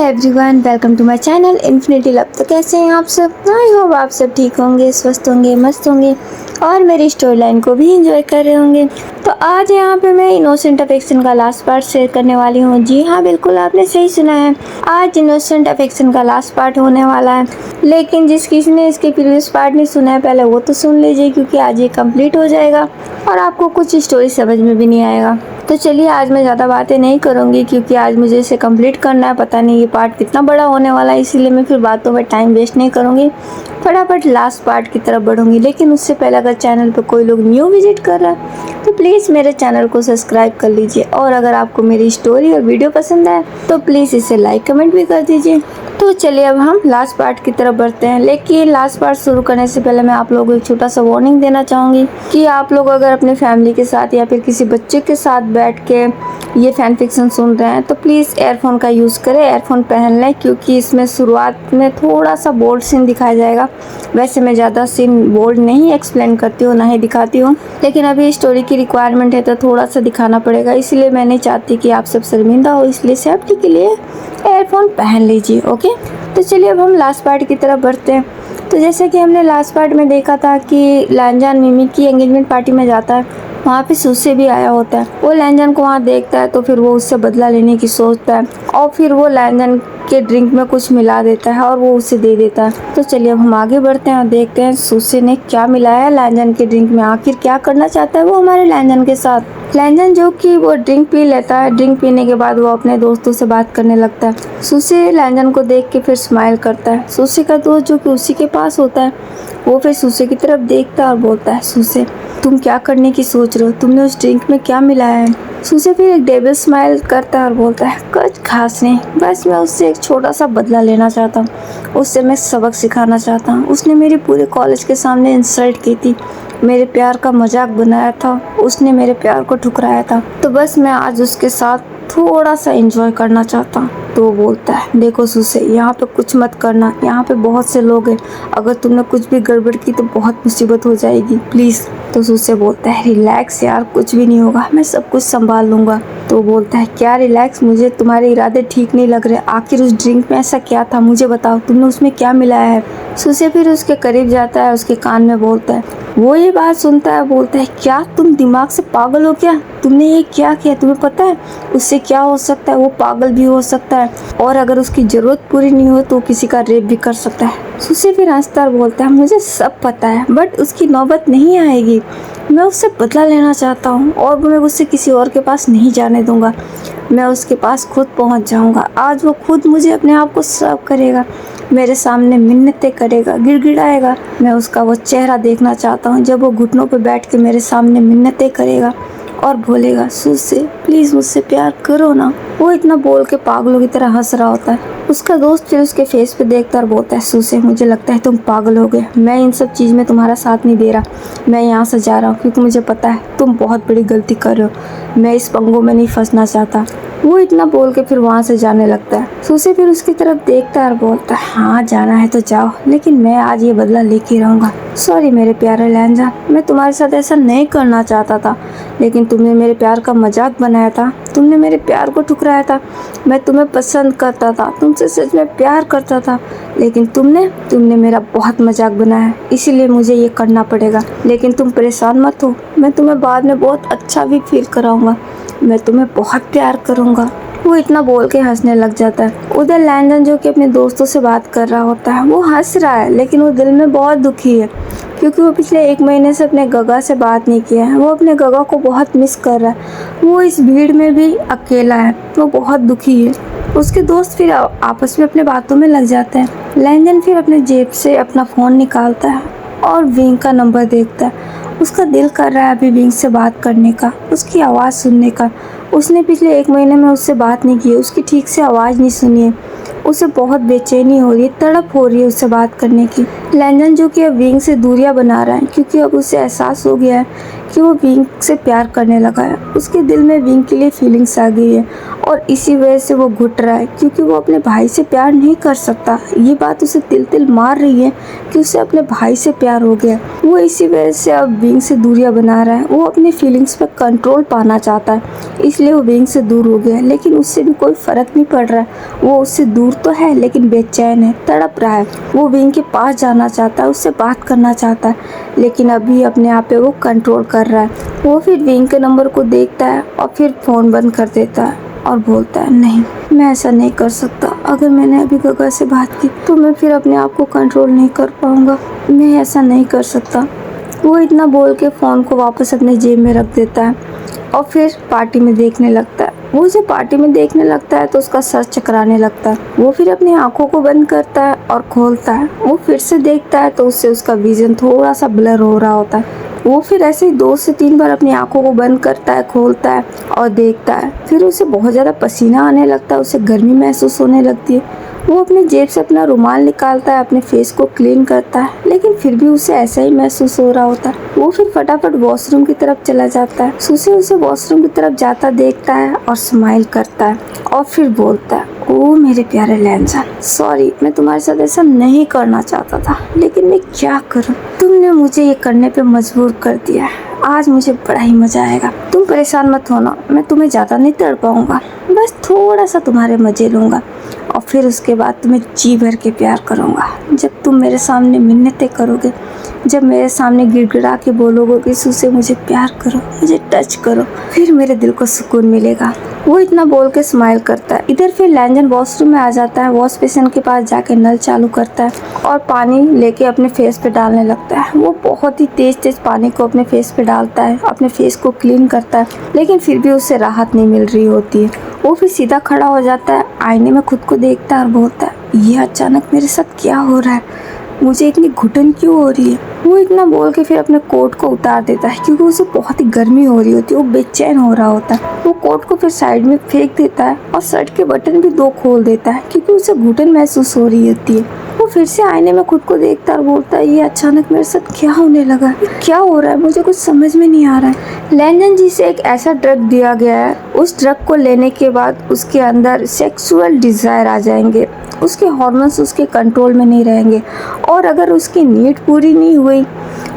Everyone, welcome to my channel Infinity Love. तो कैसे हैं आप सब? आई होप आप सब ठीक होंगे, स्वस्थ होंगे, मस्त होंगे और मेरी स्टोरी लाइन को भी एंजॉय कर रहे होंगे। तो आज यहाँ पे मैं इनोसेंट अफेक्शन का लास्ट पार्ट शेयर करने वाली हूँ। जी हाँ, बिल्कुल आपने सही सुना है, आज इनोसेंट अफेक्शन का लास्ट पार्ट होने वाला है। लेकिन जिस किसी ने इसके प्रीवियस पार्ट नहीं सुना है, पहले वो तो सुन लीजिए, क्योंकि आज ये कंप्लीट हो जाएगा और आपको कुछ स्टोरी समझ में भी नहीं आएगा। तो चलिए, आज मैं ज़्यादा बातें नहीं करूँगी, क्योंकि आज मुझे इसे कंप्लीट करना है। पता नहीं ये पार्ट कितना बड़ा होने वाला है, इसीलिए मैं फिर बातों में टाइम वेस्ट नहीं करूँगी, फटाफट लास्ट पार्ट की तरफ बढ़ूँगी। लेकिन उससे पहले अगर चैनल पर कोई लोग न्यू विजिट कर रहा है तो प्लीज़ मेरे चैनल को सब्सक्राइब कर लीजिए, और अगर आपको मेरी स्टोरी और वीडियो पसंद आए तो प्लीज़ इसे लाइक कमेंट भी कर दीजिए। तो चलिए, अब हम लास्ट पार्ट की तरफ बढ़ते हैं। लेकिन लास्ट पार्ट शुरू करने से पहले मैं आप लोगों को एक छोटा सा वार्निंग देना चाहूँगी कि आप लोग अगर अपने फैमिली के साथ या फिर किसी बच्चे के साथ बैठ के ये फैन फिक्शन सुन रहे हैं तो प्लीज़ एयरफोन का यूज़ करें, एयरफोन पहन लें, क्योंकि इसमें शुरुआत में थोड़ा सा बोल्ड सीन दिखाया जाएगा। वैसे मैं ज़्यादा सीन बोल्ड नहीं एक्सप्लेन करती हूँ, ना ही दिखाती हूँ, लेकिन अभी स्टोरी की रिक्वायरमेंट है तो थोड़ा सा दिखाना पड़ेगा, इसलिए मैं नहीं चाहती कि आप सब शर्मिंदा हो, इसलिए सेफ्टी के लिए एयरफोन पहन लीजिए। ओके, तो चलिए अब हम लास्ट पार्ट की तरफ बढ़ते हैं। तो जैसे कि हमने लास्ट पार्ट में देखा था कि लैनजान मिमी की एंगेजमेंट पार्टी में जाता है, वहाँ पे सुसे भी आया होता है। वो लैनजान को वहाँ देखता है तो फिर वो उससे बदला लेने की सोचता है, और फिर वो लैनजान के ड्रिंक में कुछ मिला देता है और वो उसे दे देता है। तो चलिए अब हम आगे बढ़ते हैं और देखते हैं सुसे ने क्या मिलाया है लैनजान के ड्रिंक में, आखिर क्या करना चाहता है वो हमारे लैनजान के साथ। लैनजान जो कि वो ड्रिंक पी लेता है, ड्रिंक पीने के बाद वो अपने दोस्तों से बात करने लगता है। सुसे लैनजान को देख के फिर स्माइल करता है। सुसे का दोस्त जो कि उसी के पास होता है, वो फिर सुसे की तरफ देखता है और बोलता है, सुसे तुम क्या करने की सोच रहे हो, तुमने उस ड्रिंक में क्या मिलाया है? सुसे फिर एक डेविल स्माइल करता है और बोलता है, कुछ खास नहीं, बस मैं उससे एक छोटा सा बदला लेना चाहता हूँ, उससे मैं सबक सिखाना चाहता हूँ। उसने मेरे पूरे कॉलेज के सामने इंसल्ट की थी, मेरे प्यार का मजाक बनाया था, उसने मेरे प्यार को ठुकराया था, तो बस मैं आज उसके साथ थोड़ा सा एंजॉय करना चाहता हूँ। तो वो बोलता है, देखो सुसे, यहाँ पे कुछ मत करना, यहाँ पे बहुत से लोग हैं, अगर तुमने कुछ भी गड़बड़ की तो बहुत मुसीबत हो जाएगी, प्लीज़। तो सुसे बोलता है, रिलैक्स यार, कुछ भी नहीं होगा, मैं सब कुछ संभाल लूँगा। तो वो बोलता है, क्या रिलैक्स, मुझे तुम्हारे इरादे ठीक नहीं लग रहे, आखिर उस ड्रिंक में ऐसा क्या था, मुझे बताओ, तुमने उसमें क्या मिलाया है? सुसे फिर उसके करीब जाता है, उसके कान में बोलता है। वो ये बात सुनता है, बोलता है, क्या तुम दिमाग से पागल हो क्या? तुमने ये क्या किया? तुम्हें पता है उससे क्या हो सकता है? वो पागल भी हो सकता है, और अगर उसकी ज़रूरत पूरी नहीं हो तो किसी का रेप भी कर सकता है। सुसे फिर हंसता बोलता है, मुझे सब पता है, बट उसकी नौबत नहीं आएगी। मैं उससे बदला लेना चाहता हूँ और मैं उससे किसी और के पास नहीं जाने दूँगा। मैं उसके पास खुद पहुँच जाऊँगा। आज वो खुद मुझे अपने आप को सर्व करेगा, मेरे सामने मिन्नतें करेगा, गिड़गिड़ाएगा। मैं उसका वो चेहरा देखना चाहता हूँ जब वो घुटनों पर बैठ के मेरे सामने मिन्नतें करेगा और बोलेगा, सुसे प्लीज़ मुझसे प्यार करो ना। वो इतना बोल के पागलों की तरह हंस रहा होता है। उसका दोस्त फिर उसके फेस पे देखता और बोलता है, सुसे मुझे लगता है तुम पागल हो गए, मैं इन सब चीज़ में तुम्हारा साथ नहीं दे रहा, मैं यहाँ से जा रहा हूँ, क्योंकि मुझे पता है तुम बहुत बड़ी गलती कर रहे हो, मैं इस पंगों में नहीं फंसना चाहता। वो इतना बोल के फिर वहाँ से जाने लगता है। सुसे फिर उसकी तरफ देखता है और बोलता है, हाँ जाना है तो जाओ, लेकिन मैं आज ये बदला लेके रहूँगा। सॉरी मेरे प्यारे लैनजान, मैं तुम्हारे साथ ऐसा नहीं करना चाहता था, लेकिन तुमने मेरे प्यार का मजाक बनाया था, तुमने मेरे प्यार को ठुकराया था। मैं तुम्हें पसंद करता था, तुमसे सच में प्यार करता था, लेकिन तुमने मेरा बहुत मजाक बनाया, इसीलिए मुझे ये करना पड़ेगा। लेकिन तुम परेशान मत हो, मैं तुम्हें बाद में बहुत अच्छा भी फील कराऊंगा, मैं तुम्हें बहुत प्यार करूंगा। वो इतना बोल के हंसने लग जाता है। उधर लैनजान जो कि अपने दोस्तों से बात कर रहा होता है, वो हंस रहा है, लेकिन वो दिल में बहुत दुखी है, क्योंकि वो पिछले 1 महीने से अपने गगा से बात नहीं किया है। वो अपने गगा को बहुत मिस कर रहा है। वो इस भीड़ में भी अकेला है, वो बहुत दुखी है। उसके दोस्त फिर आपस में अपने बातों में लग जाते हैं। लैनजान फिर अपने जेब से अपना फ़ोन निकालता है और विंग का नंबर देखता है। उसका दिल कर रहा है अभी विंग से बात करने का, उसकी आवाज़ सुनने का। उसने पिछले 1 महीने में उससे बात नहीं की, उसकी ठीक से आवाज़ नहीं सुनी है। उसे बहुत बेचैनी हो रही है, तड़प हो रही है उससे बात करने की। लैनजान जो कि अब विंग से दूरियां बना रहा है, क्योंकि अब उसे एहसास हो गया है कि वो विंग से प्यार करने लगा है। उसके दिल में विंग के लिए फीलिंग्स आ गई है और इसी वजह से वो घुट रहा है, क्योंकि वो अपने भाई से प्यार नहीं कर सकता। ये बात उसे तिल तिल मार रही है कि उसे अपने भाई से प्यार हो गया। वो इसी वजह से अब विंग से दूरियां बना रहा है। वो अपने फीलिंग्स पर कंट्रोल पाना चाहता है, इसलिए वो विंग से दूर हो गया। लेकिन उससे भी कोई फर्क नहीं पड़ रहा है। वो उससे दूर तो है लेकिन बेचैन है, तड़प रहा है। वो विंग के पास जाना चाहता है, उससे बात करना चाहता है, लेकिन अभी अपने आप पे वो कंट्रोल कर रहा है। वो फिर विंग के नंबर को देखता है और फिर फ़ोन बंद कर देता है और बोलता है, नहीं, मैं ऐसा नहीं कर सकता। अगर मैंने अभी गगा से बात की तो मैं फिर अपने आप को कंट्रोल नहीं कर पाऊंगा। मैं ऐसा नहीं कर सकता। वो इतना बोल के फ़ोन को वापस अपने जेब में रख देता है और फिर पार्टी में देखने लगता है। वो जब पार्टी में देखने लगता है तो उसका सर चकराने लगता है। वो फिर अपनी आंखों को बंद करता है और खोलता है। वो फिर से देखता है तो उससे उसका विजन थोड़ा सा ब्लर हो रहा होता है। वो फिर ऐसे ही 2 से 3 बार अपनी आंखों को बंद करता है, खोलता है और देखता है। फिर उसे बहुत ज़्यादा पसीना आने लगता है, उसे गर्मी महसूस होने लगती है। वो अपने जेब से अपना रुमाल निकालता है, अपने फेस को क्लीन करता है, लेकिन फिर भी उसे ऐसा ही महसूस हो रहा होता है। वो फिर फटाफट वॉशरूम की तरफ चला जाता है। सुसे उसे वॉशरूम की तरफ जाता देखता है और स्माइल करता है और फिर बोलता है, ओ मेरे प्यारे लैंजन, सॉरी, मैं तुम्हारे साथ ऐसा नहीं करना चाहता था, लेकिन मैं क्या करूं, तुमने मुझे ये करने पे मजबूर कर दिया है। आज मुझे बड़ा ही मजा आएगा। तुम परेशान मत होना, मैं तुम्हें ज़्यादा नहीं तड़ पाऊंगा, बस थोड़ा सा तुम्हारे मजे लूँगा और फिर उसके बाद तुम्हें जी भर के प्यार करूँगा। जब तुम मेरे सामने मिन्नतें करोगे, जब मेरे सामने गिड़गिड़ा के बोलोगे कि सुसे मुझे प्यार करो, मुझे टच करो, फिर मेरे दिल को सुकून मिलेगा। वो इतना बोल के स्माइल करता है। इधर फिर लैंजन वॉशरूम में आ जाता है। वॉश बेसिन के पास जाके नल चालू करता है और पानी लेके अपने फेस पे डालने लगता है। वो बहुत ही तेज पानी को अपने फेस पे डालता है, अपने फेस को क्लीन करता है, लेकिन फिर भी उससे राहत नहीं मिल रही होती है। वो फिर सीधा खड़ा हो जाता है, आईने में खुद को देखता है और बोलता है, ये अचानक मेरे साथ क्या हो रहा है, मुझे इतनी घुटन क्यों हो रही है। वो इतना बोल के फिर अपने कोट को उतार देता है, क्योंकि उसे बहुत ही गर्मी हो रही होती है। वो बेचैन हो रहा होता है। वो कोट को फिर साइड में फेंक देता है और शर्ट के बटन भी 2 खोल देता है, क्योंकि उसे घुटन महसूस हो रही होती है। वो फिर से आईने में खुद को देखता है और बोलता है, ये अचानक मेरे साथ क्या होने लगा, क्या हो रहा है, मुझे कुछ समझ में नहीं आ रहा है। लैंजन जी से एक ऐसा ड्रग दिया गया है, उस ड्रग को लेने के बाद उसके अंदर सेक्सुअल डिजायर आ जाएंगे, उसके हार्मोन्स उसके कंट्रोल में नहीं रहेंगे और अगर उसकी नीड पूरी नहीं हुई,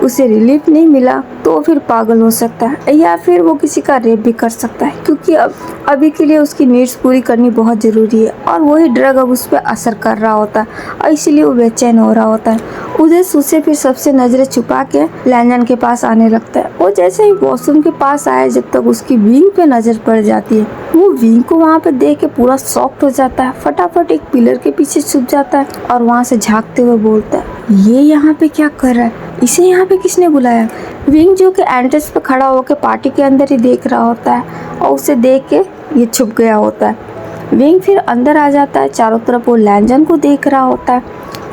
उसे रिलीफ नहीं मिला, तो फिर पागल हो सकता है या फिर वो किसी का रेप भी कर सकता है, क्योंकि अभी के लिए उसकी नीड्स पूरी करनी बहुत ज़रूरी है और वही ड्रग अब उस पर असर कर रहा होता है और इसीलिए वो बेचैन हो रहा होता है। उधर सुसे फिर सबसे नज़रें छुपा के लैंजन के पास आने लगता है। वो जैसे ही वॉशरूम के पास आया, जब तक उसकी विंग पे नज़र पड़ जाती है, वो विंग को वहाँ पे देख के पूरा शॉक्ड हो जाता है। फटाफट एक पिलर के पीछे छुप जाता है और वहाँ से झाँकते हुए बोलता है, ये यहाँ पे क्या कर रहा है, इसे यहाँ पे किसने बुलाया। विंग जो कि एंट्रेंस पे खड़ा होकर पार्टी के अंदर ही देख रहा होता है और उसे देख के ये छुप गया होता है। विंग फिर अंदर आ जाता है। चारों तरफ वो लैंजन को देख रहा होता है।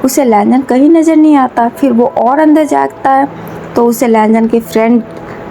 उसे लैंजन कहीं नज़र नहीं आता। फिर वो और अंदर जाता है तो उसे लैंजन के फ्रेंड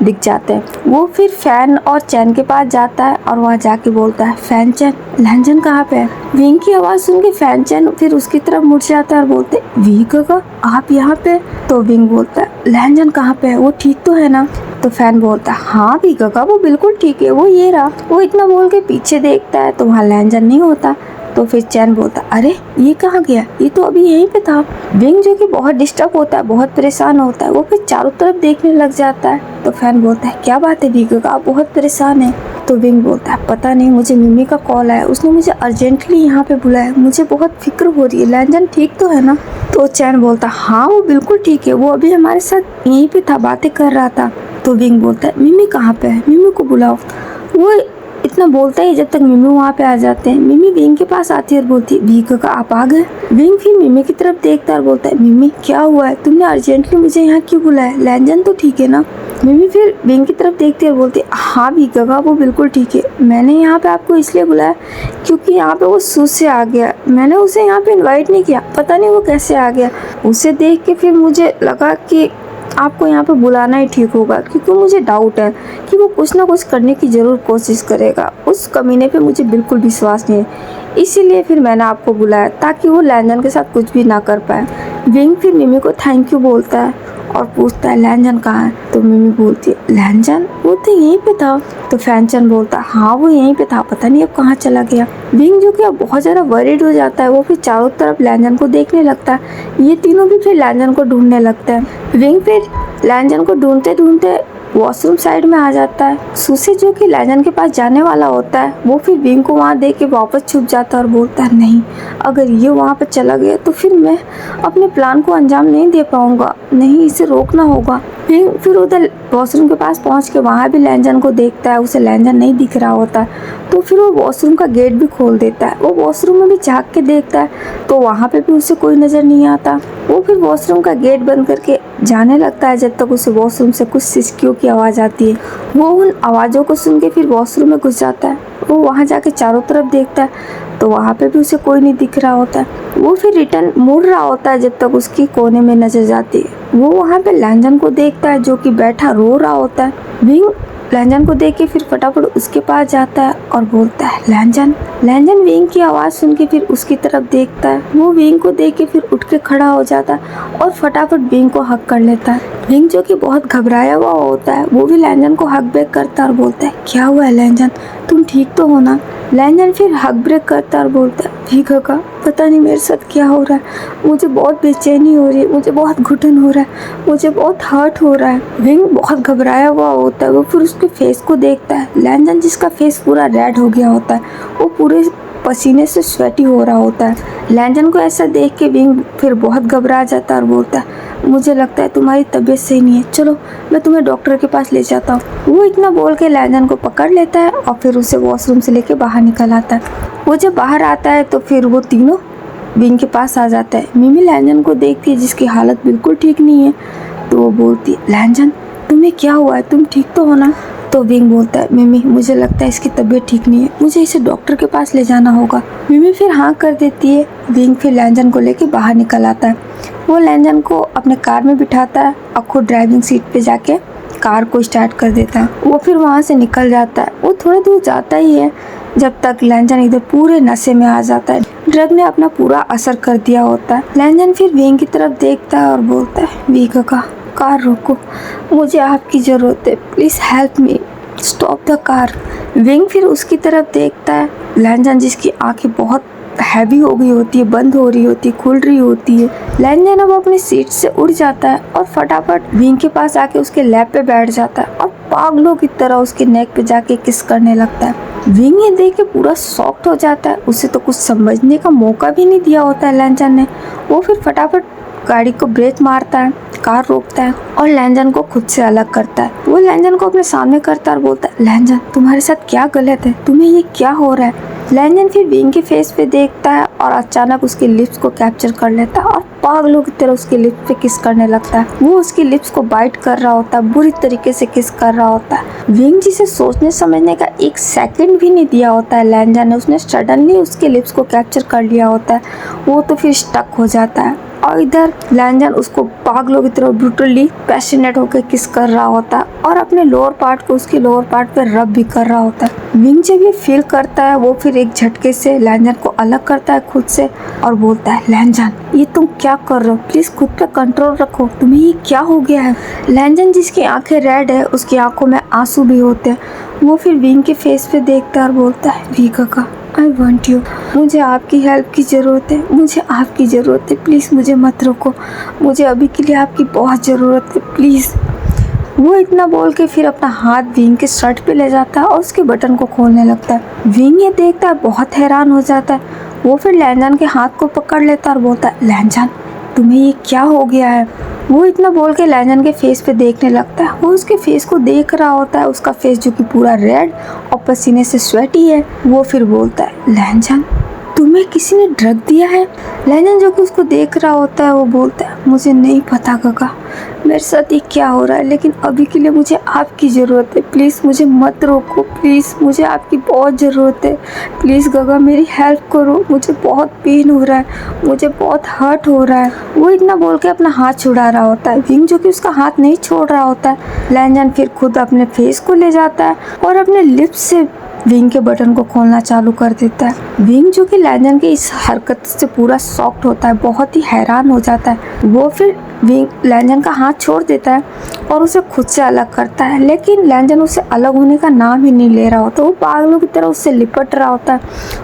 दिख जाते हैं। वो फिर फैन और चैन के पास जाता है और वहाँ जाके बोलता है, फैन चैन, लैंजन कहाँ पे है। विंग की आवाज़ सुन के फैन चैन फिर उसकी तरफ मुड़ जाता है और बोलते, वी गगा, आप यहाँ पे। तो विंग बोलता है, लैंजन कहाँ पे है, वो ठीक तो है ना। तो फैन बोलता है, हाँ भी गगा, वो बिल्कुल ठीक है, वो ये रहा। वो इतना बोल के पीछे देखता है तो वहाँ लैंजन नहीं होता। तो फिर चैन बोलता, अरे ये कहाँ गया, ये तो अभी यहीं पे था। विंग जो कि बहुत डिस्टर्ब होता है, बहुत परेशान होता है, वो फिर चारों तरफ देखने लग जाता है। तो फैन बोलता है, क्या बात है विंग, आप बहुत परेशान है। तो विंग बोलता है, पता नहीं, मुझे मिमी का कॉल आया, उसने मुझे अर्जेंटली यहाँ पे बुलाया, मुझे बहुत फिक्र हो रही है, लैंजन ठीक तो है ना। तो चैन बोलता, हाँ वो बिल्कुल ठीक है, वो अभी हमारे साथ यहीं पे था, बातें कर रहा था। तो विंग बोलता है, मिमी कहाँ पे है, मिमी को बुलाओ। वो इतना बोलता है जब तक मिमी वहाँ पे आ जाते हैं। मिमी विंग के पास आती है और बोलती है, वी काका आप आ गए। विंग फिर मिमी की तरफ देखता है और बोलता है, मिमी क्या हुआ है, तुमने अर्जेंटली मुझे यहाँ क्यों बुलाया, लैंजन तो ठीक है ना। मिमी फिर विंग की तरफ देखती है और बोलती है, हाँ वी काका वो बिल्कुल ठीक है, मैंने यहाँ पे आपको इसलिए बुलाया क्योंकि यहाँ पे वो सूस से आ गया, मैंने उसे यहाँ पे इन्वाइट नहीं किया, पता नहीं वो कैसे आ गया। उसे देख के फिर मुझे लगा कि आपको यहाँ पे बुलाना ही ठीक होगा, क्योंकि मुझे डाउट है कि वो कुछ ना कुछ करने की ज़रूर कोशिश करेगा। उस कमीने पे मुझे बिल्कुल विश्वास नहीं है, इसीलिए फिर मैंने आपको बुलाया ताकि वो लैंजन के साथ कुछ भी ना कर पाए। विंग फिर मिमी को थैंक यू बोलता है और पूछता है लैंजन कहाँ है। तो मिमी बोलती है लैंजन वो तो यहीं पे था। तो फैनचन बोलता है हाँ वो यहीं पे था, पता नहीं अब कहाँ चला गया। विंग जो कि अब बहुत ज़्यादा वरीड हो जाता है, वो फिर चारों तरफ लैंजन को देखने लगता है। ये तीनों भी फिर लैंजन को ढूंढने लगते हैं। विंग फिर लैंजन को ढूंढते ढूंढते वॉशरूम साइड में आ जाता है। सुसे जो कि लैंजन के पास जाने वाला होता है, वो फिर विंग को वहाँ देख के वापस छुप जाता है और बोलता है नहीं, अगर ये वहाँ पर चला गया तो फिर मैं अपने प्लान को अंजाम नहीं दे पाऊंगा, नहीं इसे रोकना होगा। विंग फिर उधर वॉशरूम के पास पहुँच के वहाँ भी लैंजन को देखता है, उसे लैंजन नहीं दिख रहा होता, तो फिर वो वॉशरूम का गेट भी खोल देता है। वो वॉशरूम में भी झाँक के देखता है तो वहाँ पे भी उसे कोई नज़र नहीं आता। वो फिर वॉशरूम का गेट बंद करके जाने लगता है जब तक उसे वॉशरूम से कुछ सिसकियों की आवाज़ आती है। वो उन आवाज़ों को सुन के फिर वॉशरूम में घुस जाता है। वो वहाँ जाके चारों तरफ देखता है तो वहाँ पे भी उसे कोई नहीं दिख रहा होता है। वो फिर रिटर्न मुड़ रहा होता है जब तक उसकी कोने में नजर जाती है। वो वहाँ पे लैंजन को देखता है जो कि बैठा रो रहा होता है। विंग लैंजन को देख के फिर फटाफट उसके पास जाता है और बोलता है लैंजन। लैंजन विंग की आवाज़ सुन के फिर उसकी तरफ देखता है। वो विंग को देख के फिर उठ के खड़ा हो जाता है और फटाफट विंग को हक कर लेता है। विंग जो कि बहुत घबराया हुआ होता है, वो भी लैंजन को हक बैक करता है और बोलता है क्या हुआ है लैंजन, तुम ठीक तो हो ना। लैंजन फिर हक ब्रेक करता है और बोलता है ठीक है, पता नहीं मेरे साथ क्या हो रहा है, मुझे बहुत बेचैनी हो रही है, मुझे बहुत घुटन हो रहा है, मुझे बहुत हर्ट हो रहा है। विंग बहुत घबराया हुआ होता है। वो फिर उसके फेस को देखता है। लैंजन जिसका फेस पूरा रेड हो गया होता है, वो पूरे पसीने से स्वेटी हो रहा होता है। लैंजन को ऐसा देख के विंग फिर बहुत घबरा जाता है और बोलता है मुझे लगता है तुम्हारी तबीयत सही नहीं है, चलो मैं तुम्हें डॉक्टर के पास ले जाता हूँ। वो इतना बोल के लैंजन को पकड़ लेता है और फिर उसे वॉशरूम से लेके बाहर निकल आता है। वो जब बाहर आता है तो फिर वो तीनों विंग के पास आ जाता है। मिमी लैंजन को देखती है जिसकी हालत बिल्कुल ठीक नहीं है, तो वो बोलती है लैंजन तुम्हें क्या हुआ है, तुम ठीक तो हो ना। तो विंग बोलता है मिमी मुझे लगता है इसकी तबीयत ठीक नहीं है, मुझे इसे डॉक्टर के पास ले जाना होगा। मिमी फिर हाँ कर देती है। विंग फिर लैंजन को लेके बाहर निकल आता है। वो लैंजन को अपने कार में बिठाता है और खुद ड्राइविंग सीट पे जाके कार को स्टार्ट कर देता है। वो फिर वहाँ से निकल जाता है। वो थोड़ी दूर जाता ही है जब तक लैंजन इधर पूरे नशे में आ जाता है। ड्रग ने अपना पूरा असर कर दिया होता है। लैंजन फिर विंग की तरफ देखता है और बोलता है विंग का कार रोको, मुझे आपकी ज़रूरत है, please help me, stop the car. Wing फिर उसकी तरफ देखता है। लैंजन जिसकी आंखें बहुत हैवी हो गई होती है, बंद हो रही होती है, खुल रही होती है। लैंजन अब अपनी सीट से उठ जाता है और फटाफट विंग के पास आके उसके लैप पे बैठ जाता है और पागलों की तरह उसके नेक पे जाके किस करने लगता है। विंग ये देख के पूरा शॉक्ड हो जाता है। उसे तो कुछ समझने का मौका भी नहीं दिया होता है लैंजन ने। वो फिर फटाफट गाड़ी को ब्रेक मारता है, कार रोकता है और लैंजन को खुद से अलग करता है। वो लैंजन को अपने सामने करता है और बोलता है लैंजन तुम्हारे साथ क्या गलत है, तुम्हें ये क्या हो रहा है। लैंजन फिर विंग के फेस पे देखता है और अचानक उसके लिप्स को कैप्चर कर लेता है और पागलों की तरह उसके लिप्स पे किस करने लगता है। वो उसके लिप्स को बाइट कर रहा होता है, बुरी तरीके से किस कर रहा होता है। विंग जिसे सोचने समझने का एक सेकंड भी नहीं दिया होता है लैंजन ने, उसने सडनली उसके लिप्स को कैप्चर कर लिया होता है। वो तो फिर स्टक हो जाता है और इधर लैंजन उसको पागलों की तरह ब्रूटली पैशनेट होकर किस कर रहा होता है और अपने लोअर पार्ट को उसके लोअर पार्ट पे रब भी कर रहा होता है। विंग जब ये फील करता है, वो फिर एक झटके से लैंजन को अलग करता है खुद से और बोलता है लैंजन ये तुम क्या कर रहे हो, प्लीज खुद पे कंट्रोल रखो, तुम्हें ये क्या हो गया है। लैंजन जिसकी आंखें रेड है, उसकी आंखों में आंसू भी होते हैं। वो फिर विंग के फेस पे देखता है और बोलता है विंग का आई वॉन्ट यू, मुझे आपकी हेल्प की ज़रूरत है, मुझे आपकी ज़रूरत है, प्लीज़ मुझे मत रोको, मुझे अभी के लिए आपकी बहुत ज़रूरत है, प्लीज़। वो इतना बोल के फिर अपना हाथ विंग के शर्ट पे ले जाता है और उसके बटन को खोलने लगता है। विंग ये देखता है, बहुत हैरान हो जाता है। वो फिर लैंजन के हाथ को पकड़ लेता है और बोलता है लैंजन तुम्हें ये क्या हो गया है। वो इतना बोल के लैंजन के फेस पे देखने लगता है। वो उसके फेस को देख रहा होता है, उसका फेस जो कि पूरा रेड और पसीने से स्वेटी है। वो फिर बोलता है लैंजन तुम्हें किसी ने ड्रग दिया है। लैंजन जो कि उसको देख रहा होता है वो बोलता है मुझे नहीं पता काका, मेरे साथ ये क्या हो रहा है, लेकिन अभी के लिए मुझे आपकी ज़रूरत है, प्लीज़ मुझे मत रोको, प्लीज़ मुझे आपकी बहुत ज़रूरत है, प्लीज़ गगा मेरी हेल्प करो, मुझे बहुत पेन हो रहा है, मुझे बहुत हर्ट हो रहा है। वो इतना बोल के अपना हाथ छुड़ा रहा होता है। विंग जो कि उसका हाथ नहीं छोड़ रहा होता है। लैंजन फिर खुद अपने फेस को ले जाता है और अपने लिप्स से विंग के बटन को खोलना चालू कर देता है। विंग जो कि लैंजन की इस हरकत से पूरा शॉक्ड होता है, बहुत ही हैरान हो जाता है। वो फिर विंग लैंजन का हाथ छोड़ देता है और उसे खुद से अलग करता है, लेकिन लैंजन उससे अलग होने का नाम ही नहीं ले रहा होता। वो पागलों की तरह उससे लिपट रहा होता है,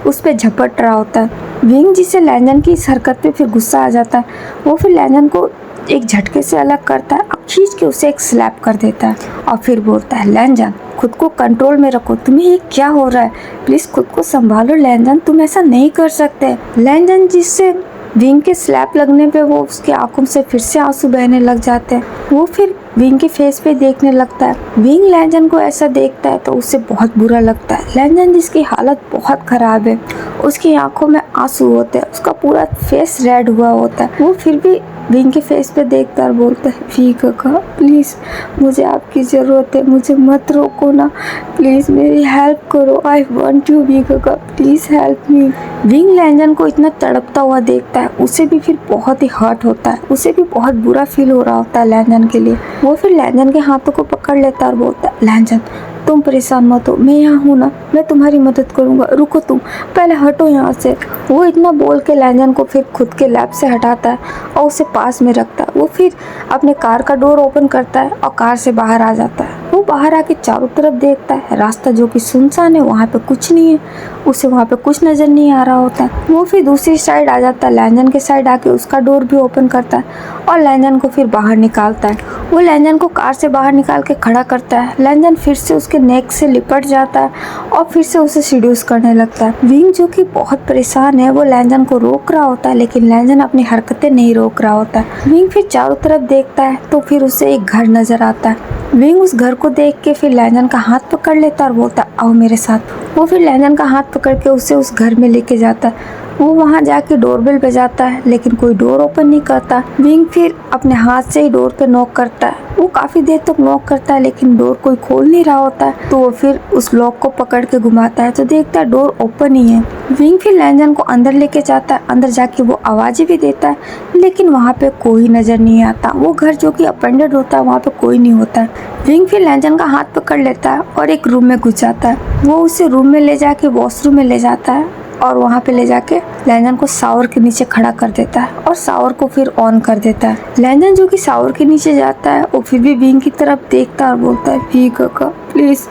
उस पर झपट रहा होता है। विंग जिसे लैंजन की इस हरकत पे फिर गुस्सा आ जाता है, वो फिर लैंजन को एक झटके से अलग करता है और खींच के उसे एक स्लैप कर देता है और फिर बोलता है, लैंजन खुद को कंट्रोल में रखो, तुम्हें ये क्या हो रहा है, प्लीज़ खुद को संभालो लैंजन, तुम ऐसा नहीं कर सकते। लैंजन जिससे विंग के स्लैप लगने पे वो उसकी आंखों से फिर से आंसू बहने लग जाते हैं। वो फिर विंग के फेस पे देखने लगता है। विंग लैंजन को ऐसा देखता है तो उसे बहुत बुरा लगता है। लैंजन जिसकी हालत बहुत ख़राब है, उसकी आंखों में आंसू होते हैं, उसका पूरा फेस रेड हुआ होता है। वो फिर भी विंग के फेस पे देखता और बोलता है, वी काका प्लीज़ मुझे आपकी ज़रूरत है, मुझे मत रोको ना, प्लीज़ मेरी हेल्प करो, आई वॉन्ट यू वी काका, प्लीज़ हेल्प मी। विंग लैंजन को इतना तड़पता हुआ देखता है, उसे भी फिर बहुत ही हर्ट होता है, उसे भी बहुत बुरा फील हो रहा होता है लैंजन के लिए। वो फिर लैंजन के हाथों को पकड़ लेता और बोलता है, लैंजन तुम परेशान मत हो, मैं यहाँ हूँ ना, मैं तुम्हारी मदद करूँगा, रुको तुम, पहले हटो यहाँ से। वो इतना बोल के लैंजन को फिर खुद के लैब से हटाता है और उसे पास में रखता है। वो फिर अपने कार का डोर ओपन करता है और कार से बाहर आ जाता है। वो बाहर आके चारों तरफ देखता है, रास्ता जो कि सुनसान है, वहाँ पे कुछ नहीं है, उसे वहाँ पे कुछ नज़र नहीं आ रहा होता। वो फिर दूसरी साइड आ जाता है, लैंजन के साइड आके उसका डोर भी ओपन करता है और लैंजन को फिर बाहर निकालता है। वो लैंजन को कार से बाहर निकाल के खड़ा करता है। लैंजन फिर से उसके नेक से लिपट जाता है और फिर से उसे सीड्यूस करने लगता है। विंग जो कि बहुत परेशान है, वो लैंजन को रोक रहा होता है, लेकिन लैंजन अपनी हरकतें नहीं रोक रहा होता है। विंग फिर चारों तरफ देखता है तो फिर उसे एक घर नजर आता है। विंग उस घर को देख के फिर लैंजन का हाथ पकड़ लेता और बोलता है, आओ मेरे साथ। वो फिर लैंजन का हाथ पकड़ के उसे उस घर में लेके जाता है। वो वहाँ जाके डोरबेल बजाता है, लेकिन कोई डोर ओपन नहीं करता। विंग फिर अपने हाथ से ही डोर पे नॉक करता है। वो काफ़ी देर तक नॉक करता है, लेकिन डोर कोई खोल नहीं रहा होता है। तो वो फिर उस लॉक को पकड़ के घुमाता है तो देखता है डोर ओपन ही है। विंग फिर लैंजन को अंदर लेके जाता है। अंदर जाके वो आवाज़ें भी देता है, लेकिन वहाँ पे कोई नज़र नहीं आता। वो घर जो कि अपेंडेड होता है, वहाँ पे कोई नहीं होता है। विंग फिर लैंजन का हाथ पकड़ लेता है और एक रूम में घुस जाता है। वो उसे रूम में ले जाके वॉशरूम में ले जाता है और वहाँ पे ले जाके लैंजन को शावर के नीचे खड़ा कर देता है और शावर को फिर ऑन कर देता है। लैंजन जो कि शावर के नीचे जाता है, वो फिर भी विंग की तरफ देखता है और बोलता है, वी काका प्लीज़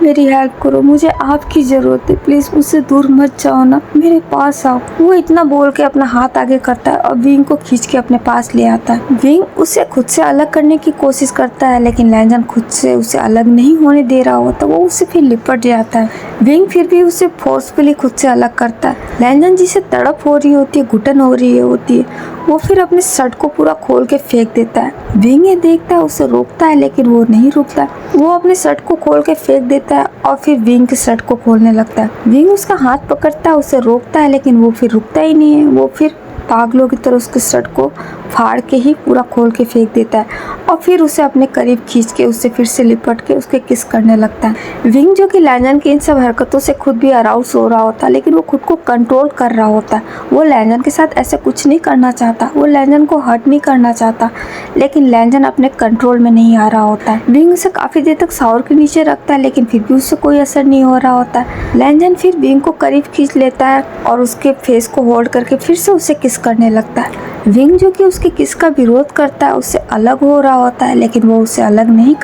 मेरी हेल्प करो, मुझे आपकी ज़रूरत है, प्लीज़ मुझसे दूर मत जाओ ना, मेरे पास आओ। वो इतना बोल के अपना हाथ आगे करता है और विंग को खींच के अपने पास ले आता है। विंग उसे खुद से अलग करने की कोशिश करता है, लेकिन लैंजन खुद से उसे अलग नहीं होने दे रहा होता। वो उससे फिर लिपट जाता है। विंग फिर भी उसे फोर्सफुली खुद से अलग करता है। लैंजन जिसे तड़प हो रही होती है, घुटन हो रही होती है, वो फिर अपने शर्ट को पूरा खोल के फेंक देता है। विंग ये देखता है, उसे रोकता है, लेकिन वो नहीं रुकता। वो अपने शर्ट को खोल के फेंक देता है और फिर विंग के शर्ट को खोलने लगता है। विंग उसका हाथ पकड़ता है, उसे रोकता है, लेकिन वो फिर रुकता ही नहीं है। वो फिर पागलों की तरह उसके शर्ट को फाड़ के ही पूरा खोल के फेंक देता है और फिर उसे अपने करीब खींच के उससे फिर से लिपट के उसके किस करने लगता है। विंग जो कि लैंजन की इन सब हरकतों से खुद भी अराउज हो रहा होता है, लेकिन वो खुद को कंट्रोल कर रहा होता है। वो लैंजन के साथ ऐसा कुछ नहीं करना चाहता, वो लैंजन को हर्ट नहीं करना चाहता, लेकिन लैंजन अपने कंट्रोल में नहीं आ रहा होता है। विंग उसे काफ़ी देर तक शावर के नीचे रखता है, लेकिन फिर भी उससे कोई असर नहीं हो रहा होता है। लैंजन फिर विंग को करीब खींच लेता है और उसके फेस को होल्ड करके फिर से उसे किस करने लगता है। विंग जो कि उसके किस का विरोध करता है, उससे अलग हो रहा होता है, लेकिन वो उसे अलग नहीं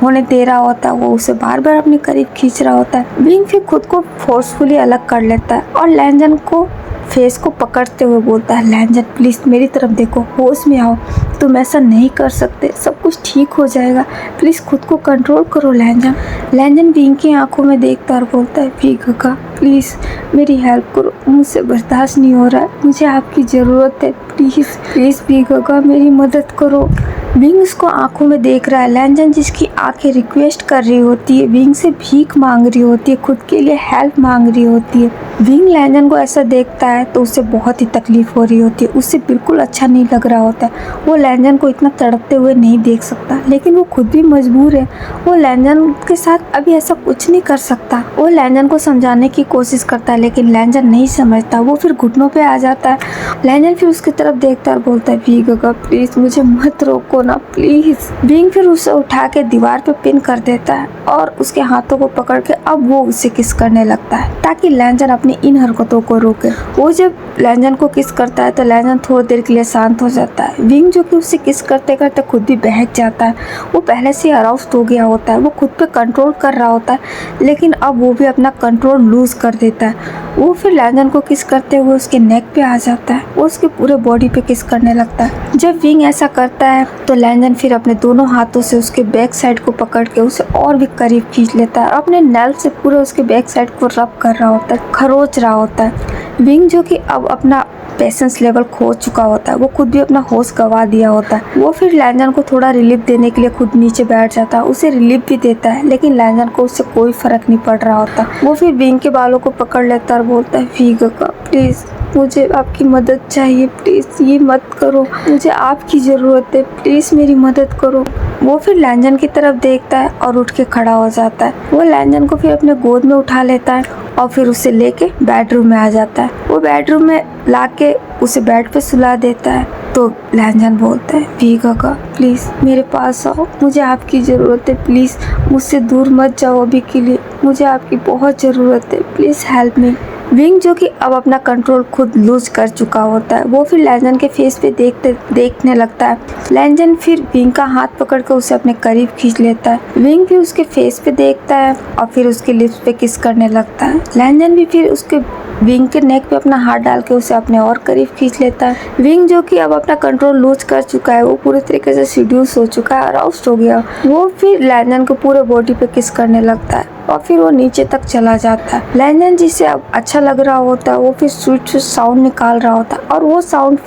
होने दे रहा होता। वो उसे बार बार अपने करीब खींच रहा होता है। विंग फिर खुद को फोर्सफुली अलग कर लेता है और लैंजन को फेस को पकड़ते हुए बोलता है, लैंजन प्लीज़ मेरी तरफ देखो, होश में आओ, तुम ऐसा नहीं कर सकते, सब कुछ ठीक हो जाएगा, प्लीज़ खुद को कंट्रोल करो लैंजन। लैंजन विंग की आंखों में देखता और बोलता है, वी काका प्लीज़ मेरी हेल्प करो, मुझसे बर्दाश्त नहीं हो रहा है, मुझे आपकी ज़रूरत है, प्लीज़ प्लीज़ वी काका मेरी मदद करो। विंग उसको आंखों में देख रहा है। लैंजन जिसकी आंखें रिक्वेस्ट कर रही होती है, विंग से भीख मांग रही होती है, खुद के लिए हेल्प मांग रही होती है। विंग लैंजन को ऐसा देखता है तो उसे बहुत ही तकलीफ हो रही होती है, उससे बिल्कुल अच्छा नहीं लग रहा होता है। वो लैंजन को इतना तड़पते हुए नहीं देख सकता, लेकिन वो खुद भी मजबूर है। वो लैंजन के साथ अभी ऐसा कुछ नहीं कर सकता। वो लैंजन को समझाने की कोशिश करता है, लेकिन लैंजन नहीं समझता। वो फिर घुटनों पे आ जाता है लैंजन फिर उसकी तरफ देखता है और बोलता है वी गगा प्लीज मुझे मत रोको ना प्लीज। विंग फिर उसे उठा के दीवार पे पिन कर देता है और उसके हाथों को पकड़ के अब वो उसे किस करने लगता है ताकि लैंजन अपनी इन हरकतों को रोके। वो जब लैंजन को किस करता है तो लैंजन थोड़ी देर के लिए शांत हो जाता है। विंग जो कि उसे किस करते करते खुद भी बहक जाता है। वो पहले से अराउस्ड हो गया होता है, वो खुद पे कंट्रोल कर रहा होता है लेकिन अब वो भी अपना कंट्रोल लूज कर देता है। वो फिर लैंजन को किस करते हुए उसके नेक पे आ जाता है, वो उसके पूरे बॉडी पे किस करने लगता है। जब विंग ऐसा करता है तो लैंजन फिर अपने दोनों हाथों से उसके बैक साइड को पकड़ के उसे और भी करीब खींच लेता है, अपने नेल से पूरे उसके बैक साइड को रब कर रहा होता है, खरोच रहा होता है। विंग जो कि अब अपना पेशेंस लेवल खो चुका होता है, वो खुद भी अपना होश गवा दिया होता है। वो फिर लैंजन को थोड़ा रिलीफ देने के लिए खुद नीचे बैठ जाता है, उसे रिलीफ भी देता है लेकिन लैंजन को उससे कोई फर्क नहीं पड़ रहा होता। वो फिर विंग के बालों को पकड़ लेता है और बोलता है वी गगा प्लीज मुझे आपकी मदद चाहिए, प्लीज ये मत करो, मुझे आपकी ज़रूरत है, प्लीज मेरी मदद करो। वो फिर लैंजन की तरफ देखता है और उठ के खड़ा हो जाता है। वो लैंजन को फिर अपने गोद में उठा लेता है और फिर उसे लेके बेडरूम में आ जाता है। वो बेडरूम में लाके उसे बेड पे सुला देता है तो लैंजन बोलता है वी गगा प्लीज़ मेरे पास आओ, मुझे आपकी ज़रूरत है, प्लीज़ मुझसे दूर मत जाओ अभी के लिए, मुझे आपकी बहुत ज़रूरत है, प्लीज़ हेल्प मी। विंग जो कि अब अपना कंट्रोल खुद लूज कर चुका होता है, वो फिर लैंजन के फेस पे देखने लगता है। लैंजन फिर विंग का हाथ पकड़ कर उसे अपने करीब खींच लेता है। विंग भी उसके फेस पे देखता है और फिर उसके लिप्स पे किस करने लगता है। लैंजन भी फिर उसके विंग के नेक पे अपना हाथ डाल के उसे अपने और करीब खींच लेता है। विंग जो कि अब अपना कंट्रोल लूज कर चुका है, वो पूरी तरीके से सीड्यूस हो चुका है, अराउस्ड हो गया। वो फिर लैंजन को पूरे बॉडी पे किस करने लगता है और फिर वो नीचे तक चला जाता है। लैंजन जिसे अब अच्छा लग रहा होता है वो फिर स्वीट स्वीट साउंड निकाल रहा होता है और वो साउंड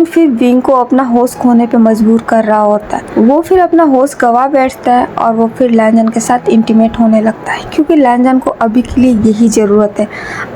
फिर विंग को अपना होश खोने पे मजबूर कर रहा होता है। वो फिर अपना होश गवा बैठता है और वो फिर लैंजन के साथ इंटीमेट होने लगता है क्योंकि लैंजन को अभी के लिए यही ज़रूरत है,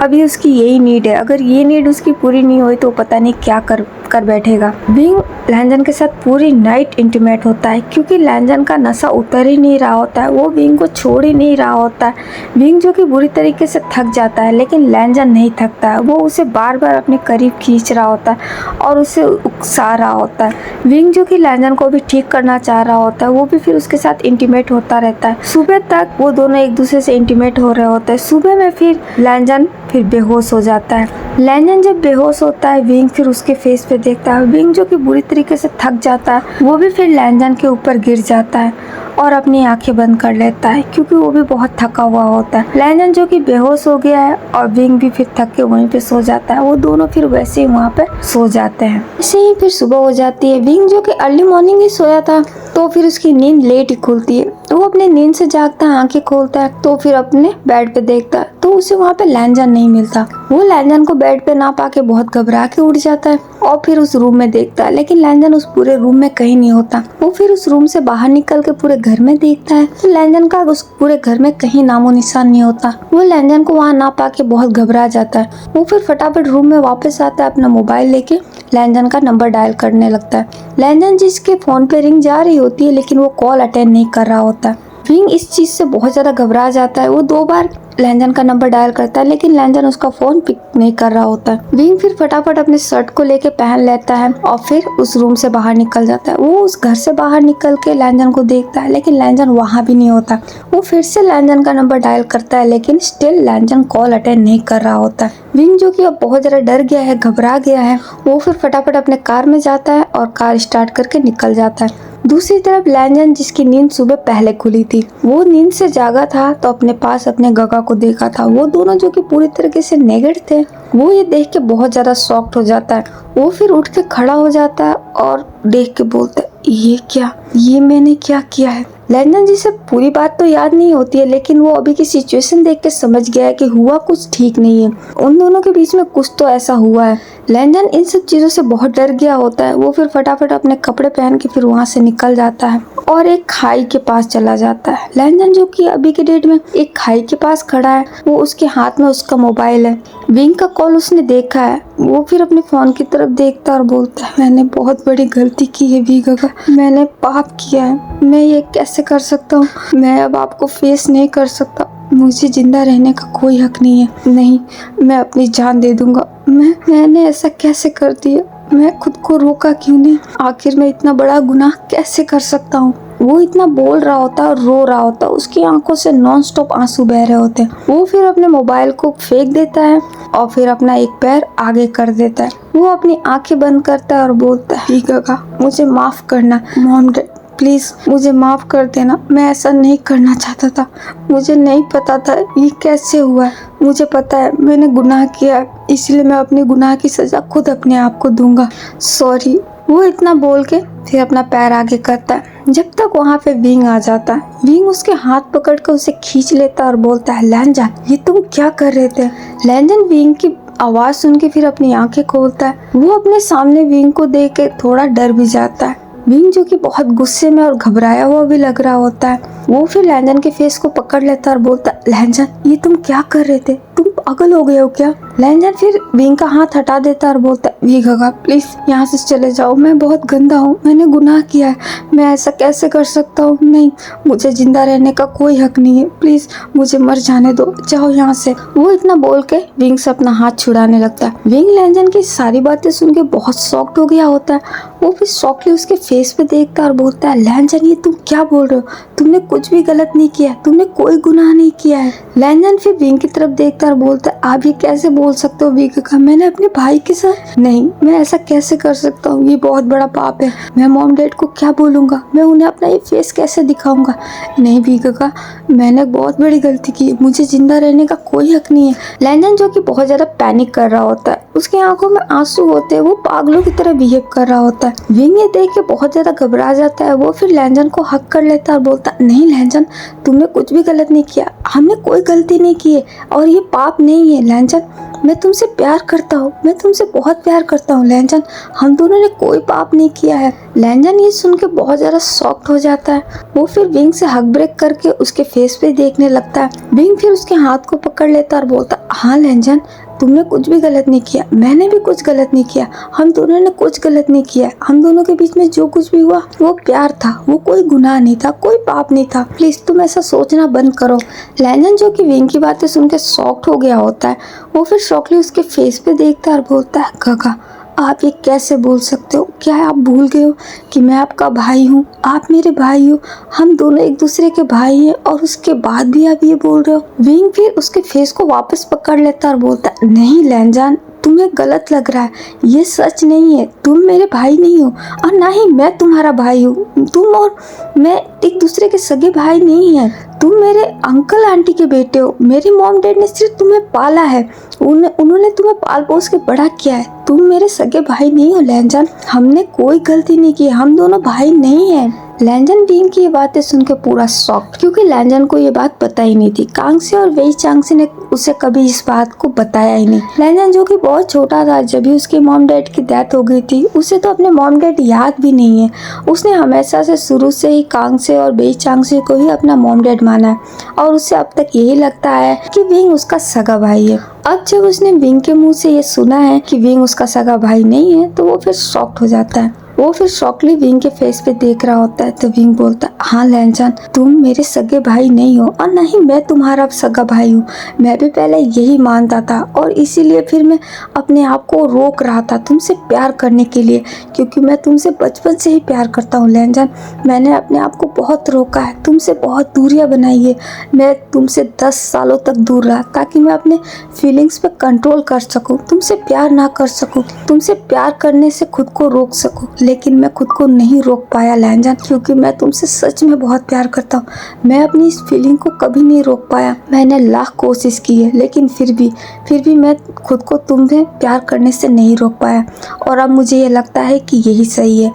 अभी उसकी यही नीड है। अगर ये नीड उसकी पूरी नहीं हुई तो पता नहीं क्या कर बैठेगा। विंग लैंजन के साथ पूरी नाइट इंटीमेट होता है क्योंकि लैंजन का नशा उतर ही नहीं रहा होता है, वो विंग को छोड़ ही नहीं रहा होता है। विंग जो कि बुरी तरीके से थक जाता है लेकिन लैंजन नहीं थकता है, वो उसे बार बार अपने करीब खींच रहा होता है और उसे उकसा रहा होता है। विंग जो कि लैंजन को भी ठीक करना चाह रहा होता है, वो भी फिर उसके साथ इंटीमेट होता रहता है। सुबह तक वो दोनों एक दूसरे से इंटीमेट हो रहे होते हैं। सुबह में फिर लैंजन फिर बेहोश हो जाता है। लैंजन जब बेहोश होता है विंग फिर उसके फेस पे देखता है। विंग जो कि बुरी तरीके से थक जाता है वो भी फिर लैंजन के ऊपर गिर जाता है और अपनी आंखें बंद कर लेता है क्योंकि वो भी बहुत थका हुआ होता है। लैंजन जो कि बेहोश हो गया है और विंग भी फिर थक के वहीं पे सो जाता है। वो दोनों फिर वैसे ही वहाँ पे सो जाते हैं। ऐसे ही फिर सुबह हो जाती है। विंग जो कि अर्ली मॉर्निंग ही सोया था तो फिर उसकी नींद लेट ही खुलती है। वो अपने नींद से जागता है, आंखें खोलता है तो फिर अपने बेड पे देखता है तो उसे वहाँ पे लैंजन नहीं मिलता। वो लैंजन को बेड पे ना पाके बहुत घबरा के उठ जाता है और फिर उस रूम में देखता है लेकिन लैंजन उस पूरे रूम में कहीं नहीं होता। वो फिर उस रूम से बाहर निकल के पूरे घर में देखता है तो लैंजन का उस पूरे घर में कहीं नामो निशान नहीं होता। वो लैंजन को वहाँ ना पाके बहुत घबरा जाता है। वो फिर फटाफट रूम में वापस आता है, अपना मोबाइल लेके लैंजन का नंबर डायल करने लगता है। लैंजन जिसके फोन पे रिंग जा रही होती है लेकिन वो कॉल अटेंड नहीं कर रहा होता। विंग इस चीज से बहुत ज्यादा घबरा जाता है। वो 2 बार लैंजन का नंबर डायल करता है लेकिन लैंजन उसका फोन पिक नहीं कर रहा होता है। विंग फिर फटाफट अपने शर्ट को लेके पहन लेता है और फिर उस रूम से बाहर निकल जाता है। वो उस घर से बाहर निकल के लैंजन को देखता है लेकिन लैंजन वहाँ भी नहीं होता। वो फिर से लैंजन का नंबर डायल करता है लेकिन स्टिल लैंजन कॉल अटेंड नहीं कर रहा होता है। विंग जो कि अब बहुत ज्यादा डर गया है, घबरा गया है, वो फिर फटाफट अपने कार में जाता है और कार स्टार्ट करके निकल जाता है। दूसरी तरफ लैंजन जिसकी नींद सुबह पहले खुली थी वो नींद से जागा था तो अपने पास अपने गगा को देखा था। वो दोनों जो कि पूरी तरीके से नेगेड थे। वो ये देख के बहुत ज्यादा शॉक्ड हो जाता है। वो फिर उठ के खड़ा हो जाता है और देख के बोलता है ये क्या, ये मैंने क्या किया है। लैंजन जिसे पूरी बात तो याद नहीं होती है लेकिन वो अभी की सिचुएशन देख के समझ गया है कि हुआ कुछ ठीक नहीं है, उन दोनों के बीच में कुछ तो ऐसा हुआ है। लैंजन इन सब चीजों से बहुत डर गया होता है। वो फिर फटाफट अपने कपड़े पहन के फिर वहाँ से निकल जाता है और एक खाई के पास चला जाता है। लैंजन जो कि अभी के डेट में एक खाई के पास खड़ा है, वो उसके हाथ में उसका मोबाइल है। विंग का कॉल उसने देखा है। वो फिर अपने फोन की तरफ देखता और बोलता है मैंने बहुत बड़ी गलती की है वी गगा, मैंने पाप किया है, मैं ये कैसे कर सकता हूँ, मैं अब आपको फेस नहीं कर सकता, मुझे जिंदा रहने का कोई हक नहीं है। नहीं, मैं अपनी जान दे दूंगा। मैंने ऐसा कैसे कर दिया? मैं खुद को रोका क्यों नहीं? आखिर मैं इतना बड़ा गुनाह कैसे कर सकता हूँ? वो इतना बोल रहा होता है और रो रहा होता है, उसकी आंखों से नॉन स्टॉप आंसू बह रहे होते हैं। वो फिर अपने मोबाइल को फेंक देता है और फिर अपना एक पैर आगे कर देता है। वो अपनी आंखें बंद करता है और बोलता है, ठीक है, मुझे माफ करना मॉम डैड, प्लीज मुझे माफ कर देना। मैं ऐसा नहीं करना चाहता था। मुझे नहीं पता था ये कैसे हुआ है। मुझे पता है मैंने गुनाह किया है, इसलिए मैं अपने गुनाह की सजा खुद अपने आप को दूंगा। सॉरी। वो इतना बोल के फिर अपना पैर आगे करता है। जब तक वहाँ पे विंग आ जाता है। विंग उसके हाथ पकड़ कर उसे खींच लेता है और बोलता है, लैंजन ये तुम क्या कर रहे थे? लैंजन विंग की आवाज सुन के फिर अपनी आंखें खोलता है। वो अपने सामने विंग को देख के थोड़ा डर भी जाता है। विंग जो कि बहुत गुस्से में और घबराया हुआ भी लग रहा होता है। वो फिर लैंजन के फेस को पकड़ लेता है और बोलता है, लैंजन ये तुम क्या कर रहे थे? तुम पागल हो गए हो क्या? लैंजन फिर विंग का हाथ हटा देता है और बोलता है, विंग प्लीज यहाँ से चले जाओ, मैं बहुत गंदा हूँ, मैंने गुनाह किया है, मैं ऐसा कैसे कर सकता हूँ? नहीं, मुझे जिंदा रहने का कोई हक नहीं है, प्लीज मुझे मर जाने दो, जाओ यहाँ से। वो इतना बोल के विंग से अपना हाथ छुड़ाने लगता है। विंग लैंजन की सारी बातें सुन के बहुत शॉक्ड हो गया होता है। वो फिर शॉकली उसके फेस पे देखता है और बोलता है, लैंजन ये तुम क्या बोल रहे हो? तुमने कुछ भी गलत नहीं किया, तुमने कोई गुनाह नहीं किया है। लैंजन फिर विंग की तरफ देखता है और बोलता है, आप ये कैसे बोल सकते हो विंग का? मैंने अपने भाई के साथ नहीं, मैं ऐसा कैसे कर सकता हूँ? ये बहुत बड़ा पाप है। मैं मॉम डैड को क्या बोलूंगा? मैं उन्हें अपना ये फेस कैसे दिखाऊंगा? नहीं विंग का, मैंने बहुत बड़ी गलती की, मुझे जिंदा रहने का कोई हक नहीं है। लैंजन जो कि बहुत ज्यादा पैनिक कर रहा होता है, उसकी आंखों में आंसू होते हैं, वो पागलों की तरह बिहेव कर रहा होता है। विंग ये देख के बहुत ज्यादा घबरा जाता है। वो फिर लैंजन को हक कर लेता है और बोलता है, नहीं लैंजन तुमने कुछ भी गलत नहीं किया, हमने कोई गलती नहीं की है और ये पाप नहीं है। लैंजन मैं तुमसे प्यार करता हूँ, मैं तुमसे बहुत प्यार करता हूँ लैंजन, हम दोनों ने कोई पाप नहीं किया है। लैंजन ये सुन के बहुत ज्यादा शॉक्ड हो जाता है। वो फिर विंग से हक ब्रेक करके उसके फेस पे देखने लगता है। विंग फिर उसके हाथ को पकड़ लेता और बोलता, हाँ लैंजन तुमने कुछ भी गलत नहीं किया, मैंने भी कुछ गलत नहीं किया, हम दोनों ने कुछ गलत नहीं किया। हम दोनों के बीच में जो कुछ भी हुआ वो प्यार था, वो कोई गुनाह नहीं था, कोई पाप नहीं था। प्लीज तुम ऐसा सोचना बंद करो। लैंजन जो कि विंग की बातें सुनकर शॉक्ड हो गया होता है, वो फिर शॉकली उसके फेस पे देखता है और बोलता है, काका आप ये कैसे बोल सकते हो? क्या आप भूल गए हो कि मैं आपका भाई हूँ? आप मेरे भाई हो, हम दोनों एक दूसरे के भाई हैं और उसके बाद भी आप ये बोल रहे हो? विंग फिर उसके फेस को वापस पकड़ लेता और बोलता, नहीं लैंजन तुम्हें गलत लग रहा है, ये सच नहीं है, तुम मेरे भाई नहीं हो और ना ही मैं तुम्हारा भाई हूँ। तुम और मैं एक दूसरे के सगे भाई नहीं है, तुम मेरे अंकल आंटी के बेटे हो। मेरी मॉम डैड ने सिर्फ तुम्हें पाला है, उन्होंने तुम्हें पाल पोस के बड़ा किया है, तुम मेरे सगे भाई नहीं हो लैंजन, हमने कोई गलती नहीं की, हम दोनों भाई नहीं है। लैंजन विंग की ये बातें सुनकर पूरा शॉक्ड, क्योंकि लैंजन को ये बात पता ही नहीं थी। कांगसे और वेई चांगसे ने उसे कभी इस बात को बताया ही नहीं। लैंजन जो कि बहुत छोटा था जब भी उसके मॉम डैड की डेथ हो गई थी, उसे तो अपने मॉम डैड याद भी नहीं है। उसने हमेशा से शुरू से ही कांगसे और वेई चांगसे को ही अपना मॉम डैड माना है और उसे अब तक यही लगता है कि विंग उसका सगा भाई है। अब जब उसने विंग के मुंह से ये सुना है कि विंग उसका सगा भाई नहीं है, तो वो फिर शॉक्ड हो जाता है। वो फिर शॉकली विंग के फेस पे देख रहा होता है, तो विंग बोलता है, हाँ लैंजन तुम मेरे सगे भाई नहीं हो और ना ही मैं तुम्हारा सगा भाई हूँ। मैं भी पहले यही मानता था और इसीलिए फिर मैं अपने आप को रोक रहा था तुमसे प्यार करने के लिए, क्योंकि मैं तुमसे बचपन से ही प्यार करता हूँ लैंजन। मैंने अपने आप को बहुत रोका है, तुमसे बहुत दूरियां बनाई है। मैं तुमसे 10 सालों तक दूर रहा ताकि मैं अपने फीलिंग्स पे कंट्रोल कर सकूं, तुमसे प्यार ना कर सकूं, तुमसे प्यार करने से खुद को रोक सकूं, लेकिन मैं खुद को नहीं रोक पाया लैंजन, क्योंकि मैं तुमसे सच में बहुत प्यार करता हूँ। मैं अपनी इस फीलिंग को कभी नहीं रोक पाया। मैंने लाख कोशिश की है, लेकिन फिर भी मैं खुद को तुम्हें प्यार करने से नहीं रोक पाया और अब मुझे ये लगता है कि यही सही है।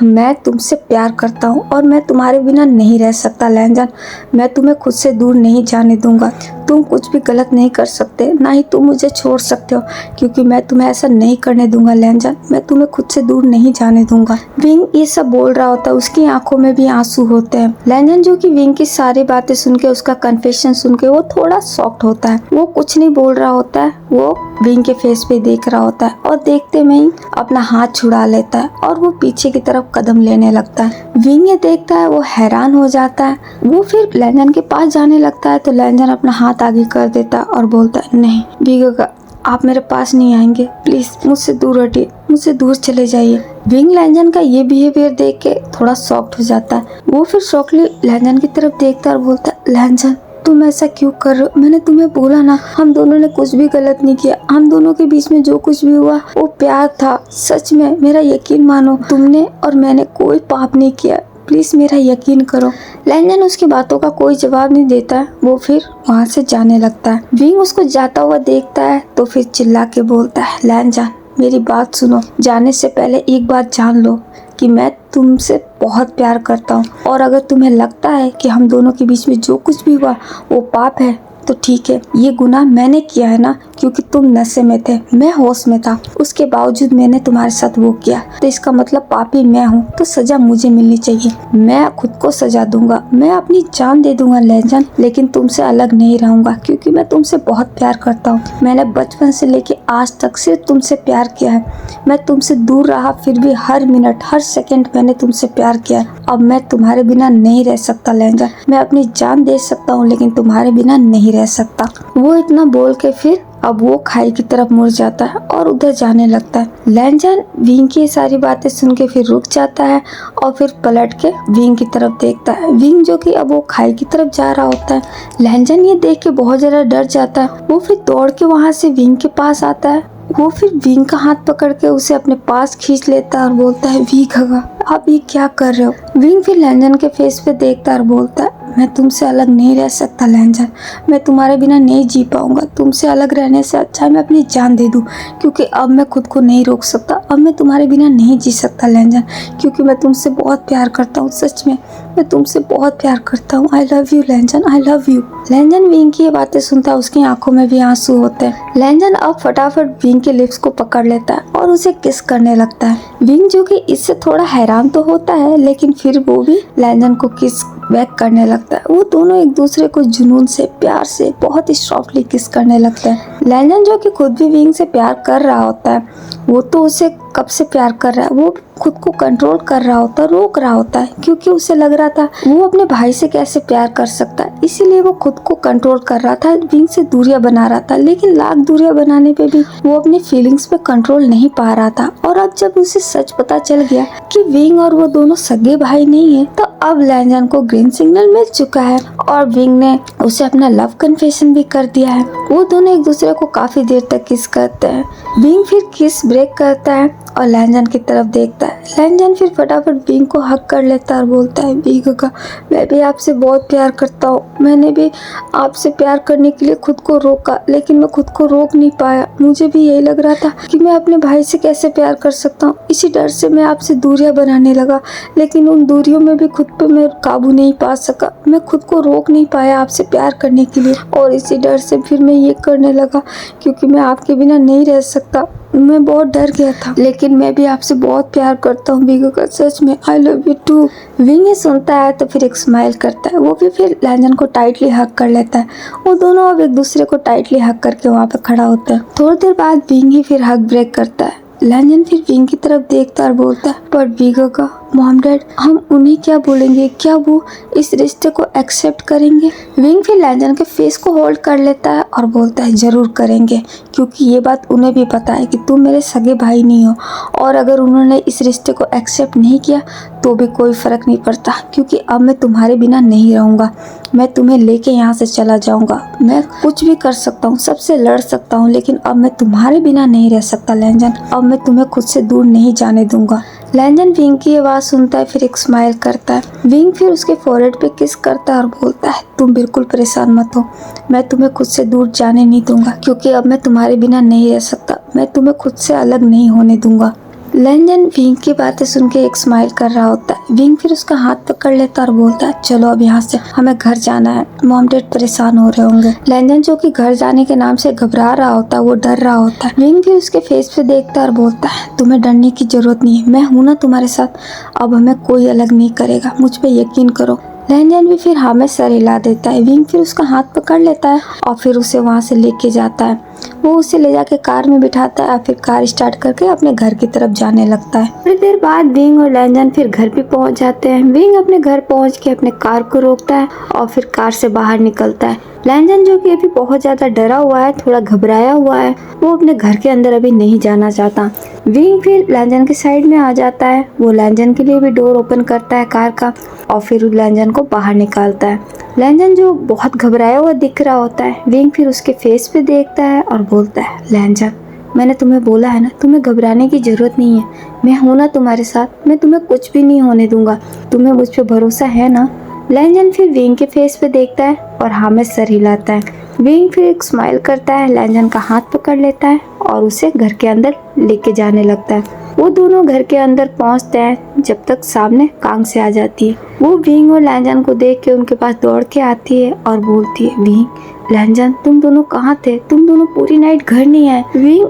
मैं तुमसे प्यार करता हूँ और मैं तुम्हारे बिना नहीं रह सकता लैंजन। मैं तुम्हें खुद से दूर नहीं जाने दूंगा। तुम कुछ भी गलत नहीं कर सकते, ना ही तुम मुझे छोड़ सकते हो, क्योंकि मैं तुम्हें ऐसा नहीं करने दूंगा लैंजन। मैं तुम्हें खुद से दूर नहीं जाने दूंगा। विंग ये सब बोल रहा होता है, उसकी आंखों में भी आंसू होते हैं। लैंजन जो कि विंग की सारी बातें सुन के, उसका कन्फेशन सुन के वो थोड़ा शॉक्ड होता है। वो कुछ नहीं बोल रहा होता है वो विंग के फेस पे देख रहा होता है और देखते में ही अपना हाथ छुड़ा लेता है और वो पीछे की तरफ कदम लेने लगता है। विंग ये देखता है, वो हैरान हो जाता है। वो फिर लैंजन के पास जाने लगता है तो लैंजन अपना हाथ आगे कर देता है और बोलता है, नहीं विंग, आप मेरे पास नहीं आएंगे, प्लीज मुझसे दूर हटिए, मुझसे दूर चले जाइए। विंग लैंजन का ये बिहेवियर देख के थोड़ा शॉक्ड हो जाता है। वो फिर शॉकली लैंजन की तरफ देखता है और बोलता है, लैंजन तुम ऐसा क्यों कर रहे हो? मैंने तुम्हें बोला ना, हम दोनों ने कुछ भी गलत नहीं किया। हम दोनों के बीच में जो कुछ भी हुआ वो प्यार था। सच में मेरा यकीन मानो, तुमने और मैंने कोई पाप नहीं किया। प्लीज मेरा यकीन करो। लैंजन उसकी बातों का कोई जवाब नहीं देता है। वो फिर वहाँ से जाने लगता है। विंग उसको जाता हुआ देखता है तो फिर चिल्ला के बोलता है, लैंजन मेरी बात सुनो, जाने से पहले एक बात जान लो कि मैं तुमसे बहुत प्यार करता हूँ, और अगर तुम्हें लगता है कि हम दोनों के बीच में जो कुछ भी हुआ वो पाप है तो ठीक है। ये गुनाह मैंने किया है ना, क्योंकि तुम नशे में थे, मैं होश में था, उसके बावजूद मैंने तुम्हारे साथ वो किया, तो इसका मतलब पापी मैं हूँ, तो सजा मुझे मिलनी चाहिए। मैं खुद को सजा दूंगा, मैं अपनी जान दे दूंगा लैंजन, लेकिन तुमसे अलग नहीं रहूंगा, क्योंकि मैं तुमसे बहुत प्यार करता हूँ। मैंने बचपन से लेके आज तक सिर्फ तुमसे प्यार किया है। मैं तुमसे दूर रहा फिर भी हर मिनट हर सेकंड मैंने तुमसे प्यार किया है। अब मैं तुम्हारे बिना नहीं रह सकता लैंजन, मैं अपनी जान दे सकता हूँ लेकिन तुम्हारे बिना नहीं रह सकता। वो इतना बोल के फिर अब वो खाई की तरफ मुड़ जाता है और उधर जाने लगता है। लैंजन विंग की सारी बातें सुन के फिर रुक जाता है और फिर पलट के विंग की तरफ देखता है। विंग जो कि अब वो खाई की तरफ जा रहा होता है। लैंजन ये देख के बहुत ज्यादा डर जाता है। वो फिर दौड़ के वहाँ से विंग के पास आता है। वो फिर विंग का हाथ पकड़ के उसे अपने पास खींच लेता है और बोलता है, विंग आप ये क्या कर रहे हो? विंग फिर लैंजन के फेस पे देखता है और बोलता है, मैं तुमसे अलग नहीं रह सकता लैंजन, मैं तुम्हारे बिना नहीं जी पाऊंगा। तुमसे अलग रहने से अच्छा है मैं अपनी जान दे दूं, क्योंकि अब मैं खुद को नहीं रोक सकता। अब मैं तुम्हारे बिना नहीं जी सकता लैंजन, क्योंकि मैं तुमसे बहुत प्यार करता हूँ। सच में मैं तुमसे बहुत प्यार करता हूँ। I love you Lan Zhan, I love you. Lan Zhan विंग की ये बातें सुनता है, उसकी आंखों में भी आंसू होते हैं। लैंजन अब फटाफट विंग के लिप्स को पकड़ लेता है और उसे किस करने लगता है। विंग जो कि इससे थोड़ा हैरान तो होता है, लेकिन फिर वो भी लैंजन को किस बैक करने लगता है। वो दोनों एक दूसरे को जुनून से, प्यार से बहुत ही सॉफ्टली किस करने लगते हैं। लैंजन जो कि खुद भी विंग से प्यार कर रहा होता है, वो तो उसे कब से प्यार कर रहा है, वो खुद को कंट्रोल कर रहा होता है, रोक रहा होता है, क्योंकि उसे लग रहा था वो अपने भाई से कैसे प्यार कर सकता है। इसीलिए वो खुद को कंट्रोल कर रहा था, विंग से दूरियां बना रहा था। लेकिन लाख दूरियां बनाने पे भी वो अपनी फीलिंग्स पे कंट्रोल नहीं पा रहा था। और अब जब उसे सच पता चल गया कि विंग और वो दोनों सगे भाई नहीं है, तो अब लैंजन को ग्रीन सिग्नल मिल चुका है और विंग ने उसे अपना लव कन्फेशन भी कर दिया है। वो दोनों एक दूसरे को काफी देर तक किस करते हैं। विंग फिर किस ब्रेक करता है और लैंजन की तरफ देखता है। लैंजन फिर फटाफट विंग को हक कर लेता है और बोलता है, विंग का मैं भी आपसे बहुत प्यार करता हूँ। मैंने भी आपसे प्यार करने के लिए खुद को रोका, लेकिन मैं खुद को रोक नहीं पाया। मुझे भी यही लग रहा था कि मैं अपने भाई से कैसे प्यार कर सकता हूँ। इसी डर से मैं आपसे दूरियां बनाने लगा, लेकिन उन दूरियों में भी खुद पे मैं काबू नहीं पा सका। मैं खुद को रोक नहीं पाया आपसे प्यार करने के लिए, और इसी डर से फिर मैं ये करने लगा, क्योंकि मैं आपके बिना नहीं रह सकता। मैं बहुत डर गया था, लेकिन मैं भी आपसे बहुत प्यार करता हूँ विंग का, सच में I love you too. Wing ये सुनता है तो फिर एक स्माइल करता है। वो भी फिर लैंजन को टाइटली हक कर लेता है। वो दोनों अब एक दूसरे को टाइटली हक करके वहाँ पे खड़ा होता है। थोड़ी देर बाद विंग ही फिर हक ब्रेक करता है। लैंजन फिर विंग की तरफ देखता और बोलता है, पर विंग का मॉम डैड, हम उन्हें क्या बोलेंगे? क्या वो इस रिश्ते को एक्सेप्ट करेंगे? विंग फिर लैंजन के फेस को होल्ड कर लेता है और बोलता है, जरूर करेंगे, क्योंकि ये बात उन्हें भी पता है कि तुम मेरे सगे भाई नहीं हो। और अगर उन्होंने इस रिश्ते को एक्सेप्ट नहीं किया तो भी कोई फर्क नहीं पड़ता, क्योंकि अब मैं तुम्हारे बिना नहीं रहूँगा। मैं तुम्हें लेके यहाँ से चला जाऊँगा। मैं कुछ भी कर सकता हूँ, सबसे लड़ सकता हूँ, लेकिन अब मैं तुम्हारे बिना नहीं रह सकता लैंजन। अब मैं तुम्हें खुद से दूर नहीं जाने दूंगा। लैंजन विंग की आवाज़ सुनता है, फिर एक स्माइल करता है। विंग फिर उसके फोरहेड पे किस करता है और बोलता है, तुम बिल्कुल परेशान मत हो, मैं तुम्हें खुद से दूर जाने नहीं दूंगा, क्योंकि अब मैं तुम्हारे बिना नहीं रह सकता। मैं तुम्हें खुद से अलग नहीं होने दूंगा। लैंजन विंग की बातें सुन के एक स्माइल कर रहा होता है। विंग फिर उसका हाथ पकड़ लेता और बोलता है, चलो अब यहाँ से, हमें घर जाना है, मॉम डैड परेशान हो रहे होंगे। लैंजन जो कि घर जाने के नाम से घबरा रहा होता है, वो डर रहा होता है। विंग फिर उसके फेस पे देखता और बोलता है, तुम्हें डरने की जरूरत नहीं है, मैं हूं ना तुम्हारे साथ। अब हमें कोई अलग नहीं करेगा, मुझ पे यकीन करो। लैंजन भी फिर हाँ में सर हिला देता है। विंग फिर उसका हाथ पकड़ लेता है और फिर उसे वहाँ से लेके जाता है। वो उसे ले जाके कार में बिठाता है और फिर कार स्टार्ट करके अपने घर की तरफ जाने लगता है। थोड़ी देर बाद विंग और लैंजन फिर घर पे पहुंच जाते हैं। विंग अपने घर पहुंच के अपने कार को रोकता है और फिर कार से बाहर निकलता है। लैंजन जो कि अभी बहुत ज्यादा डरा हुआ है, थोड़ा घबराया हुआ है, वो अपने घर के अंदर अभी नहीं जाना चाहता। विंग फिर लैंजन के साइड में आ जाता है। वो लैंजन के लिए भी डोर ओपन करता है कार का और फिर लैंजन को बाहर निकालता है। लैंजन जो बहुत घबराया हुआ दिख रहा होता है, विंग फिर उसके फेस पे देखता है और बोलता है, लैंजन मैंने तुम्हें बोला है ना, तुम्हें घबराने की जरूरत नहीं है, मैं हूं ना तुम्हारे साथ, मैं तुम्हें कुछ भी नहीं होने दूंगा, तुम्हें मुझ पे भरोसा है ना। लैंजन फिर विंग के फेस पे देखता है और हाँ में सर हिलाता है। विंग फिर एक स्माइल करता है, लैंजन का हाथ पकड़ लेता है और उसे घर के अंदर लेके जाने लगता है। वो दोनों घर के अंदर पहुंचते हैं जब तक सामने कांग से आ जाती है। वो विंग और लैंजन को देख के उनके पास दौड़ के आती है और बोलती है, विंग लैंजन तुम दोनों कहाँ थे, तुम दोनों पूरी नाइट घर नहीं आए। विंग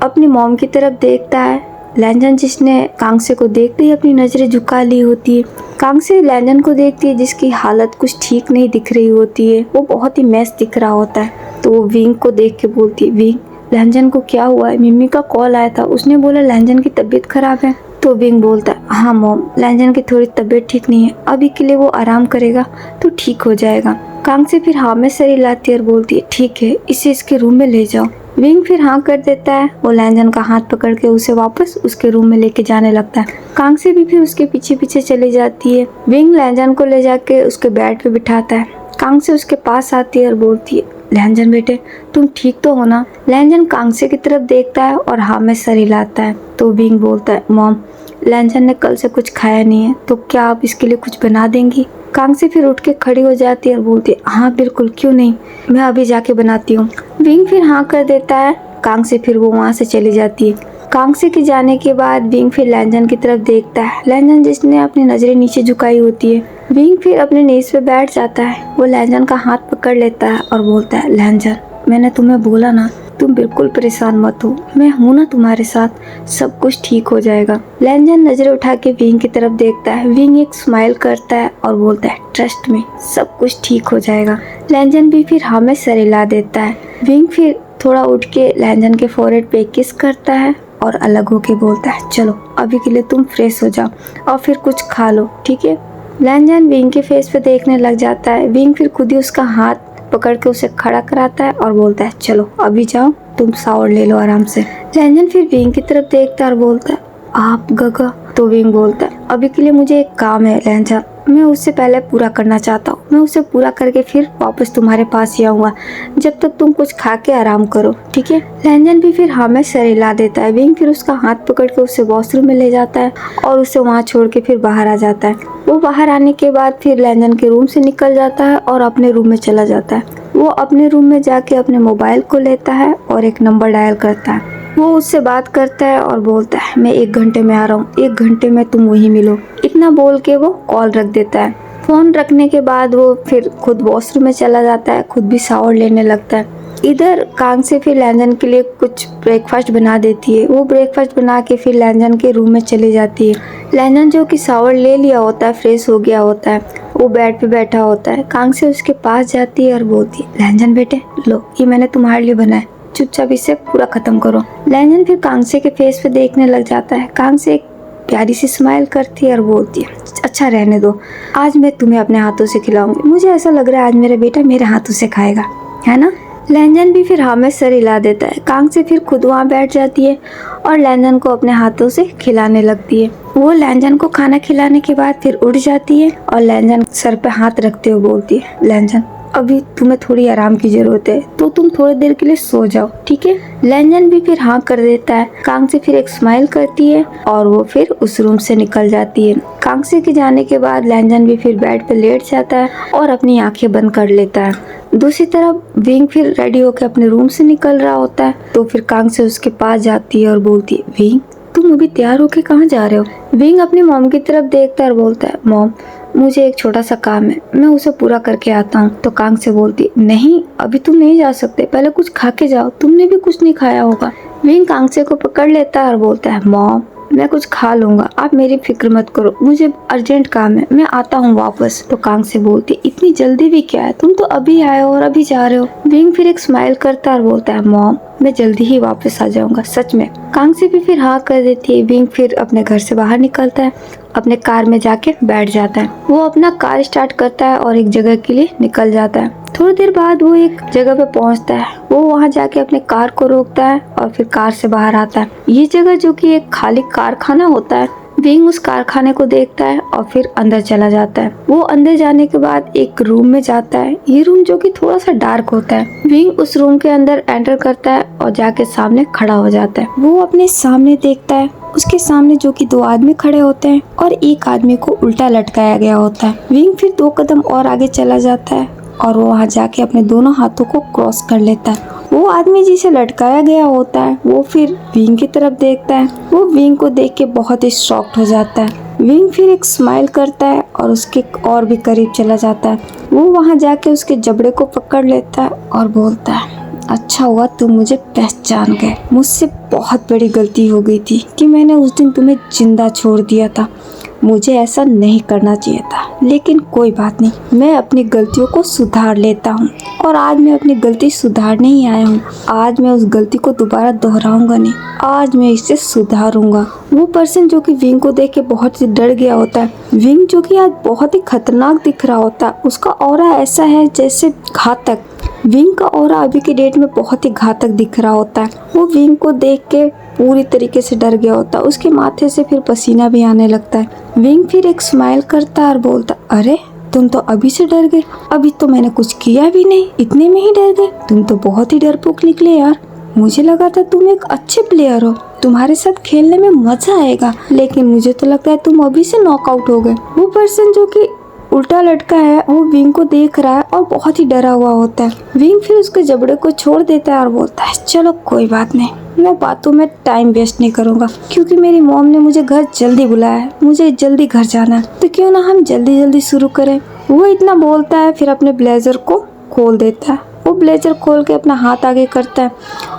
अपनी मॉम की तरफ देखता है। लैंजन जिसने कांगसे को देखते ही अपनी नजरें झुका ली होती है। कांगसे लैंजन को देखती है जिसकी हालत कुछ ठीक नहीं दिख रही होती है, वो बहुत ही मैस दिख रहा होता है। तो वो विंग को देख के बोलती है, विंग लैंजन को क्या हुआ है, मम्मी का कॉल आया था, उसने बोला लैंजन की तबीयत खराब है। तो विंग बोलता है, हाँ मॉम लैंजन की थोड़ी तबीयत ठीक नहीं है, अभी के लिए वो आराम करेगा तो ठीक हो जाएगा। कांगसे फिर हाँ में सर हिलाती है और बोलती है, ठीक है इसे इसके रूम में ले जाओ। विंग फिर हाँ कर देता है। वो लैंजन का हाथ पकड़ के उसे वापस उसके रूम में लेके जाने लगता है। कांगसे भी फिर उसके पीछे पीछे चली जाती है। विंग लैंजन को ले जाके उसके बेड पे बिठाता है। कांगसे उसके पास आती है और बोलती है, लैंजन बेटे तुम ठीक तो हो ना। लैंजन कांगसे की तरफ देखता है और हाँ में सर हिलाता है। तो विंग बोलता है, मॉम लैंजन ने कल से कुछ खाया नहीं है, तो क्या आप इसके लिए कुछ बना देंगी। कांगसे फिर उठ के खड़ी हो जाती है और बोलती है, हाँ बिल्कुल क्यों नहीं, मैं अभी जाके बनाती हूँ। विंग फिर हाँ कर देता है। कांगसे फिर वो वहाँ से चली जाती है। कांगसे के जाने के बाद विंग फिर लैंजन की तरफ देखता है। लैंजन जिसने अपनी नजरें नीचे झुकाई होती है। विंग फिर अपने नीज पे बैठ जाता है। वो लैंजन का हाथ पकड़ लेता है और बोलता है, लैंजन मैंने तुम्हें बोला ना, तुम बिल्कुल परेशान मत हो, मैं हूं ना तुम्हारे साथ, सब कुछ ठीक हो जाएगा। लैंजन नजरें उठा के विंग की तरफ देखता है। विंग एक स्माइल करता है और बोलता है, ट्रस्ट में सब कुछ ठीक हो जाएगा। लैंजन भी फिर हाँ में सर हिला देता है। विंग फिर थोड़ा उठ के लैंजन के फोरहेड पे किस करता है और अलग होके बोलता है, चलो अभी के लिए तुम फ्रेश हो जाओ और फिर कुछ खा लो, ठीक है। लैंजन विंग के फेस पे देखने लग जाता है। विंग फिर खुद ही उसका हाथ पकड़ के उसे खड़ा कराता है और बोलता है, चलो अभी जाओ तुम शावर ले लो आराम से। लैंजन फिर विंग की तरफ देखता है और बोलता है, आप गगा। तो विंग बोलता है, अभी के लिए मुझे एक काम है लैंजन, मैं उससे पहले पूरा करना चाहता हूँ, मैं उसे पूरा करके फिर वापस तुम्हारे पास ही आऊंगा, जब तक तुम कुछ खा के आराम करो, ठीक है। लैंजन भी फिर हाँ में सर हिला देता है। विंग फिर उसका हाथ पकड़ के उसे वॉशरूम में ले जाता है और उसे वहाँ छोड़ के फिर बाहर आ जाता है। वो बाहर आने के बाद फिर लैंजन के रूम से निकल जाता है और अपने रूम में चला जाता है। वो अपने रूम में जाके अपने मोबाइल को लेता है और एक नंबर डायल करता है। वो उससे बात करता है और बोलता है, मैं 1 घंटे में आ रहा हूँ, 1 घंटे में तुम वहीं मिलो। इतना बोल के वो कॉल रख देता है। फोन रखने के बाद वो फिर खुद वॉशरूम में चला जाता है, खुद भी शावर लेने लगता है। इधर कांगसे फिर लैंजन के लिए कुछ ब्रेकफास्ट बना देती है। वो ब्रेकफास्ट बना के फिर लैंजन के रूम में चली जाती है। लैंजन जो कि शावर ले लिया होता है, फ्रेश हो गया होता है, वो बेड पे बैठा होता है। कांगसे उसके पास जाती है और बोलती है, लैंजन बेटे लो ये मैंने तुम्हारे लिए बनाया, चुपचाप इसे पूरा खत्म करो। लैंजन फिर कांगसे के फेस पे देखने लग जाता है। कांगसे एक प्यारी सी स्माइल करती है और बोलती है, अच्छा रहने दो, आज मैं तुम्हें अपने हाथों से खिलाऊंगी, मुझे ऐसा लग रहा है आज मेरा बेटा मेरे हाथों से खाएगा, है ना। लैंजन भी फिर हाँ में सर हिला देता है। कांगसे फिर खुद वहाँ बैठ जाती है और लैंजन को अपने हाथों से खिलाने लगती है। वो लैंजन को खाना खिलाने के बाद फिर उठ जाती है और लैंजन सर पे हाथ रखते हुए बोलती है, लैंजन अभी तुम्हें थोड़ी आराम की जरूरत है, तो तुम थोड़ी देर के लिए सो जाओ, ठीक है। लैंजन भी फिर हाँ कर देता है। कांगसे फिर एक स्माइल करती है और वो फिर उस रूम से निकल जाती है। कांगसे के जाने के बाद लैंजन भी फिर बेड पे लेट जाता है और अपनी आंखें बंद कर लेता है। दूसरी तरफ विंग फिर रेडी होकर अपने रूम से निकल रहा होता है। तो फिर कांगसे उसके पास जाती है और बोलती है, विंग तुम अभी तैयार होके कहाँ जा रहे हो। विंग अपनी मॉम की तरफ देखता है और बोलता है, मॉम मुझे एक छोटा सा काम है, मैं उसे पूरा करके आता हूँ। तो कांगसे बोलती, नहीं अभी तुम नहीं जा सकते, पहले कुछ खा के जाओ, तुमने भी कुछ नहीं खाया होगा। विंग कांगसे को पकड़ लेता है और बोलता है, मॉम मैं कुछ खा लूंगा, आप मेरी फिक्र मत करो, मुझे अर्जेंट काम है, मैं आता हूँ वापस। तो कांग से बोलती इतनी जल्दी भी क्या है, तुम तो अभी आए हो और अभी जा रहे हो। विंग फिर एक स्माइल करता है और बोलता है मॉम मैं जल्दी ही वापस आ जाऊंगा, सच में। कांग से भी फिर हाँ कर देती है। विंग फिर अपने घर से बाहर निकलता है, अपने कार में जाके बैठ जाता है। वो अपना कार स्टार्ट करता है और एक जगह के लिए निकल जाता है। थोड़ी देर बाद वो एक जगह पे पहुंचता है। वो वहां जाके अपने कार को रोकता है और फिर कार से बाहर आता है। ये जगह जो कि एक खाली कारखाना होता है। विंग उस कारखाने को देखता है और फिर अंदर चला जाता है। वो अंदर जाने के बाद एक रूम में जाता है। ये रूम जो कि थोड़ा सा डार्क होता है। विंग उस रूम के अंदर एंटर करता है और जाके सामने खड़ा हो जाता है। वो अपने सामने देखता है, उसके सामने जो कि 2 आदमी खड़े होते हैं और एक आदमी को उल्टा लटकाया गया होता है। विंग फिर 2 कदम और आगे चला जाता है और वो वहाँ जाके अपने दोनों हाथों को क्रॉस कर लेता है। वो आदमी जिसे लटकाया गया होता है वो फिर विंग की तरफ देखता है। वो विंग को देख के बहुत ही शॉक्ड हो जाता है। विंग फिर एक स्माइल करता है और उसके और भी करीब चला जाता है। वो वहाँ जाके उसके जबड़े को पकड़ लेता है और बोलता है अच्छा हुआ तुम मुझे पहचान गए। मुझसे बहुत बड़ी गलती हो गई थी कि मैंने उस दिन तुम्हें जिंदा छोड़ दिया था। मुझे ऐसा नहीं करना चाहिए था, लेकिन कोई बात नहीं, मैं अपनी गलतियों को सुधार लेता हूँ और आज मैं अपनी गलती सुधारने ही आया हूँ। आज मैं उस गलती को दोबारा दोहराऊंगा नहीं, आज मैं इसे सुधारूंगा। वो पर्सन जो कि विंग को देख के बहुत ही डर गया होता है। विंग जो कि आज बहुत ही खतरनाक दिख रहा होता है। उसका ऑरा ऐसा है जैसे घातक। विंग का ऑरा अभी के डेट में बहुत ही घातक दिख रहा होता है। वो विंग को देख के पूरी तरीके से डर गया होता है। उसके माथे से फिर पसीना भी आने लगता है। विंग फिर एक स्माइल करता है और बोलता अरे तुम तो अभी से डर गए, अभी तो मैंने कुछ किया भी नहीं, इतने में ही डर गए। तुम तो बहुत ही डरपोक निकले यार। मुझे लगा था तुम एक अच्छे प्लेयर हो, तुम्हारे साथ खेलने में मजा आएगा, लेकिन मुझे तो लगता है तुम अभी से नॉकआउट हो गए। वो पर्सन जो कि उल्टा लटका है वो विंग को देख रहा है और बहुत ही डरा हुआ होता है। विंग फिर उसके जबड़े को छोड़ देता है और बोलता है चलो कोई बात नहीं, मैं बातों में टाइम वेस्ट नहीं करूंगा, क्योंकि मेरी मॉम ने मुझे घर जल्दी बुलाया है, मुझे जल्दी घर जाना है, तो क्यों ना हम जल्दी जल्दी शुरू करें। वो इतना बोलता है फिर अपने ब्लेजर को खोल देता है। वो ब्लेजर खोल के अपना हाथ आगे करता है।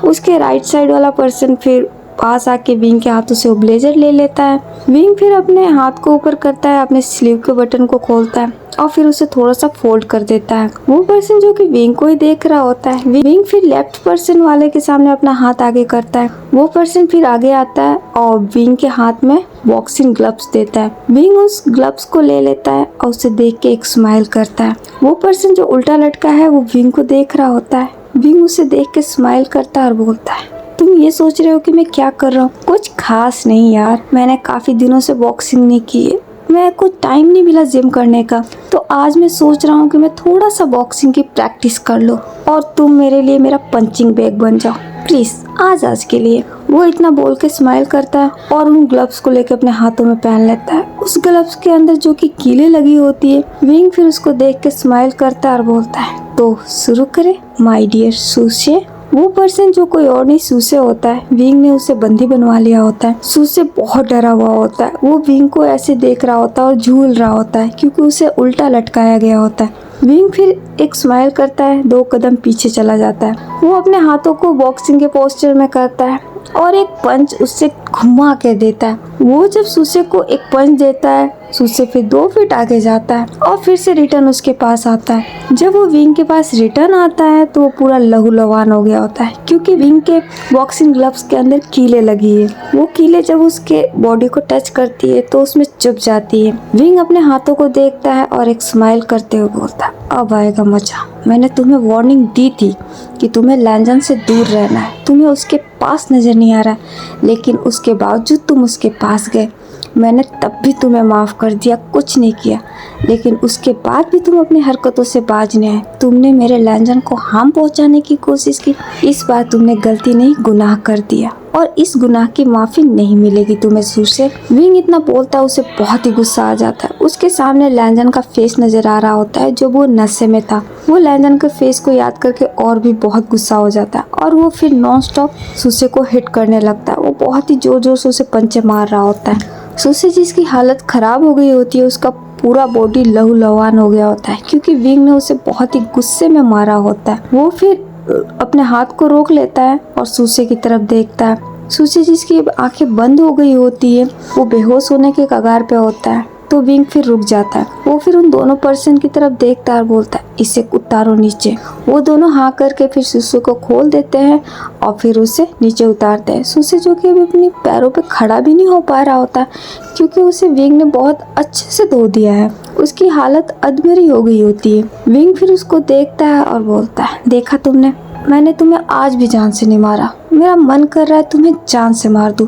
उसके राइट साइड वाला पर्सन फिर पास आके विंग के हाथों से वो ब्लेजर ले लेता है। विंग फिर अपने हाथ को ऊपर करता है, अपने स्लीव के बटन को खोलता है और फिर उसे थोड़ा सा फोल्ड कर देता है। वो पर्सन जो कि विंग को ही देख रहा होता है। विंग फिर लेफ्ट पर्सन वाले के सामने अपना हाथ आगे करता है। वो पर्सन फिर आगे आता है और विंग के हाथ में बॉक्सिंग ग्लव्स देता है। विंग उस ग्लव्स को ले लेता है और उसे देख के एक स्माइल करता है। वो पर्सन जो उल्टा लटका है वो विंग को देख रहा होता है। विंग उसे देख के स्माइल करता है और बोलता है तुम ये सोच रहे हो कि मैं क्या कर रहा हूँ? कुछ खास नहीं यार, मैंने काफी दिनों से बॉक्सिंग नहीं की है, मैं कुछ टाइम नहीं मिला जिम करने का, तो आज मैं सोच रहा हूँ कि मैं थोड़ा सा बॉक्सिंग की प्रैक्टिस कर लूँ और तुम मेरे लिए मेरा पंचिंग बैग बन जाओ प्लीज, आज के लिए। वो इतना बोल के स्माइल करता है और उन ग्लव्स को लेकर अपने हाथों में पहन लेता है। उस ग्लव्स के अंदर जो कि कीलें लगी होती है। विंग फिर उसको देख के स्माइल करता है और बोलता है तो शुरू करे माय डियर सूसे। वो पर्सन जो कोई और नहीं सूसे होता है। विंग ने उसे बंदी बनवा लिया होता है। सूसे बहुत डरा हुआ होता है। वो विंग को ऐसे देख रहा होता है और झूल रहा होता है क्योंकि उसे उल्टा लटकाया गया होता है। विंग फिर एक स्माइल करता है, 2 कदम पीछे चला जाता है। वो अपने हाथों को बॉक्सिंग के पोस्चर में करता है और एक पंच उससे घुमा के देता है। वो जब सूसे को एक पंच देता है, सूसे फिर 2 फीट आगे जाता है और फिर से रिटर्न उसके पास आता है। जब वो विंग के पास रिटर्न आता है तो वो पूरा लहूलुहान हो गया होता है क्योंकि विंग के बॉक्सिंग ग्लव्स के अंदर कीलें लगी है। वो कीलें जब उसके बॉडी को टच करती है तो उसमें चुभ जाती है। विंग अपने हाथों को देखता है और एक स्माइल करते हुए बोलता है अब आएगा मजा। मैंने तुम्हें वार्निंग दी थी कि तुम्हें लैंजन से दूर रहना है, तुम्हें उसके पास नजर नहीं आ रहा, लेकिन उसके बावजूद तुम उसके पास गए। मैंने तब भी तुम्हें माफ़ कर दिया, कुछ नहीं किया, लेकिन उसके बाद भी तुम अपनी हरकतों से बाज नहीं आए। तुमने मेरे लैंजन को हार्म पहुंचाने की कोशिश की। इस बार तुमने गलती नहीं गुनाह कर दिया और इस गुनाह की माफ़ी नहीं मिलेगी तुम्हें सूसे। विंग इतना बोलता है, उसे बहुत ही गुस्सा आ जाता है। उसके सामने लैंजन का फेस नजर आ रहा होता है जो वो नशे में था। वो लैंजन के फेस को याद करके और भी बहुत गुस्सा हो जाता है और वो फिर नॉन स्टॉप सूसे को हिट करने लगता है। वो बहुत ही जोर जोर से उसे पंचे मार रहा होता है। सूसे जिसकी हालत खराब हो गई होती है, उसका पूरा बॉडी लहूलुहान हो गया होता है क्योंकि विंग ने उसे बहुत ही गुस्से में मारा होता है। वो फिर अपने हाथ को रोक लेता है और सूसे की तरफ देखता है सूसे जिसकी आंखें बंद हो गई होती है वो बेहोश होने के कगार पे होता है। तो विंग फिर रुक जाता है। वो फिर उन दोनों पर्सन की तरफ देखता है और बोलता है इसे उतारो नीचे। वो दोनों हाँ करके फिर सुसे को खोल देते हैं और फिर उसे नीचे उतारते हैं। सुसे जो कि अभी अपने पैरों पे खड़ा भी नहीं हो पा रहा होता क्योंकि उसे विंग ने बहुत अच्छे से धो दिया है। उसकी हालत अधमरी हो गई होती है। विंग फिर उसको देखता है और बोलता है देखा तुमने, मैंने तुम्हें आज भी जान से नहीं मारा। मेरा मन कर रहा है तुम्हें जान से मार दूं,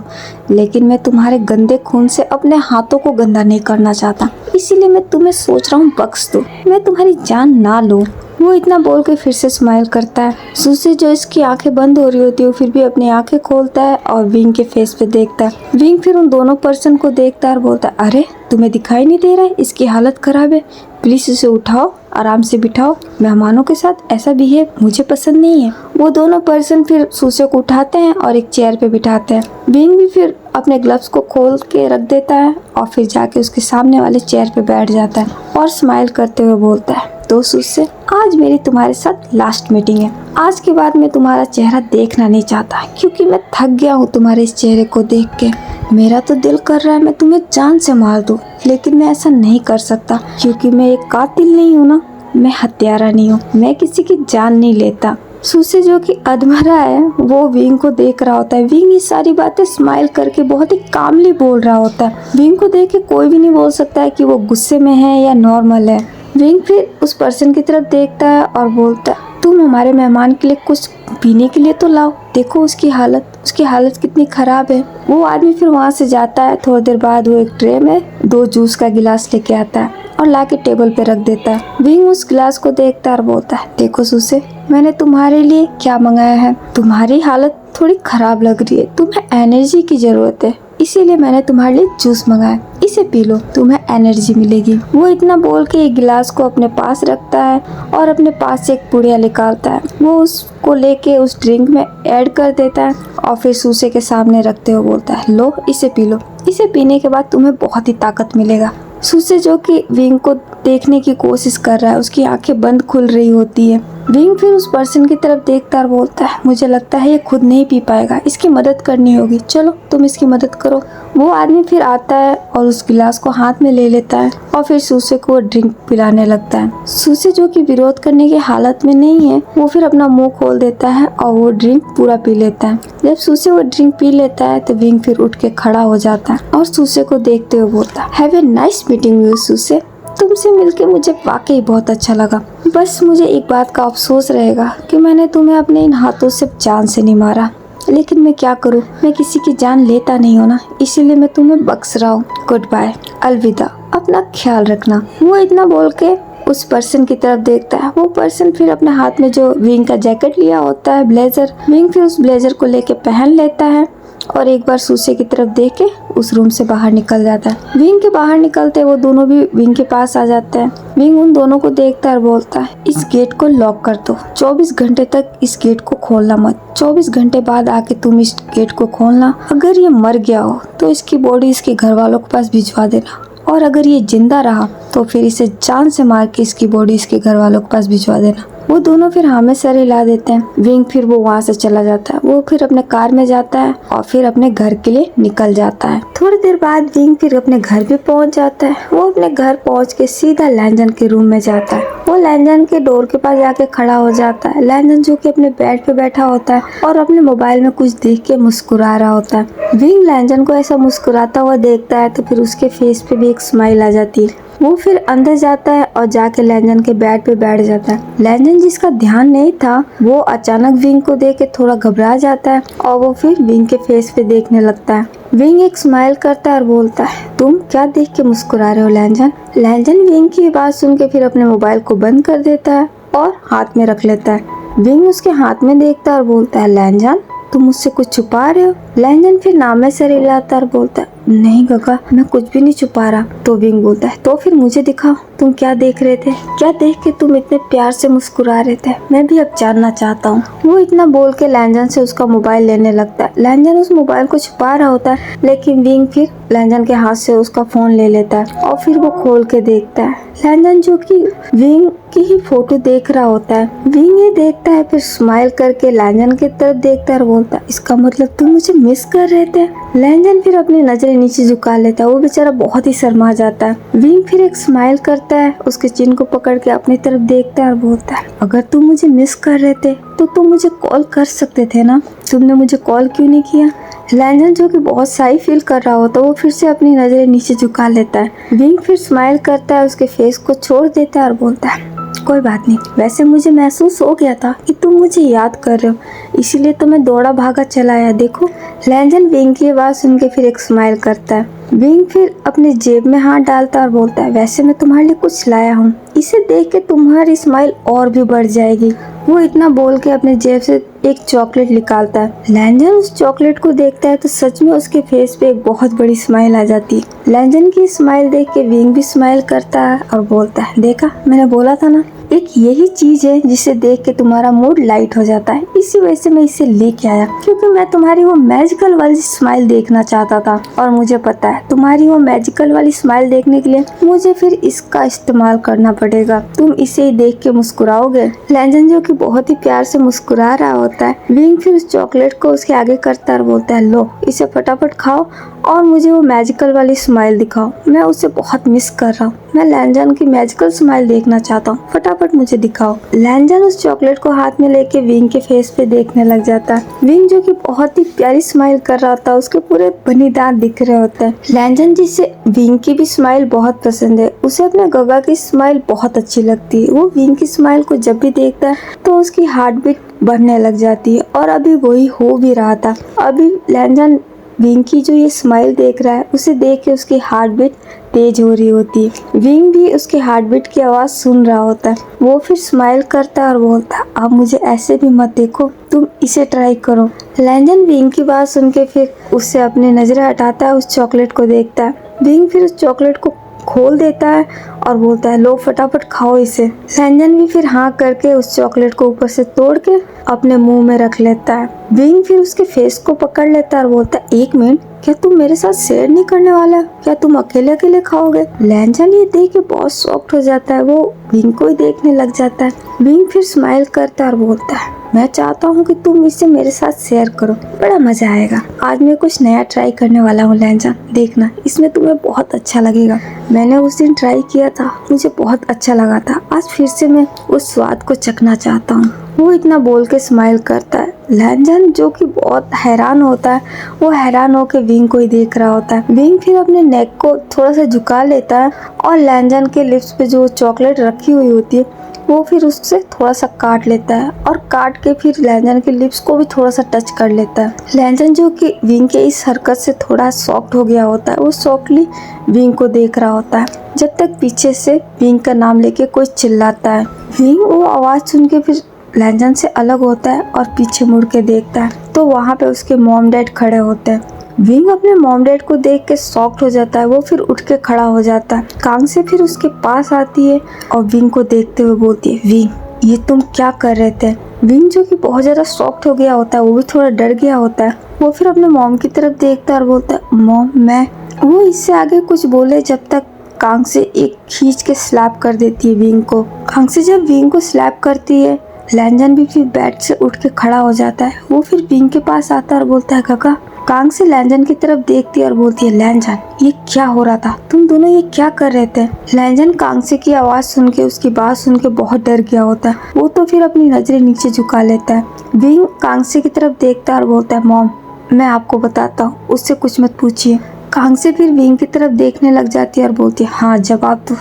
लेकिन मैं तुम्हारे गंदे खून से अपने हाथों को गंदा नहीं करना चाहता, इसीलिए मैं तुम्हें सोच रहा हूँ बख्श दूं, मैं तुम्हारी जान ना लूं। वो इतना बोल के फिर से स्माइल करता है। सुसे जो इसकी आंखें बंद हो रही होती है वो फिर भी अपनी आंखें खोलता है और विंग के फेस पे देखता है। विंग फिर उन दोनों पर्सन को देखता है और बोलता है अरे तुम्हें दिखाई नहीं दे रहा है, इसकी हालत खराब है, प्लीज इसे उठाओ, आराम से बिठाओ। मेहमानों के साथ ऐसा बिहेव मुझे पसंद नहीं है। वो दोनों पर्सन फिर सुसे को उठाते हैं और एक चेयर पे बिठाते हैं। विंग भी फिर अपने ग्लव्स को खोल के रख देता है और फिर जाके उसके सामने वाले चेयर पे बैठ जाता है और स्माइल करते हुए बोलता है तो सुसे, आज मेरी तुम्हारे साथ लास्ट मीटिंग है। आज के बाद मैं तुम्हारा चेहरा देखना नहीं चाहता क्योंकि मैं थक गया हूँ तुम्हारे इस चेहरे को देख के। मेरा तो दिल कर रहा है मैं तुम्हें जान से मार दूं, लेकिन मैं ऐसा नहीं कर सकता क्योंकि मैं एक कातिल नहीं हूँ ना, मैं हत्यारा नहीं हूँ, मैं किसी की जान नहीं लेता। सुसे जो कि अधमरा है वो विंग को देख रहा होता है। विंग ये सारी बातें स्माइल करके बहुत ही कामली बोल रहा होता है। विंग को देख के कोई भी नहीं बोल सकता है कि वो गुस्से में है या नॉर्मल है। विंग फिर उस पर्सन की तरफ देखता है और बोलता है तुम हमारे मेहमान के लिए कुछ पीने के लिए तो लाओ, देखो उसकी हालत कितनी खराब है। वो आदमी फिर वहाँ से जाता है। थोड़ी देर बाद वो एक ट्रे में 2 जूस का गिलास लेके आता है और लाके टेबल पे रख देता है। विंग उस गिलास को देखता है और बोलता है देखो सुसे, मैंने तुम्हारे लिए क्या मंगाया है। तुम्हारी हालत थोड़ी खराब लग रही है, तुम्हें एनर्जी की जरूरत है, इसीलिए मैंने तुम्हारे लिए जूस मंगाया, इसे पी लो, तुम्हें एनर्जी मिलेगी। वो इतना बोल के एक गिलास को अपने पास रखता है और अपने पास से एक पुड़िया निकालता है। वो उसको लेके उस ड्रिंक में ऐड कर देता है और फिर सुसे के सामने रखते हुए बोलता है लो इसे पी लो, इसे पीने के बाद तुम्हें बहुत ही ताकत मिलेगा। सुसे जो कि विंग को देखने की कोशिश कर रहा है, उसकी आंखें बंद खुल रही होती है। विंग फिर उस पर्सन की तरफ देखता और बोलता है मुझे लगता है ये खुद नहीं पी पाएगा, इसकी मदद करनी होगी, चलो तुम इसकी मदद करो। वो आदमी फिर आता है और उस गिलास को हाथ में ले लेता है और फिर सुसे को ड्रिंक पिलाने लगता है। सुसे जो कि विरोध करने की हालत में नहीं है वो फिर अपना मुंह खोल देता है और वो ड्रिंक पूरा पी लेता है। जब सुसे वो ड्रिंक पी लेता है तो विंग फिर उठ के खड़ा हो जाता है और सुसे को देखते हुए बोलता है have a nice meeting you सुसे, तुमसे मिलके मुझे वाकई बहुत अच्छा लगा। बस मुझे एक बात का अफसोस रहेगा कि मैंने तुम्हें अपने इन हाथों से जान से नहीं मारा, लेकिन मैं क्या करूं, मैं किसी की जान लेता नहीं हूं ना, इसीलिए मैं तुम्हें बख्श रहा हूं। गुड बाय, अलविदा, अपना ख्याल रखना। वो इतना बोल के उस पर्सन की तरफ देखता है। वो पर्सन फिर अपने हाथ में जो विंग का जैकेट लिया होता है, ब्लेजर, विंग फिर उस ब्लेजर को लेके पहन लेता है और एक बार सुसे की तरफ देख के उस रूम से बाहर निकल जाता है। विंग के बाहर निकलते वो दोनों भी विंग के पास आ जाते हैं। विंग उन दोनों को देखता है और बोलता है इस गेट को लॉक कर दो, 24 घंटे तक इस गेट को खोलना मत, 24 घंटे बाद आके तुम इस गेट को खोलना। अगर ये मर गया हो तो इसकी बॉडी इसके घर वालों के पास भिजवा देना, और अगर ये जिंदा रहा तो फिर इसे जान से मार के इसकी बॉडी इसके घर वालों के पास भिजवा देना। वो दोनों फिर हाँ में सर हिला देते हैं। विंग फिर वो वहाँ से चला जाता है। वो फिर अपने कार में जाता है और फिर अपने घर के लिए निकल जाता है। थोड़ी देर बाद विंग फिर अपने घर भी पहुँच जाता है। वो अपने घर पहुँच के सीधा लैंजन के रूम में जाता है। वो लैंजन के डोर के पास जाके खड़ा हो जाता है। लैंजन जो कि अपने बेड पे बैठा होता है और अपने मोबाइल में कुछ देख के मुस्कुरा रहा होता है। विंग लैंजन को ऐसा मुस्कुराता हुआ देखता है तो फिर उसके फेस पे भी एक स्माइल आ जाती है। वो फिर अंदर जाता है और जाके लैंजन के बेड पे बैठ जाता है। लैंजन जिसका ध्यान नहीं था वो अचानक विंग को देख के थोड़ा घबरा जाता है और वो फिर विंग के फेस पे देखने लगता है। विंग एक स्माइल करता है और बोलता है तुम क्या देख के मुस्कुरा रहे हो लैंजन। लैंजन विंग की बात सुन के फिर अपने मोबाइल को बंद कर देता है और हाथ में रख लेता है। विंग उसके हाथ में देखता है और बोलता है लैंजन तुम मुझसे कुछ छुपा रहे हो। लैंजन फिर नामे सर हिलाता और बोलता है नहीं गगा, मैं कुछ भी नहीं छुपा रहा। तो विंग बोलता है तो फिर मुझे दिखाओ, तुम क्या देख रहे थे, क्या देख के तुम इतने प्यार से मुस्कुरा रहे थे, मैं भी अब जानना चाहता हूँ। वो इतना बोल के लैंजन से उसका मोबाइल लेने लगता है। लैंजन उस मोबाइल को छुपा रहा होता है, लेकिन विंग फिर लैंजन के हाथ से उसका फोन ले लेता है और फिर वो खोल के देखता है। लैंजन जो कि विंग की ही फोटो देख रहा होता है। विंग ये देखता है फिर स्माइल करके लैंजन की तरफ देखता है और बोलता है इसका मतलब तुम मुझे मिस कर रहे थे। लैंजन फिर अपनी नजरें नीचे झुका लेता है, वो बेचारा बहुत ही शर्मा जाता है। विंग फिर एक स्माइल करता है, उसके चिन को पकड़ के अपनी तरफ देखता है और बोलता है, अगर तुम मुझे मिस कर रहे थे तो तुम मुझे कॉल कर सकते थे ना, तुमने मुझे कॉल क्यों नहीं किया। लैंजन जो कि बहुत शाई फील कर रहा होता है वो फिर से अपनी नजरें नीचे झुका लेता है। विंग फिर स्माइल करता है, उसके फेस को छोड़ देता है और बोलता है, कोई बात नहीं, वैसे मुझे महसूस हो गया था कि तुम मुझे याद कर रहे हो, इसीलिए तो मैं दौड़ा भागा चला आया। देखो। लैंजन विंग की बात सुन के फिर एक स्माइल करता है। विंग फिर अपने जेब में हाथ डालता है और बोलता है, वैसे मैं तुम्हारे लिए कुछ लाया हूँ, इसे देख के तुम्हारी स्माइल और भी बढ़ जाएगी। वो इतना बोल के अपने जेब से एक चॉकलेट निकालता है। लैंजन उस चॉकलेट को देखता है तो सच में उसके फेस पे एक बहुत बड़ी स्माइल आ जाती है। लैंजन की स्माइल देख के विंग भी स्माइल करता है और बोलता है, देखा, मैंने बोला था ना, एक यही चीज है जिसे देख के तुम्हारा मूड लाइट हो जाता है, इसी वजह से मैं इसे लेके आया, क्योंकि मैं तुम्हारी वो मैजिकल वाली स्माइल देखना चाहता था और मुझे पता है तुम्हारी वो मैजिकल वाली स्माइल देखने के लिए मुझे फिर इसका इस्तेमाल करना पड़ेगा, तुम इसे ही देख के मुस्कुराओगे। लैंजन जो कि बहुत ही प्यार से मुस्कुरा रहा होता है। विंग फिर उस चॉकलेट को उसके आगे करता है और बोलता है, लो, इसे फटाफट खाओ और मुझे वो मैजिकल वाली स्माइल दिखाओ, मैं उसे बहुत मिस कर रहा हूँ, मैं लैंजन की मैजिकल स्माइल देखना चाहता हूँ, फटाफट मुझे दिखाओ। लैंजन उस चॉकलेट को हाथ में लेके विंग के फेस पे देखने लग जाता है। विंग जो कि बहुत ही प्यारी स्माइल कर रहा था, उसके पूरे बनी दांत दिख रहे होते हैं। लैंजन जिसे विंग की भी स्माइल बहुत पसंद है, उसे अपने गगा की स्माइल बहुत अच्छी लगती है। वो विंग की स्माइल को जब भी देखता है तो उसकी हार्ट बीट बढ़ने लग जाती है और अभी वही हो भी रहा था। अभी लैंजन विंग की जो ये स्माइल देख रहा है, उसे देख के उसकी हार्ट बीट तेज हो रही होती है। विंग भी उसकी हार्ट बीट की आवाज सुन रहा होता है। वो फिर स्माइल करता है और बोलता है, आप मुझे ऐसे भी मत देखो, तुम इसे ट्राई करो। लैंजन विंग की बात सुन के फिर उससे अपनी नजरें हटाता है, उस चॉकलेट को देखता है। विंग फिर उस चॉकलेट को खोल देता है और बोलता है, लो, फटाफट खाओ इसे। लैंजन भी फिर हाँ करके उस चॉकलेट को ऊपर से तोड़ के अपने मुंह में रख लेता है। विंग फिर उसके फेस को पकड़ लेता है और बोलता है, एक मिनट, क्या तुम मेरे साथ शेयर नहीं करने वाला? क्या तुम अकेले अकेले खाओगे? लैंजन ये देख के बहुत शॉक्ड हो जाता है, वो विंग को ही देखने लग जाता है। विंग फिर स्माइल करता है और बोलता है, मैं चाहता हूँ कि तुम इसे मेरे साथ शेयर करो, बड़ा मजा आएगा। आज मैं कुछ नया ट्राई करने वाला हूँ लैंजन, देखना, इसमें तुम्हें बहुत अच्छा लगेगा। मैंने उस दिन ट्राई किया था, मुझे बहुत अच्छा लगा था, आज फिर से मैं उस स्वाद को चखना चाहता हूँ। वो इतना बोल के स्माइल करता है। लैंजन जो कि बहुत हैरान होता है, वो हैरान होकर विंग को ही देख रहा होता है। विंग फिर अपने नेक को थोड़ा सा झुका लेता है और लैंजन के लिप्स पे जो चॉकलेट रखी हुई होती है वो फिर उससे थोड़ा सा काट लेता है और काट के फिर लैंजन के लिप्स को भी थोड़ा सा टच कर लेता है। लैंजन जो कि विंग के इस हरकत से थोड़ा शॉक्ड हो गया होता है, वो शॉकली विंग को देख रहा होता है, जब तक पीछे से विंग का नाम लेके कोई चिल्लाता है। विंग वो आवाज सुन के फिर लैंजन से अलग होता है और पीछे मुड़ के देखता है तो वहाँ पे उसके मॉम डैड खड़े होते हैं। विंग अपने मॉम डैड को देख के शॉक्ड हो जाता है, वो फिर उठ के खड़ा हो जाता है। कांग से फिर उसके पास आती है और विंग को देखते हुए बोलती है, विंग, ये तुम क्या कर रहे थे? विंग जो कि बहुत ज्यादा शॉक्ड हो गया होता है, वो भी थोड़ा डर गया होता है। वो फिर अपने मॉम की तरफ देखता है और बोलता है, मॉम, मैं। वो इससे आगे कुछ बोले जब तक कांग से एक खींच के स्लैप कर देती है विंग को। कांग से जब विंग को स्लैप करती है, लैंजन भी फिर बेड से उठ के खड़ा हो जाता है। वो फिर विंग के पास आता है और बोलता है, काका। कांग से लैंजन की तरफ देखती है और बोलती है, लैंजन, ये क्या हो रहा था? तुम दोनों ये क्या कर रहे थे? लैंजन कांग से की आवाज सुन के, उसकी बात सुन के बहुत डर गया होता है। वो तो फिर अपनी नजरें नीचे झुका लेता है। विंग कांग से की तरफ देखता है और बोलता है, मॉम, मैं आपको बताता हूँ, उससे कुछ मत पूछिए। कांग से फिर विंग की तरफ देखने लग जाती है और बोलती है, हाँ, जवाब दो,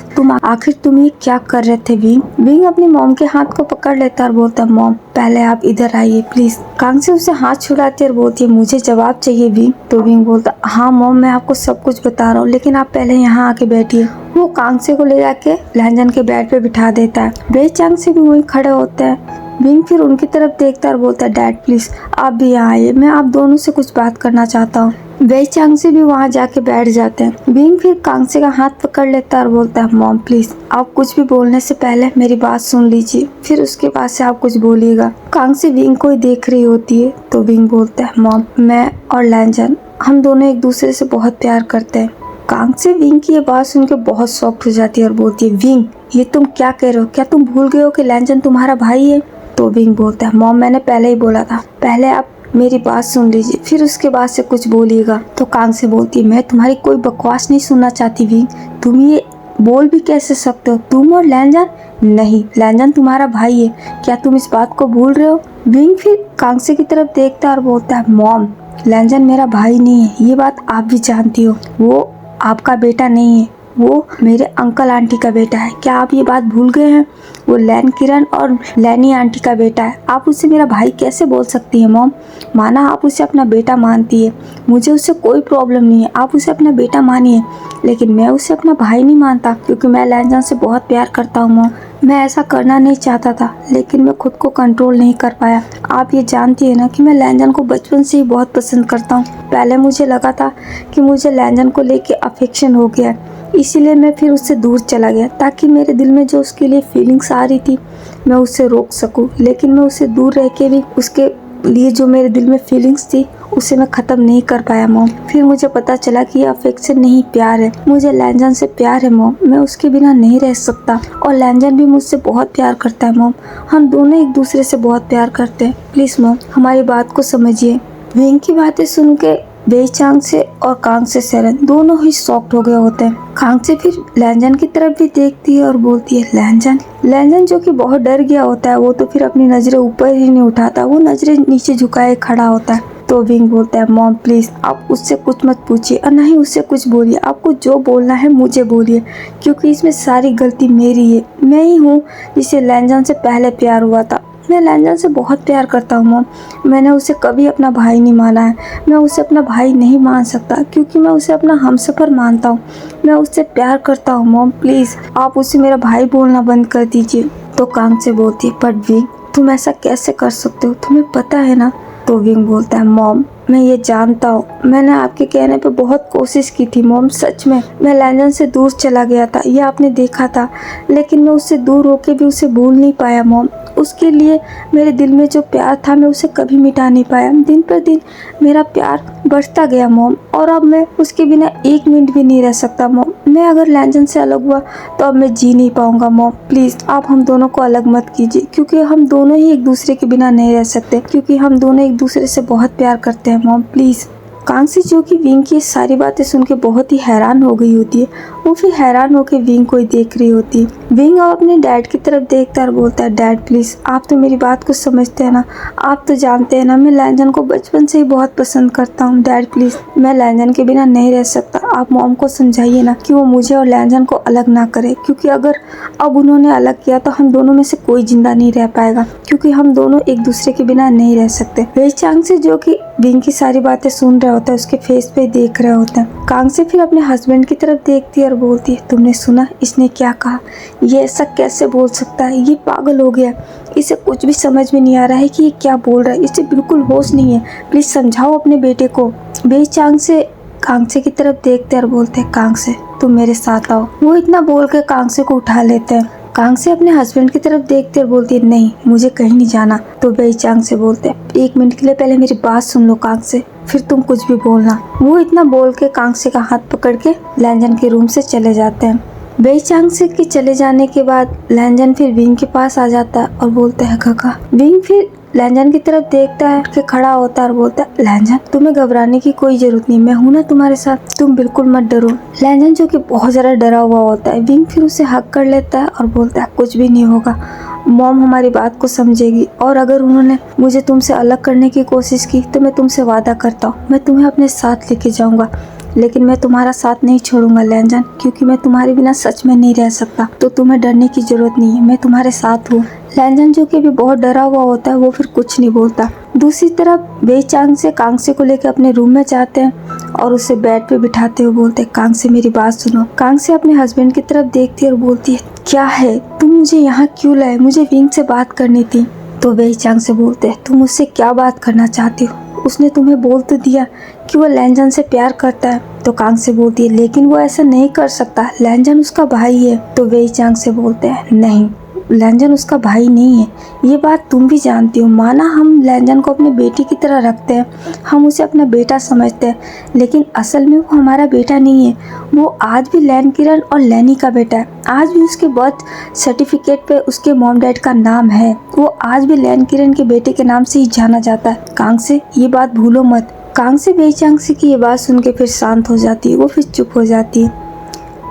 तुम ये क्या कर रहे थे? विंग अपनी मॉम के हाथ को पकड़ लेता है और बोलता है, मॉम, पहले आप इधर आइए प्लीज। कांग से उसे हाथ छुड़ाती है और बोलती है, मुझे जवाब चाहिए विंग। तो विंग बोलता, हाँ मॉम, मैं आपको सब कुछ बता रहा हूँ, लेकिन आप पहले यहाँ आके बैठिए। वो कांग से को ले जाके लैंजन के बेड पे बिठा देता है। बे चांग से भी वहीं खड़े होते हैं। विंग फिर उनकी तरफ देखता है और बोलता है, डैड प्लीज आप भी यहाँ आइए, मैं आप दोनों से कुछ बात करना चाहता हूँ। वे चांग से भी वहाँ जाके बैठ जाते हैं। विंग फिर कांग से का हाथ पकड़ लेता है और बोलता है, मॉम प्लीज आप कुछ भी बोलने से पहले मेरी बात सुन लीजिए, फिर उसके बाद से आप कुछ बोलिएगा। कांग से विंग को ही देख रही होती है तो विंग बोलता है, मॉम, मैं और लैंजन हम दोनों एक दूसरे से बहुत प्यार करते हैं। कांग से विंग की ये बात सुन के बहुत शॉक्ड हो जाती है और बोलती है, विंग, ये तुम क्या कह रहे हो? क्या तुम भूल गए हो कि लैंजन तुम्हारा भाई है? तो विंग बोलता है, मॉम, मैंने पहले ही बोला था, पहले आप मेरी बात सुन लीजिए, फिर उसके बाद से कुछ बोलिएगा। तो कांग से बोलती है, मैं तुम्हारी कोई बकवास नहीं सुनना चाहती विंग, तुम ये बोल भी कैसे सकते हो? तुम और लैंजन? नहीं, लैंजन तुम्हारा भाई है, क्या तुम इस बात को भूल रहे हो? विंग फिर कांगसे की तरफ देखता है और बोलता है, मॉम, लैंजन मेरा भाई नहीं है, ये बात आप भी जानती हो। वो आपका बेटा नहीं है, वो मेरे अंकल आंटी का बेटा है। क्या आप ये बात भूल गए हैं? वो लैन किरण और लैनी आंटी का बेटा है। आप उससे मेरा भाई कैसे बोल सकती है मॉम? माना आप उसे अपना बेटा मानती है, मुझे उससे कोई प्रॉब्लम नहीं है, आप उसे अपना बेटा मानिए, लेकिन मैं उसे अपना भाई नहीं मानता, क्योंकि मैं लैंजन से बहुत प्यार करता हूँ मॉम। मैं ऐसा करना नहीं चाहता था, लेकिन मैं खुद को कंट्रोल नहीं कर पाया। आप ये जानती है ना कि मैं लैंजन को बचपन से ही बहुत पसंद करता हूँ। पहले मुझे लगा था कि मुझे लैंजन को लेके अफेक्शन हो गया है, इसीलिए मैं फिर उससे दूर चला गया, ताकि मेरे दिल में जो उसके लिए फीलिंग्स आ रही थी मैं उससे रोक सकूं। लेकिन मैं उससे दूर रह के भी उसके लिए जो मेरे दिल में फीलिंग्स थी उसे मैं ख़त्म नहीं कर पाया मॉम। फिर मुझे पता चला कि ये अफेक्शन नहीं, प्यार है। मुझे लैंजन से प्यार है मॉम, मैं उसके बिना नहीं रह सकता, और लैंजन भी मुझसे बहुत प्यार करता है मॉम। हम दोनों एक दूसरे से बहुत प्यार करते हैं। प्लीज़ मॉम, हमारी बात को समझिए। विंग की बातें सुन के बेचांग से और कांग से सेरेन दोनों ही शॉक्ड हो गए होते हैं। कांग से फिर लैंजन की तरफ भी देखती है और बोलती है, लैंजन। लैंजन जो कि बहुत डर गया होता है, वो तो फिर अपनी नजरें ऊपर ही नहीं उठाता, वो नजरें नीचे झुकाए खड़ा होता है। तो विंग बोलता है, मॉम प्लीज आप उससे कुछ मत पूछिए और ना ही उससे कुछ बोलिए, आपको जो बोलना है मुझे बोलिए, क्योंकि इसमें सारी गलती मेरी है। मैं ही हूँ जिसे लैंजन से पहले प्यार हुआ था। मैं लैंजन से बहुत प्यार करता हूँ मॉम, मैंने उसे कभी अपना भाई नहीं माना है। मैं उसे अपना भाई नहीं मान सकता, क्योंकि मैं उसे अपना हमसफर मानता हूँ। मैं उससे प्यार करता हूँ मॉम, प्लीज़ आप उसे मेरा भाई बोलना बंद कर दीजिए। तो कांग से बोलती है, बट विंग तुम ऐसा कैसे कर सकते हो, तुम्हें पता है ना। तो विंग बोलता है, मॉम मैं ये जानता हूँ, मैंने आपके कहने पे बहुत कोशिश की थी मॉम, सच में मैं लैंजन से दूर चला गया था, ये आपने देखा था, लेकिन मैं उससे दूर होके भी उसे भूल नहीं पाया मॉम। उसके लिए मेरे दिल में जो प्यार था मैं उसे कभी मिटा नहीं पाया। दिन पर दिन मेरा प्यार बढ़ता गया मॉम, और अब मैं उसके बिना एक मिनट भी नहीं रह सकता मॉम। मैं अगर लैंजन से अलग हुआ तो अब मैं जी नहीं पाऊंगा मॉम। प्लीज़ आप हम दोनों को अलग मत कीजिए, क्योंकि हम दोनों ही एक दूसरे के बिना नहीं रह सकते, क्योंकि हम दोनों एक दूसरे से बहुत प्यार करते हैं मॉम, प्लीज़। कांगसी जो कि विंग की सारी बातें सुन के बहुत ही हैरान हो गई होती है, वो फिर हैरान होकर विंग को ही देख रही होती है। विंग अब अपने डैड की तरफ देखता है और बोलता है, डैड प्लीज़ आप तो मेरी बात को समझते हैं ना, आप तो जानते हैं ना मैं लैंजन को बचपन से ही बहुत पसंद करता हूँ। डैड प्लीज़ मैं लैंजन के बिना नहीं रह सकता, आप मॉम को समझाइए ना कि वो मुझे और लैंजन को अलग ना करे, क्योंकि अगर अब उन्होंने अलग किया तो हम दोनों में से कोई जिंदा नहीं रह पाएगा, क्योंकि हम दोनों एक दूसरे के बिना नहीं रह सकते। बेचांग से जो कि विंग की सारी बातें सुन रहा होता है, उसके फेस पे देख रहे होते हैं। कांग से फिर अपने हस्बैंड की तरफ देखती है और बोलती है, तुमने सुना इसने क्या कहा, ये ऐसा कैसे बोल सकता है, ये पागल हो गया, इसे कुछ भी समझ में नहीं आ रहा है कि ये क्या बोल रहा है, इसे बिल्कुल होश नहीं है, प्लीज समझाओ अपने बेटे को। बेचांग से कांगसे की तरफ देखते और बोलते हैं, कांगसे तुम मेरे साथ आओ। वो इतना बोल के कांगसे को उठा लेते हैं। कांगसे अपने हस्बैंड की तरफ देखते और बोलती है, नहीं मुझे कहीं नहीं जाना। तो बेचांग से बोलते हैं, एक मिनट के लिए पहले मेरी बात सुन लो कांगसे, फिर तुम कुछ भी बोलना। वो इतना बोल के कांगसे का हाथ पकड़ के लैंजन के रूम से चले जाते हैं। बेचांग से के चले जाने के बाद लैंजन फिर विंग के पास आ जाता है और बोलता है, काका। विंग फिर लैंजन की तरफ देखता है कि खड़ा होता है और बोलता है, लैंजन तुम्हें घबराने की कोई जरूरत नहीं, मैं हूं ना तुम्हारे साथ, तुम बिल्कुल मत डरो। लैंजन जो कि बहुत ज़्यादा डरा हुआ होता है, विंग फिर उसे हक कर लेता है और बोलता है, कुछ भी नहीं होगा, मॉम हमारी बात को समझेगी, और अगर उन्होंने मुझे तुमसे अलग करने की कोशिश की तो मैं तुमसे वादा करता हूँ मैं तुम्हें अपने साथ लेके जाऊँगा, लेकिन मैं तुम्हारा साथ नहीं छोड़ूंगा लैंजन, क्योंकि मैं तुम्हारे बिना सच में नहीं रह सकता। तो तुम्हें डरने की जरूरत नहीं है, मैं तुम्हारे साथ हूँ। लैंजन जो कि भी बहुत डरा हुआ होता है, वो फिर कुछ नहीं बोलता। दूसरी तरफ बेचांग से कांगसे को लेकर अपने रूम में जाते हैं और उसे बेड पे बिठाते हुए बोलते हैं, कांगसे मेरी बात सुनो। कांगसे अपने हस्बैंड की तरफ देखती है और बोलती है, क्या है, तुम मुझे यहाँ क्यों लाए, मुझे विंग से बात करनी थी। तो बेचांग से बोलते हैं, तुम मुझसे क्या बात करना चाहती हो, उसने तुम्हें बोल तो दिया कि वो लैंजन से प्यार करता है। तो कांग से बोलती है, लेकिन वो ऐसा नहीं कर सकता, लैंजन उसका भाई है। तो वेईचांग से बोलते हैं, नहीं लैंजन उसका भाई नहीं है, ये बात तुम भी जानती हो। माना हम लैंजन को अपने बेटी की तरह रखते हैं, हम उसे अपना बेटा समझते हैं, लेकिन असल में वो हमारा बेटा नहीं है। वो आज भी लैन किरण और लैनी का बेटा है। आज भी उसके बर्थ सर्टिफिकेट पे उसके मॉम डैड का नाम है। वो आज भी लैन किरण के बेटे के नाम से ही जाना जाता है। कांगसे, ये बात भूलो मत। कांगसे बेचांगसे की ये बात सुन के फिर शांत हो जाती है, वो फिर चुप हो जाती है।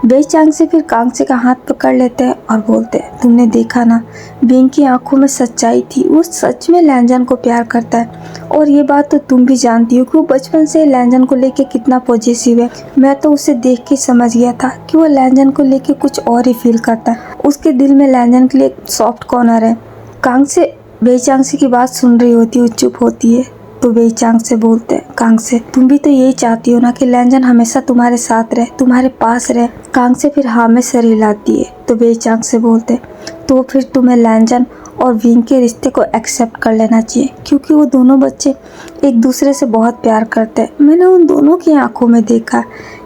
बेचांगसे फिर कांगसे का हाथ पकड़ लेते हैं और बोलते हैं, तुमने देखा ना, बिंग की आंखों में सच्चाई थी। वो सच में लैंजन को प्यार करता है और ये बात तो तुम भी जानती हो कि वो बचपन से लैंजन को लेके कितना पॉजिटिव है। मैं तो उसे देख के समझ गया था कि वो लैंजन को लेके कुछ और ही फील करता है। उसके दिल में लैंजन के लिए एक सॉफ्ट कॉर्नर है। कांगसे बेचांगसे की बात सुन रही होती है, वो चुप होती है। तो बेचांगसे बोलते हैं, कांगसे तुम भी तो यही चाहती हो ना कि लैंजन हमेशा तुम्हारे साथ रहे, तुम्हारे पास रहे। कांगसे फिर हाँ में सर हिलाती है। तो बेचांगसे बोलते तो फिर तुम्हें लैंजन और विंग के रिश्ते को एक्सेप्ट कर लेना चाहिए, क्योंकि वो दोनों बच्चे एक दूसरे से बहुत प्यार करते हैं। मैंने उन दोनों की आंखों में देखा,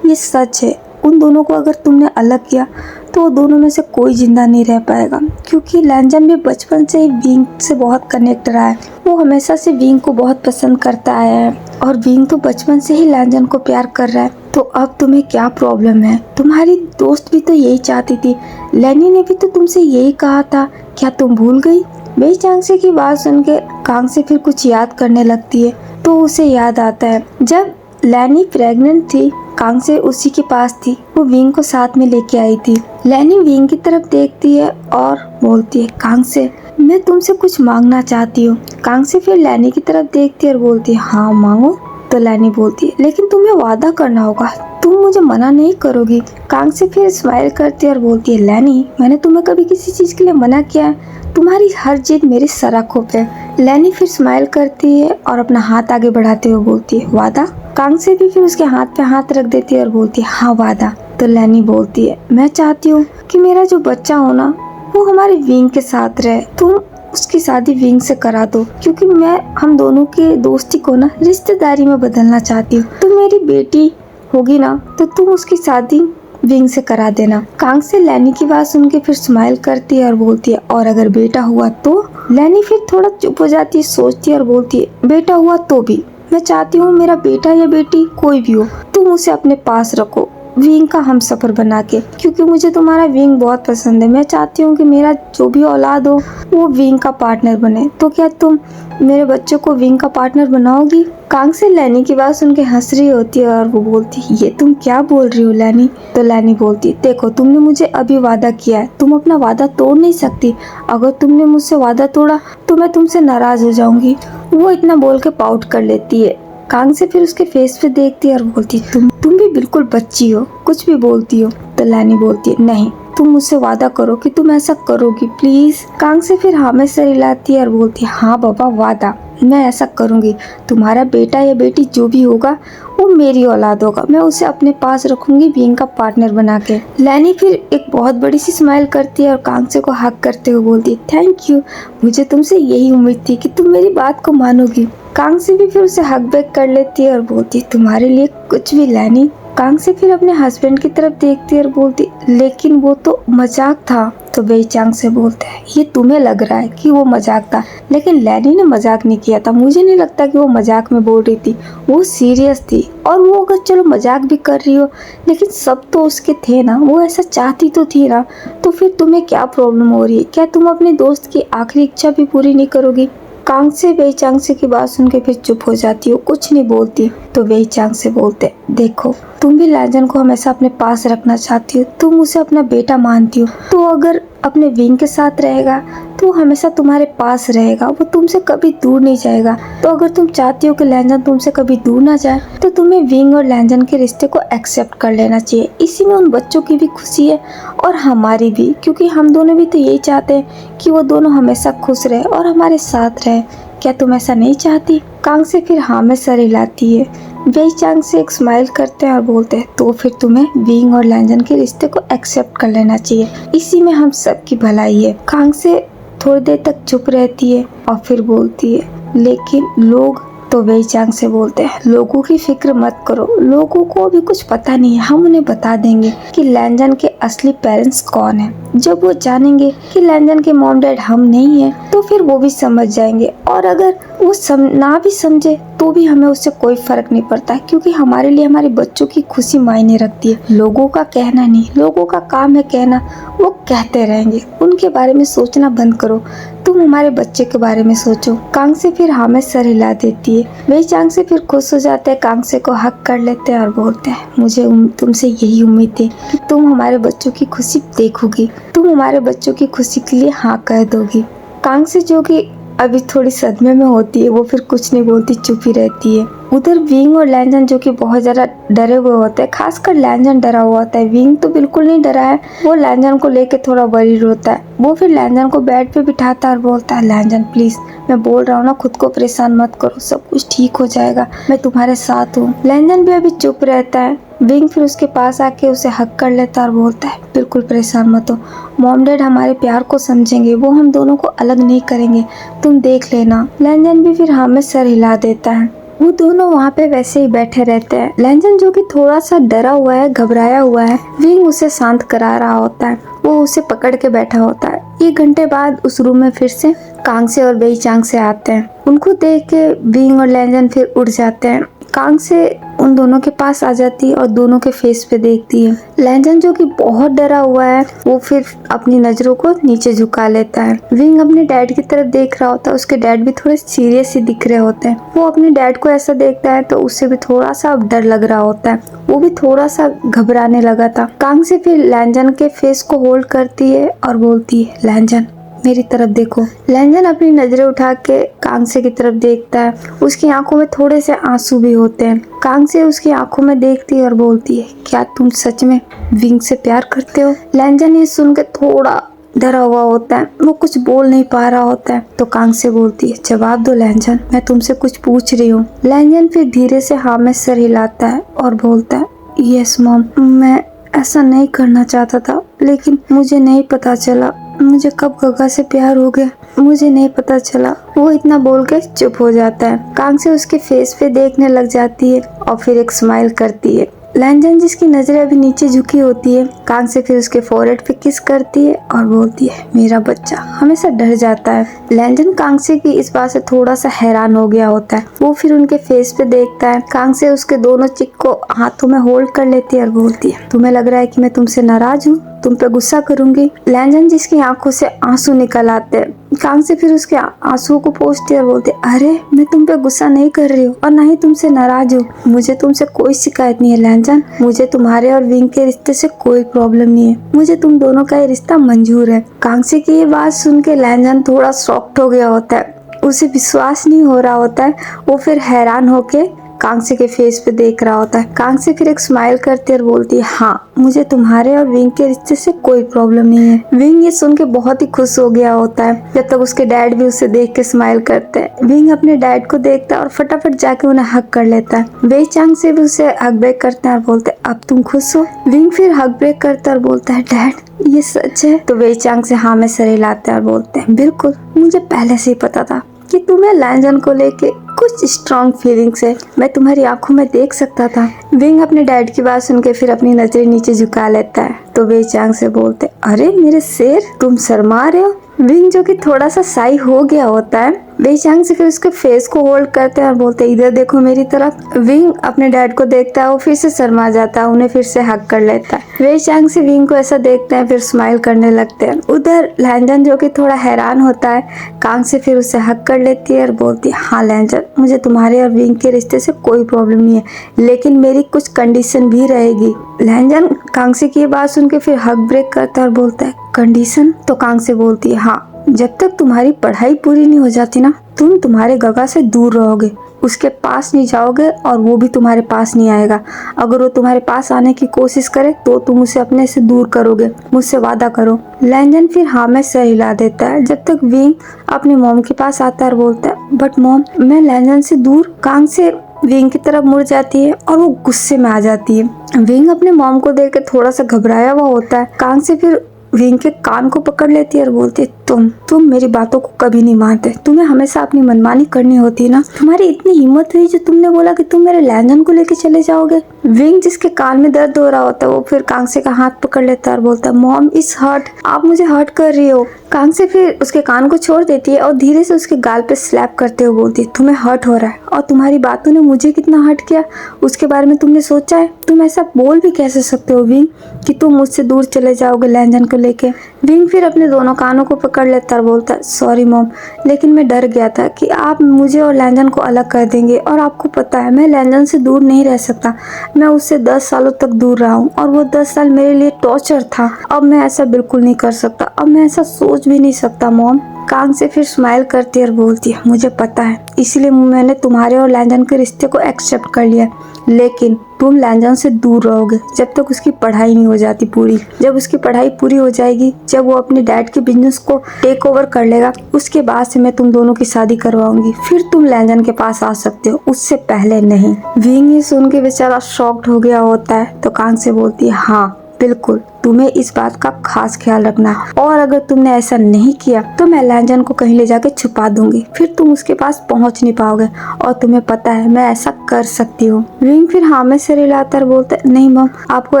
ये सच है। उन दोनों को अगर तुमने अलग किया तो वो दोनों में से कोई जिंदा नहीं रह पाएगा, क्योंकि लैंजन भी बचपन से ही विंग से बहुत कनेक्ट रहा है। वो हमेशा से विंग को बहुत पसंद करता आया है और विंग तो बचपन से ही लैंजन को प्यार कर रहा है। तो अब तुम्हें क्या प्रॉब्लम है? तुम्हारी दोस्त भी तो यही चाहती थी, लैनी ने भी तो तुमसे यही कहा था, क्या तुम भूल गई? बेचांगसे की बात सुन के कांगसे फिर कुछ याद करने लगती है। तो उसे याद आता है जब लैनी प्रेग्नेंट थी, कांगसे उसी के पास थी, वो विंग को साथ में लेके आई थी। लैनी विंग की तरफ देखती है और बोलती है, कांगसे मैं तुमसे कुछ मांगना चाहती हूँ। कांगसे फिर लैनी की तरफ देखती है और बोलती है, हाँ मांगो। तो लैनी बोलती है, लेकिन तुम्हें वादा करना होगा, तुम मुझे मना नहीं करोगी। कांगसे फिर स्माइल करती है और बोलती है, लैनी मैंने तुम्हें कभी किसी चीज के लिए मना किया है? तुम्हारी हर जिद मेरी सर आंखों पे। लैनी फिर स्माइल करती है और अपना हाथ आगे बढ़ाते हुए बोलती है, वादा? कांगसे भी फिर उसके हाथ पे हाथ रख देती है और बोलती है, हाँ वादा। तो लैनी बोलती है, मैं चाहती हूँ कि मेरा जो बच्चा हो ना, वो हमारे विंग के साथ रहे। तुम उसकी शादी विंग से करा दो, क्योंकि मैं हम दोनों की दोस्ती को ना रिश्तेदारी में बदलना चाहती हूँ। तो मेरी बेटी होगी ना, तो तुम उसकी शादी विंग से करा देना। कांगसे लैनी की बात सुन के फिर स्माइल करती है और बोलती है, और अगर बेटा हुआ तो? लैनी फिर थोड़ा चुप हो जाती है, सोचती है और बोलती है, बेटा हुआ तो भी मैं चाहती हूँ मेरा बेटा या बेटी कोई भी हो, तुम उसे अपने पास रखो, विंग का हम सफर बना के, क्योंकि मुझे तुम्हारा विंग बहुत पसंद है। मैं चाहती हूँ कि मेरा जो भी औलाद हो वो विंग का पार्टनर बने। तो क्या तुम मेरे बच्चों को विंग का पार्टनर बनाओगी? कांगसे लैनी की बात सुन के हंस रही होती है और वो बोलती है, ये तुम क्या बोल रही हो लैनी? तो लैनी बोलती है, देखो तुमने मुझे अभी वादा किया है, तुम अपना वादा तोड़ नहीं सकती। अगर तुमने मुझसे वादा तोड़ा तो मैं तुमसे नाराज हो जाऊंगी। वो इतना बोल के पाउट कर लेती है। कांगसे फिर उसके फेस पे देखती है और बोलती है, तुम भी बिल्कुल बच्ची हो, कुछ भी बोलती हो। तो लैनी बोलती है, नहीं, तुम मुझसे वादा करो कि तुम ऐसा करोगी प्लीज। कांगसे फिर हाँ में सर हिलाती है और बोलती है, हाँ बाबा वादा, मैं ऐसा करूंगी। तुम्हारा बेटा या बेटी जो भी होगा वो मेरी औलाद होगा, मैं उसे अपने पास रखूंगी विंग का पार्टनर बना के। लैनी फिर एक बहुत बड़ी सी स्माइल करती है और कांगसे को हक करते हुए बोलती है, थैंक यू, मुझे तुमसे यही उम्मीद थी कि तुम मेरी बात को मानोगी। कांगसे भी फिर उसे हक बैक कर लेती है और बोलती है, तुम्हारे लिए कुछ भी लैनी। कांगसे फिर अपने हस्बैंड की तरफ देखती है और बोलती, लेकिन वो तो मजाक था। तो बेचांगसे बोलता है, ये तुम्हें लग रहा है कि वो मजाक था, लेकिन लैनी ने मजाक नहीं किया था। मुझे नहीं लगता कि वो मजाक में बोल रही थी, वो सीरियस थी। और वो अगर चलो मजाक भी कर रही हो, लेकिन सब तो उसके थे ना, वो ऐसा चाहती तो थी ना। तो फिर तुम्हें क्या प्रॉब्लम हो रही है? क्या तुम अपने दोस्त की आखिरी इच्छा भी पूरी नहीं करोगी? कांगसे बेचांगसे की बात सुन के फिर चुप हो जाती हो, कुछ नहीं बोलती। तो बेचांगसे बोलते, देखो तुम भी लैंजन को हमेशा अपने पास रखना चाहती हो, तुम उसे अपना बेटा मानती हो, तो अगर अपने विंग के साथ रहेगा तो हमेशा तुम्हारे पास रहेगा, वो तुमसे कभी दूर नहीं जाएगा। तो अगर तुम चाहती हो कि लैंजन तुमसे कभी दूर ना जाए, तो तुम्हें विंग और लैंजन के रिश्ते को एक्सेप्ट कर लेना चाहिए। इसी में उन बच्चों की भी खुशी है और हमारी भी, क्योंकि हम दोनों भी तो यही चाहते हैं कि वो दोनों हमेशा खुश रहे और हमारे साथ रहे। क्या तुम ऐसा नहीं चाहती? कांगसे फिर हाँ में सर हिलाती है। बेचांगसे एक स्माइल करते हैं और बोलते हैं, तो फिर तुम्हें विंग और लैंजन के रिश्ते को एक्सेप्ट कर लेना चाहिए, इसी में हम सबकी भलाई है। कांगसे थोड़ी देर तक चुप रहती है और फिर बोलती है, लेकिन लोग तो वेई चांग से बोलते हैं, लोगों की फिक्र मत करो, लोगों को अभी कुछ पता नहीं है, हम उन्हें बता देंगे कि लैंजन के असली पेरेंट्स कौन है। जब वो जानेंगे कि लैंजन के मॉम डैड हम नहीं है तो फिर वो भी समझ जाएंगे, और अगर वो ना भी समझे तो भी हमें उससे कोई फर्क नहीं पड़ता, क्योंकि हमारे लिए हमारे बच्चों की खुशी मायने रखती है। लोगों का कहना नहीं, लोगों का काम है कहना, वो कहते रहेंगे, उनके बारे में सोचना बंद करो, तुम हमारे बच्चे के बारे में सोचो। कांग से फिर हामे सर हिला देती है। वेई चांग से फिर खुश हो जाते हैं, कांग से को हक कर लेते हैं और बोलते हैं, मुझे तुमसे यही उम्मीद थी कि तुम हमारे बच्चों की खुशी देखोगी, तुम हमारे बच्चों की खुशी के लिए हाँ कह दोगी। कांग से जो कि अभी थोड़ी सदमे में होती है, वो फिर कुछ नहीं बोलती, चुप ही रहती है। उधर विंग और लैंजन जो कि बहुत ज्यादा डरे हुए होते हैं, खासकर लैंजन डरा हुआ होता है, विंग तो बिल्कुल नहीं डरा है, वो लैंजन को लेके थोड़ा वरीड होता है। वो फिर लैंजन को बेड पे बिठाता है और बोलता है, लैंजन प्लीज, मैं बोल रहा हूँ ना, खुद को परेशान मत करो, सब कुछ ठीक हो जाएगा, मैं तुम्हारे साथ हूँ। लैंजन भी अभी चुप रहता है। विंग फिर उसके पास आके उसे हक कर लेता है और बोलता है, बिल्कुल परेशान मत हो, मॉम डैड हमारे प्यार को समझेंगे, वो हम दोनों को अलग नहीं करेंगे, तुम देख लेना। लैंजन भी फिर हाँ में सर हिला देता है। वो दोनों वहाँ पे वैसे ही बैठे रहते हैं। लैंजन जो कि थोड़ा सा डरा हुआ है, घबराया हुआ है, विंग उसे शांत करा रहा होता है, वो उसे पकड़ के बैठा होता है। 1 घंटे बाद उस रूम में फिर से कांग से और वेई चांग से आते हैं। उनको देख के विंग और लैंजन फिर उठ जाते हैं। कांग से उन दोनों के पास आ जाती है और दोनों के फेस पे देखती है। लैंजन जो कि बहुत डरा हुआ है, वो फिर अपनी नजरों को नीचे झुका लेता है। विंग अपने डैड की तरफ देख रहा होता है, उसके डैड भी थोड़े सीरियस ही दिख रहे होते हैं। वो अपने डैड को ऐसा देखता है तो उससे भी थोड़ा सा डर लग रहा होता है, वो भी थोड़ा सा घबराने लगा था। कांग से फिर लैंजन के फेस को होल्ड करती है और बोलती है, लैंजन मेरी तरफ देखो। लैंजन अपनी नजरें उठा के कांग से की तरफ देखता है, उसकी आंखों में थोड़े से आंसू भी होते हैं। कांग से उसकी आंखों में देखती है और बोलती है, क्या तुम सच में विंग से प्यार करते हो? लैंजन ये सुन के थोड़ा डरा हुआ होता है, वो कुछ बोल नहीं पा रहा होता है। तो कांग से बोलती है, जवाब दो लैंजन, मैं तुमसे कुछ पूछ रही हूँ। लैंजन फिर धीरे से हाँ में सर हिलाता है और बोलता है, यस मॉम, मैं ऐसा नहीं करना चाहता था, लेकिन मुझे नहीं पता चला मुझे कब गगा से प्यार हो गया, मुझे नहीं पता चला। वो इतना बोल के चुप हो जाता है। कांग से उसके फेस पे देखने लग जाती है और फिर एक स्माइल करती है। लैंजन जिसकी नजरें अभी नीचे झुकी होती है, कांग से फिर उसके फोरहेड पे किस करती है और बोलती है, मेरा बच्चा हमेशा डर जाता है। लैंजन कांग से की इस बात से थोड़ा सा हैरान हो गया होता है। वो फिर उनके फेस पे देखता है। कांग से उसके दोनों चिक को हाथों में होल्ड कर लेती है और बोलती है, तुम्हें लग रहा है कि मैं तुमसे नाराज हूँ, तुम पे गुस्सा करूंगी। लैंजन जिसकी आंखों से आंसू निकल आते हैं, कांग से फिर उसके आंसुओं को पोंछती है और बोलते, अरे मैं तुम पे गुस्सा नहीं कर रही हूँ और ना ही तुमसे नाराज हूँ, मुझे तुमसे कोई शिकायत नहीं है लैंजन, मुझे तुम्हारे और विंग के रिश्ते से कोई प्रॉब्लम नहीं है, मुझे तुम दोनों का ये रिश्ता मंजूर है। कांग से की ये बात सुन के लैंजन थोड़ा शॉक्ड हो गया होता है, उसे विश्वास नहीं हो रहा होता है। वो फिर हैरान होके कांग से के फेस पे देख रहा होता है। कांग से फिर एक स्माइल करती है और बोलती है, हाँ मुझे तुम्हारे और विंग के रिश्ते से कोई प्रॉब्लम नहीं है। विंग ये सुन के बहुत ही खुश हो गया होता है, जब तक उसके डैड भी उसे देख के स्माइल करते हैं। विंग अपने डैड को देखता है और फटाफट जाके उन्हें हक कर लेता है। वेई चांग से भी उसे हक ब्रेक करते हैं और बोलते हैं, अब तुम खुश हो? विंग फिर हक ब्रेक करता है और बोलता है, डैड ये सच है? तो वेई चांग से हाँ में सर हिलाते हैं और बोलते हैं, बिल्कुल, मुझे पहले से ही पता था कि तुम्हें लैंजन को लेके कुछ स्ट्रॉन्ग फीलिंग्स है, मैं तुम्हारी आंखों में देख सकता था। विंग अपने डैड की बात सुन के फिर अपनी नजरें नीचे झुका लेता है। तो वेई चांग से बोलते, अरे मेरे शेर, तुम शर्मा रहे हो? विंग जो कि थोड़ा सा शाई हो गया होता है, वेई चांग से फिर उसके फेस को होल्ड करते हैं और बोलते, इधर देखो मेरी तरफ। विंग अपने डैड को देखता है, वो फिर से शर्मा जाता है, उन्हें फिर से हक कर लेता है। वेई चांग से विंग को ऐसा देखते हैं, फिर स्माइल करने लगते हैं। उधर लैंजन जो कि थोड़ा हैरान होता है, कांग से फिर उसे हक कर लेती है और बोलती है, हाँ लैंजन, मुझे तुम्हारे और विंग के रिश्ते से कोई प्रॉब्लम नहीं है, लेकिन मेरी कुछ कंडीशन भी रहेगी। लैंजन कांग से की बात सुन के फिर हक ब्रेक करता है और बोलता है, कंडीशन? तो कांग से बोलती है, हाँ, जब तक तुम्हारी पढ़ाई पूरी नहीं हो जाती ना, तुम तुम्हारे गगा से दूर रहोगे, उसके पास नहीं जाओगे और वो भी तुम्हारे पास नहीं आएगा। अगर वो तुम्हारे पास आने की कोशिश करे तो तुम उसे अपने से दूर करोगे, मुझसे वादा करो। लैंजन फिर हाँ में सर हिला देता है, जब तक विंग अपनी मॉम के पास आता है और बोलता है, बट मॉम, मैं लैंजन से दूर। कांग से विंग की तरफ मुड़ जाती है और वो गुस्से में आ जाती है। विंग अपने मॉम को देख के थोड़ा सा घबराया हुआ होता है। कांग से फिर विंग के कान को पकड़ लेती है और बोलती है, तो तुम मेरी बातों को कभी नहीं मानते। तुम्हें हमेशा अपनी मनमानी करनी होती है ना। तुम्हारी इतनी हिम्मत हुई जो तुमने बोला कि तुम मेरे लैंजन को लेके चले जाओगे। विंग, जिसके कान में दर्द हो रहा होता है, वो फिर कांसे का हाथ पकड़ लेता है और बोलता है, मॉम इस हर्ट, आप मुझे हर्ट कर रही हो। कांसे फिर उसके कान को छोड़ देती है और धीरे से उसके गाल पे स्लैप करते हुए बोलती है, तुम्हें हर्ट हो रहा है और तुम्हारी बातों ने मुझे कितना हर्ट किया उसके बारे में तुमने सोचा है? तुम ऐसा बोल भी कैसे सकते हो विंग कि तुम मुझसे दूर चले जाओगे लैंजन को लेके? विंग फिर अपने दोनों कानों को पकड़ लेता और बोलता है, सॉरी मॉम, लेकिन मैं डर गया था कि आप मुझे और लैंजन को अलग कर देंगे और आपको पता है मैं लैंजन से दूर नहीं रह सकता। मैं उससे 10 सालों तक दूर रहा हूँ और वो 10 साल मेरे लिए टॉर्चर था। अब मैं ऐसा बिल्कुल नहीं कर सकता, अब मैं ऐसा सोच भी नहीं सकता मॉम। कांग से फिर स्माइल करती और बोलती है, मुझे पता है, इसीलिए मैंने तुम्हारे और लैंजन के रिश्ते को एक्सेप्ट कर लिया, लेकिन तुम लैंजन से दूर रहोगे जब तक उसकी पढ़ाई नहीं हो जाती पूरी। जब उसकी पढ़ाई पूरी हो जाएगी, जब वो अपने डैड के बिजनेस को टेक ओवर कर लेगा, उसके बाद से मैं तुम दोनों की शादी करवाऊंगी, फिर तुम लैंजन के पास आ सकते हो, उससे पहले नहीं। विंग ये सुन के बेचारा शॉक्ड हो गया होता है तो कांग से बोलती है, हाँ बिल्कुल, तुम्हें इस बात का खास ख्याल रखना है और अगर तुमने ऐसा नहीं किया तो मैं लैंजन को कहीं ले जाके छुपा दूंगी, फिर तुम उसके पास पहुंच नहीं पाओगे और तुम्हें पता है मैं ऐसा कर सकती हूँ। विंग फिर हाँ में सिर हिलाकर बोलता है, नहीं मम, आपको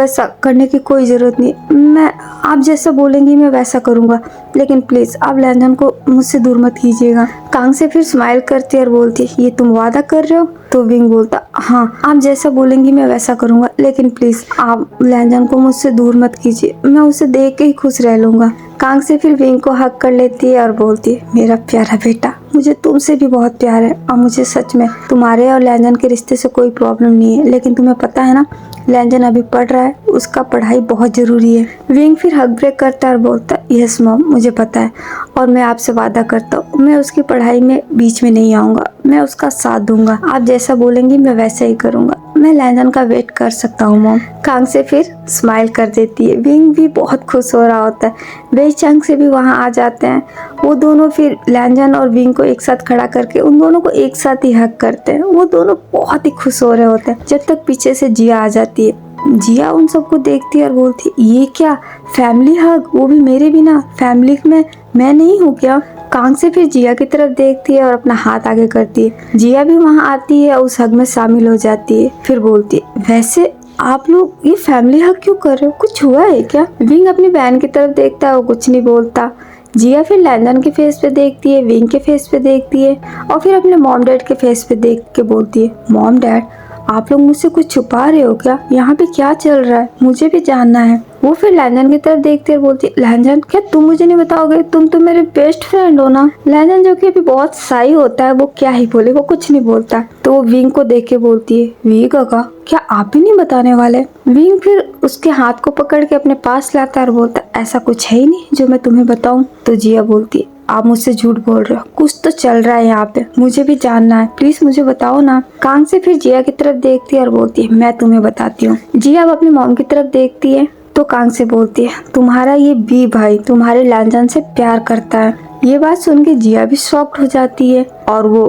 ऐसा करने की कोई जरूरत नहीं, मैं आप जैसा बोलेंगी मैं वैसा करूँगा, लेकिन प्लीज आप लैंजन को मुझसे दूर मत कीजिएगा। कांग से फिर स्माइल करती और बोलती, ये तुम वादा कर रहे हो? तो विंग बोलता, हाँ आप जैसा बोलेंगी मैं वैसा करूँगा, लेकिन प्लीज आप लैंजन को मुझसे दूर मत कीजिए, मैं उसे देख के ही खुश रह लूंगा। कांग से फिर विंग को हक कर लेती है और बोलती है, मेरा प्यारा बेटा, मुझे तुमसे भी बहुत प्यार है और मुझे सच में तुम्हारे और लैंजन के रिश्ते से कोई प्रॉब्लम नहीं है, लेकिन तुम्हें पता है ना लैंजन अभी पढ़ रहा है, उसका पढ़ाई बहुत जरूरी है। विंग फिर हक ब्रेक करता है और बोलता है, यस मॉम, मुझे पता है और मैं आपसे वादा करता हूँ मैं उसकी पढ़ाई में बीच में नहीं आऊँगा, मैं उसका साथ दूंगा, आप जैसा बोलेंगी मैं वैसा ही करूँगा, मैं लैंजन का वेट कर सकता हूँ मॉम। कांग से फिर स्माइल कर देती है। विंग भी बहुत खुश हो रहा होता है। वेई चांग से भी वहाँ आ जाते हैं। वो दोनों फिर लैंजन और विंग को एक साथ खड़ा करके उन दोनों को एक साथ ही हक करते हैं। वो दोनों बहुत ही खुश हो रहे होते हैं जब तक पीछे से जिया आ जाती है। जिया उन सबको देखती है और बोलती है, ये क्या फैमिली हग, वो भी मेरे बिना, फैमिली में मैं नहीं हूँ क्या? कांग से फिर जिया की तरफ देखती है और अपना हाथ आगे करती है। जिया भी वहाँ आती है, उस हग में शामिल हो जाती है। फिर बोलती है, वैसे आप लोग ये फैमिली हग क्यों कर रहे हो, कुछ हुआ है क्या? विंग अपनी बहन की तरफ देखता है, वो कुछ नहीं बोलता। जिया फिर लैंजन के फेस पे देखती है, विंग के फेस पे देखती है और फिर अपने मॉम डैड के फेस पे देख के बोलती है, मॉम डैड आप लोग मुझसे कुछ छुपा रहे हो क्या? यहाँ पे क्या चल रहा है, मुझे भी जानना है। वो फिर लैंजन की तरफ देखती है और बोलती है, लैंजन क्या तुम मुझे नहीं बताओगे? तुम तो मेरे बेस्ट फ्रेंड हो ना। लैंजन जो कि अभी बहुत शाई होता है, वो क्या ही बोले, वो कुछ नहीं बोलता। तो वो विंग को देख के बोलती है, वी काका क्या आप भी नहीं बताने वाले? विंग फिर उसके हाथ को पकड़ के अपने पास लाता है और बोलता है, ऐसा कुछ है ही नहीं जो मैं तुम्हें बताऊं। तो जिया बोलती है, आप मुझसे झूठ बोल रहे हो, कुछ तो चल रहा है यहाँ पे, मुझे भी जानना है, प्लीज मुझे बताओ ना। कांग से फिर जिया की तरफ देखती है और बोलती है, मैं तुम्हें बताती हूँ। जिया अब अपनी मॉम की तरफ देखती है तो कांग से बोलती है, तुम्हारा ये बी भाई तुम्हारे लैंजन से प्यार करता है। ये बात सुन के जिया भी शॉक्ड हो जाती है और वो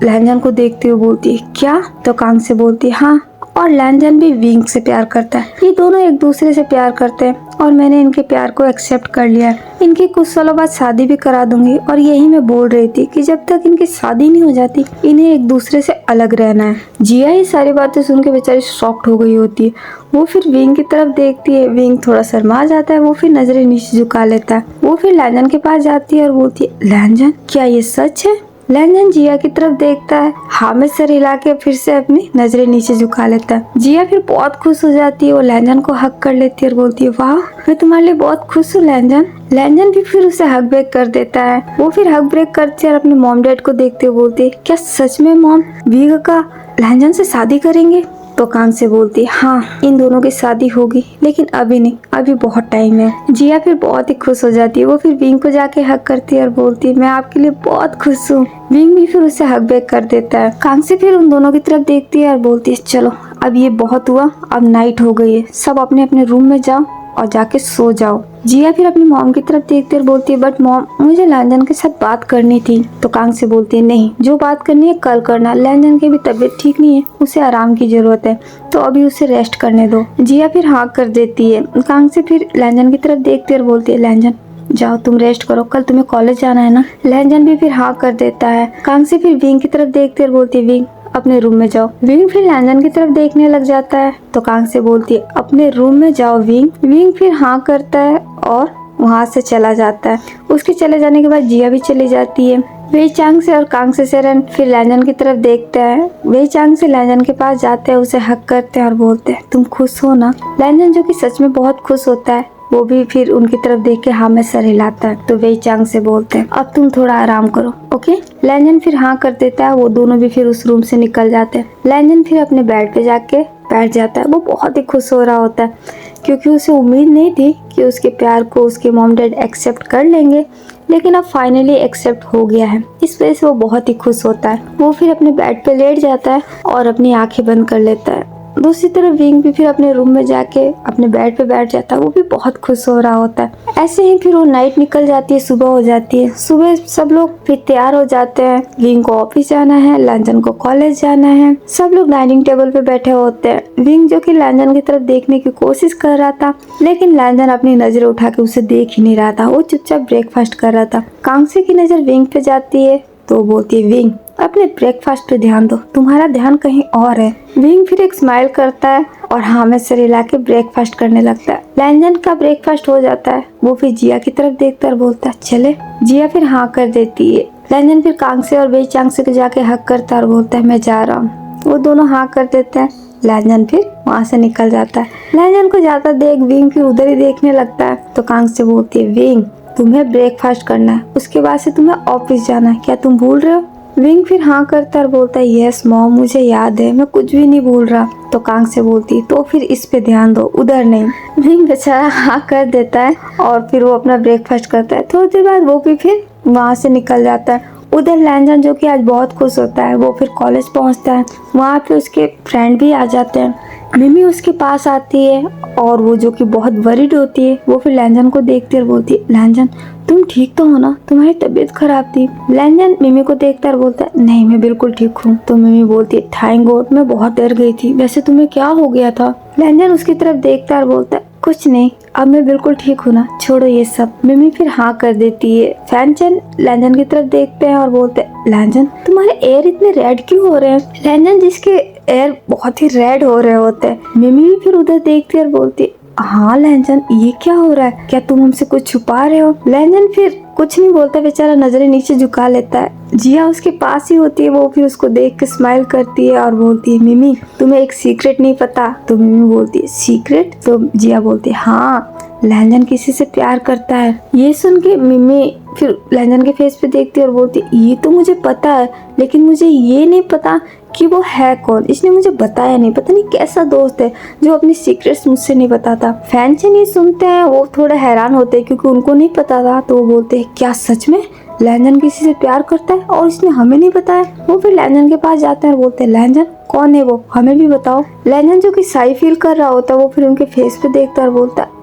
लैंजन को देखते हुए बोलती है, क्या? तो कांग से बोलती है, हाँ, और लैंजन भी विंग से प्यार करता है। ये दोनों एक दूसरे से प्यार करते हैं और मैंने इनके प्यार को एक्सेप्ट कर लिया है। इनकी कुछ सालों बाद शादी भी करा दूंगी और यही मैं बोल रही थी कि जब तक इनकी शादी नहीं हो जाती इन्हें एक दूसरे से अलग रहना है। जिया ये सारी बातें सुन के बेचारी शॉक्ड हो गई होती है। वो फिर विंग की तरफ देखती है। विंग थोड़ा शर्मा जाता है, वो फिर नजरें नीचे झुका लेता है। वो फिर लैंजन के पास जाती है और बोलती है, लैंजन क्या ये सच है? लैंजन जिया की तरफ देखता है, हाँ में सर हिला के फिर से अपनी नजरें नीचे झुका लेता है। जिया फिर बहुत खुश हो जाती है, वो लैंजन को हक कर लेती है और बोलती है, वाह मैं तुम्हारे लिए बहुत खुश हूँ लैंजन। लैंजन भी फिर उसे हक ब्रेक कर देता है। वो फिर हक ब्रेक करती है और अपने मॉम डैड को देखते हुए बोलती है, क्या सच में मॉम वी का लैंजन से शादी करेंगे? तो कांग से बोलती है, हाँ इन दोनों की शादी होगी, लेकिन अभी नहीं, अभी बहुत टाइम है। जिया फिर बहुत ही खुश हो जाती है। वो फिर विंग को जाके हक करती है और बोलती है, मैं आपके लिए बहुत खुश हूँ। विंग भी फिर उसे हक बैक कर देता है। कांग से फिर उन दोनों की तरफ देखती है और बोलती है, चलो अब ये बहुत हुआ, अब नाइट हो गई है, सब अपने अपने रूम में जाओ और जाके सो जाओ। जिया फिर अपनी मॉम की तरफ देखती है और बोलती है, बट मॉम मुझे लैंजन के साथ बात करनी थी। तो कांग से बोलती है, नहीं, जो बात करनी है कल करना, लैंजन की भी तबीयत ठीक नहीं है, उसे आराम की जरूरत है, तो अभी उसे रेस्ट करने दो। जिया फिर हाँ कर देती है। कांग से फिर लैंजन की तरफ देखती है और बोलती है, लैंजन जाओ तुम रेस्ट करो, कल तुम्हें कॉलेज जाना है ना। लैंजन भी फिर हाँ कर देता है। कांगसी फिर विंग की तरफ देखती है और बोलती है विंग अपने रूम में जाओ। विंग फिर लैंजन की तरफ देखने लग जाता है तो कांगसी बोलती है अपने रूम में जाओ विंग। विंग फिर हाँ करता है और वहाँ से चला जाता है। उसके चले जाने के बाद जिया भी चली जाती है। वेई चांग से और कांगसी सेरन फिर लैंजन की तरफ देखते हैं। वेई चांग से लैंजन के पास जाते हैं, उसे हक करते हैं और बोलते हैं तुम खुश हो ना। लैंजन जो कि सच में बहुत खुश होता है, वो भी फिर उनकी तरफ देख के हाँ में सर हिलाता है। तो वेई चांग से बोलते हैं अब तुम थोड़ा आराम करो, ओके। लैंजन फिर हाँ कर देता है। वो दोनों भी फिर उस रूम से निकल जाते हैं। लैंजन फिर अपने बेड पे जाके बैठ जाता है। वो बहुत ही खुश हो रहा होता है क्योंकि उसे उम्मीद नहीं थी कि उसके प्यार को उसके मॉम डैड एक्सेप्ट कर लेंगे, लेकिन अब फाइनली एक्सेप्ट हो गया है। इस वजह से वो बहुत ही खुश होता है। वो फिर अपने बेड पे लेट जाता है और अपनी आंखें बंद कर लेता है। दूसरी तरफ विंग भी फिर अपने रूम में जाके अपने बेड पे बैठ जाता है। वो भी बहुत खुश हो रहा होता है। ऐसे ही फिर वो नाइट निकल जाती है, सुबह हो जाती है। सुबह सब लोग फिर तैयार हो जाते हैं। विंग को ऑफिस जाना है, लैंजन को कॉलेज जाना है। सब लोग डाइनिंग टेबल पे बैठे होते हैं। विंग जो कि लैंजन की तरफ देखने की कोशिश कर रहा था, लेकिन लैंजन अपनी नजर उठा के उसे देख ही नहीं रहा था। वो चुपचाप ब्रेकफास्ट कर रहा था। कांगसी की नजर विंग पे जाती है तो बोलती है विंग अपने ब्रेकफास्ट पे ध्यान दो, तुम्हारा ध्यान कहीं और है। विंग फिर एक स्माइल करता है और हाँ में सर हिला के ब्रेकफास्ट करने लगता है। लैंजन का ब्रेकफास्ट हो जाता है। वो फिर जिया की तरफ देखता है और बोलता है चले। जिया फिर हाँ कर देती है। लैंजन फिर कांगसे और वेई चांगसे को जाके हक करता है और बोलता है मैं जा रहा हूँ। वो दोनों हाँ कर देते हैं। लैंजन फिर वहाँ से निकल जाता है। लैंजन को जाता देख विंग फिर उधर ही देखने लगता है तो कांगसे बोलती है विंग तुम्हें ब्रेकफास्ट करना है, उसके बाद से तुम्हें ऑफिस जाना है, क्या तुम भूल रहे हो। विंग फिर हाँ करता है और बोलता है यस मॉम मुझे याद है, मैं कुछ भी नहीं भूल रहा। तो कांग से बोलती तो फिर इस पे ध्यान दो, उधर नहीं। विंग बेचारा हाँ कर देता है और फिर वो अपना ब्रेकफास्ट करता है। थोड़ी देर बाद वो भी फिर वहाँ से निकल जाता है। उधर लैंजन जो कि आज बहुत खुश होता है, वो फिर कॉलेज पहुँचता है। वहाँ पे उसके फ्रेंड भी आ जाते हैं। मिमी उसके पास आती है और वो जो कि बहुत वरीड होती है, वो फिर लैंजन को देखती है और बोलती है लैंजन तुम ठीक तो हो ना, तुम्हारी तबीयत खराब थी। लैंजन मिमी को देखता है और बोलता है नहीं मैं बिल्कुल ठीक हूँ। तो मिमी बोलती है थैंक गॉड, मैं बहुत डर गई थी, वैसे तुम्हें क्या हो गया था। लैंजन उसकी तरफ देखता है और बोलता है कुछ नहीं, अब मैं बिल्कुल ठीक हूँ ना, छोड़ो ये सब। मिमी फिर हाँ कर देती है। फैनचन लैंजन की तरफ देखते हैं और बोलते हैं लैंजन तुम्हारे एयर इतने रेड क्यों हो रहे हैं। लैंजन जिसके एयर बहुत ही रेड हो रहे होते हैं। मिमी भी फिर उधर देखती है और बोलती है हाँ लैंजन ये क्या हो रहा है, क्या तुम हमसे कुछ छुपा रहे हो। लैंजन फिर कुछ नहीं बोलता, बेचारा नजरें नीचे झुका लेता है। जिया उसके पास ही होती है। वो फिर उसको देख के स्माइल करती है और बोलती है मिमी तुम्हें एक सीक्रेट नहीं पता। तो मिमी बोलती है सीक्रेट। तो जिया बोलती है हाँ लैंजन किसी से प्यार करता है। ये सुन के मिमी फिर लैंजन के फेस पे देखती है और बोलती है ये तो मुझे पता है, लेकिन मुझे ये नहीं पता कि वो है कौन, इसने मुझे बताया नहीं, पता नहीं कैसा दोस्त है जो अपनी सीक्रेट्स मुझसे नहीं बताता। फैनचन ये सुनते हैं, वो थोड़ा हैरान होते हैं क्योंकि उनको नहीं पता था। तो वो बोलते हैं क्या सच में लैंजन किसी से प्यार करता है और इसने हमें नहीं बताया। वो फिर लैंजन के पास जाते हैं और बोलते हैं लैंजन कौन है वो, हमें भी बताओ। लैंजन जो कि साई फील कर रहा होता है, वो फिर उनके फेस पे देखता है और बोलता है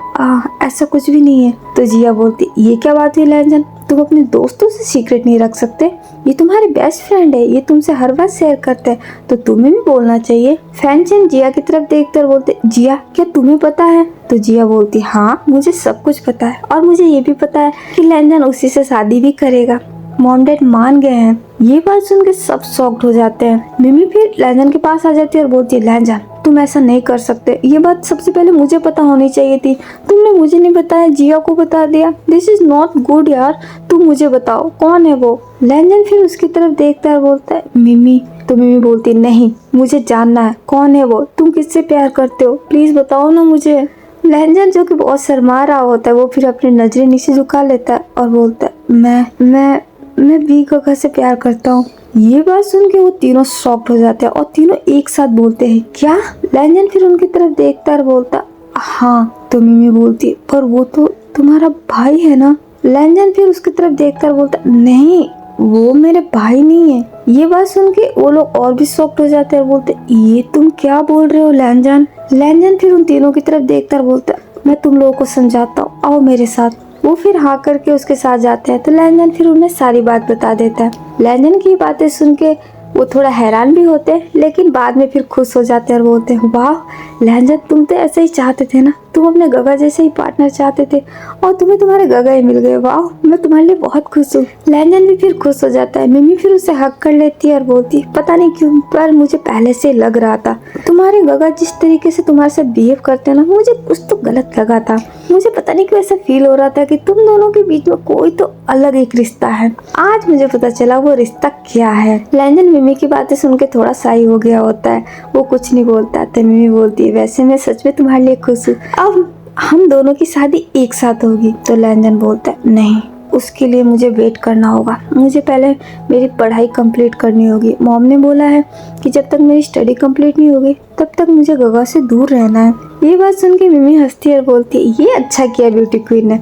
ऐसा कुछ भी नहीं है। तो जिया बोलती ये क्या बात हुई लैंजन, तुम अपने दोस्तों से सीक्रेट नहीं रख सकते, ये तुम्हारे बेस्ट फ्रेंड है, ये तुमसे हर बात शेयर करते हैं, तो तुम्हें भी बोलना चाहिए। फैनचन जिया की तरफ देखते और बोलते जिया क्या तुम्हें पता है। तो जिया बोलती हाँ मुझे सब कुछ पता है और मुझे ये भी पता है कि लैंजन उसी से शादी भी करेगा, मॉम डैड मान गए हैं। ये बात सुन के सब शॉक्ड हो जाते हैं। मिमी फिर लैंजन के पास आ जाती है और बोलती है लैंजन तुम ऐसा नहीं कर सकते, ये बात सबसे पहले मुझे पता होनी चाहिए थी, तुमने मुझे नहीं बताया, जिया को बता दिया, दिस इज नॉट गुड यार, तुम मुझे बताओ कौन है वो। लैंजन फिर उसकी तरफ देखता है और बोलता है मिमी। तो मिमी बोलती नहीं मुझे जानना है कौन है वो, तुम किससे प्यार करते हो, प्लीज बताओ ना मुझे। लैंजन जो कि बहुत शर्मा रहा होता है, वो फिर अपनी नजरें नीचे झुका लेता है और बोलता है मैं वी गगा से प्यार करता हूँ। ये बात सुन के वो तीनों शॉक्ड हो जाते हैं और तीनों एक साथ बोलते हैं क्या। लैंजन फिर उनकी तरफ देखता है और बोलता हाँ। तो मिमी बोलती है पर वो तो तुम्हारा भाई है ना। लैंजन फिर उसकी तरफ देखता है और बोलता नहीं वो मेरे भाई नहीं है। ये बात सुन के वो लोग और भी शॉक्ड हो जाते हैं और बोलते ये तुम क्या बोल रहे हो लैंजन। लैंजन फिर उन तीनों की तरफ देखता है और बोलता मैं तुम लोगों को समझाता हूँ, आओ मेरे साथ। वो फिर हाँ करके उसके साथ जाते हैं। तो लैंजन फिर उन्हें सारी बात बता देता है। लैंजन की बातें सुन के वो थोड़ा हैरान भी होते हैं, लेकिन बाद में फिर खुश हो जाते हैं और बोलते हैं वाह लैंजन तुम तो ऐसे ही चाहते थे ना, तुम अपने गगा जैसे ही पार्टनर चाहते थे और तुम्हें तुम्हारे गगा ही मिल गए। वाह, मैं तुम्हारे लिए बहुत खुश हूँ। लैंजन भी फिर खुश हो जाता है। मिमी फिर उसे हक कर लेती है और बोलती है पता नहीं क्यों पर मुझे पहले से लग रहा था, तुम्हारे गगा जिस तरीके से तुम्हारे साथ बिहेव करते हैं ना, मुझे कुछ तो गलत लगा था। मुझे पता नहीं क्यों ऐसा फील हो रहा था कि तुम दोनों के बीच में कोई तो अलग एक रिश्ता है। आज मुझे पता चला वो रिश्ता क्या है। लैंजन मिमी की बातें सुन के थोड़ा सा ही हो गया होता है, वो कुछ नहीं बोलता। तो मिमी बोलती है वैसे मैं सच में तुम्हारे लिए खुश हूँ, अब हम दोनों की शादी एक साथ होगी। तो लैंजन बोलता है नहीं, उसके लिए मुझे वेट करना होगा, मुझे पहले मेरी पढ़ाई कंप्लीट करनी होगी। मॉम ने बोला है कि जब तक मेरी स्टडी कंप्लीट नहीं होगी तब तक मुझे गगा से दूर रहना है। ये बात सुन के मिमी हंसती है और बोलती है ये अच्छा किया ब्यूटी क्वीन ने,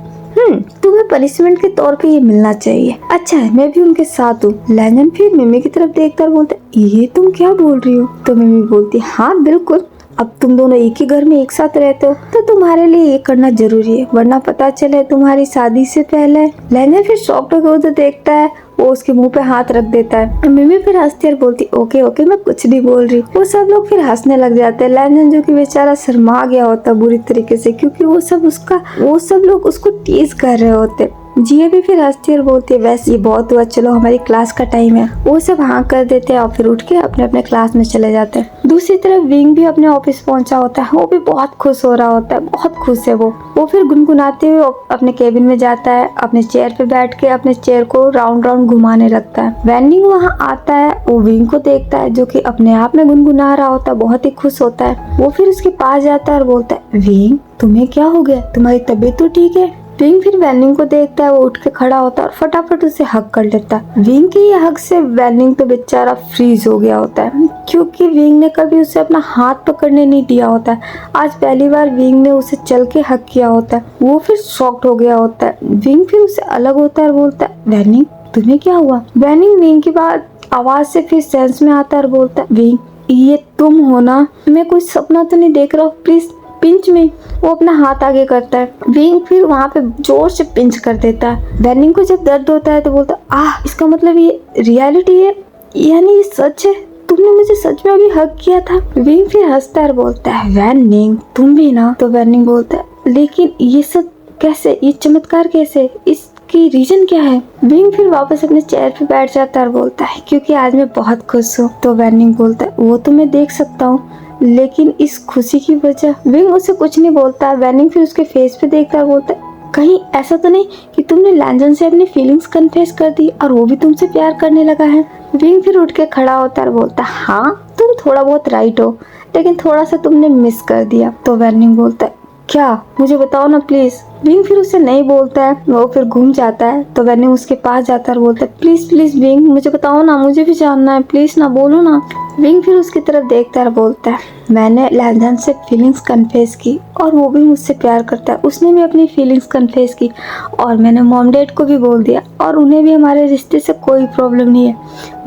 तुम्हें पनिशमेंट के तौर पे ये मिलना चाहिए। अच्छा है, मैं भी उनके साथ हूँ। लैंजन फिर मिमी की तरफ देखकर बोलता है ये तुम क्या बोल रही हो? तो मिमी बोलती है हाँ बिल्कुल, अब तुम दोनों एक ही घर में एक साथ रहते हो तो तुम्हारे लिए ये करना जरूरी है, वरना पता चले तुम्हारी शादी से पहले। लैंजन फिर शॉप होकर उधर देखता है, वो उसके मुंह पे हाथ रख देता है। मिमी फिर हंसती है और बोलती ओके ओके मैं कुछ नहीं बोल रही। वो सब लोग फिर हंसने लग जाते हैं। लैंजन जो कि बेचारा शर्मा गया होता बुरी तरीके से, क्योंकि वो सब लोग उसको टीज कर रहे होते। जिया भी फिर हंसती है और बोलती है वैसे ये बहुत हुआ, चलो हमारी क्लास का टाइम है। वो सब हाँ कर देते हैं और फिर उठ के अपने अपने क्लास में चले जाते हैं। दूसरी तरफ विंग भी अपने ऑफिस पहुंचा होता है, वो भी बहुत खुश हो रहा होता है, बहुत खुश है वो फिर गुनगुनाते हुए अपने केबिन में जाता है, अपने चेयर पे बैठ के अपने चेयर को राउंड राउंड घुमाने लगता है। वैनिंग वहाँ आता है, वो विंग को देखता है जो कि अपने आप में गुनगुना रहा होता है, बहुत ही खुश होता है। वो फिर उसके पास जाता है और बोलता है विंग तुम्हें क्या हो गया, तुम्हारी तबीयत तो ठीक है? विंग फिर वैनिंग को देखता है, वो उठ के खड़ा होता है और फटाफट उसे हक कर लेता है। विंग के ये हक से वैनिंग तो बेचारा फ्रीज हो गया होता है, क्योंकि विंग ने कभी उसे अपना हाथ पकड़ने नहीं दिया होता है। आज पहली बार विंग ने उसे चल के हक किया होता है। वो फिर शॉक्ड हो गया होता है। विंग फिर उसे अलग होता है और बोलता है वैनिंग तुम्हें क्या हुआ? वैनिंग विंग की बात आवाज से फिर सेंस में आता है और बोलता है विंग ये तुम हो ना? मैं कोई सपना तो नहीं देख रहा हूँ, प्लीज पिंच में। वो अपना हाथ आगे करता है। विंग फिर वहाँ पे जोर से पिंच कर देता है। वैनिंग को जब दर्द होता है तो बोलता है इसका मतलब ये रियलिटी है, यानी ये सच है, तुमने मुझे सच में अभी हक किया था। विंग फिर हंसता है और बोलता है वैनिंग तुम भी ना? तो वैनिंग बोलता है लेकिन ये सब कैसे, ये चमत्कार कैसे, इसकी रीजन क्या है? विंग फिर वापस अपने चेयर पे बैठ जाता है और बोलता है क्योंकि आज मैं बहुत खुश हूँ। तो वैनिंग बोलता है वो तो मैं देख सकता हूँ, लेकिन इस खुशी की वजह। विंग उसे कुछ नहीं बोलता है। वैनिंग फिर उसके फेस पे देखता है, बोलता है कहीं ऐसा तो नहीं कि तुमने लैंजन से अपनी फीलिंग्स कन्फेस कर दी और वो भी तुमसे प्यार करने लगा है? विंग फिर उठ के खड़ा होता है और बोलता है हाँ तुम थोड़ा बहुत राइट हो, लेकिन थोड़ा सा तुमने मिस कर दिया। तो वैनिंग बोलता है क्या, मुझे बताओ ना प्लीज। विंग फिर उसे नहीं बोलता है, वो फिर घूम जाता है। तो वैनिंग उसके पास जाता है और बोलता है प्लीज प्लीज विंग मुझे बताओ ना, मुझे भी जानना है, प्लीज ना, बोलो ना। विंग फिर उसकी तरफ देखता है और बोलता है मैंने लैंजन से फीलिंग्स कन्फेस की और वो भी मुझसे प्यार करता है, उसने भी अपनी फीलिंग्स कन्फेस की और मैंने मॉम डैड को भी बोल दिया और उन्हें भी हमारे रिश्ते से कोई प्रॉब्लम नहीं है।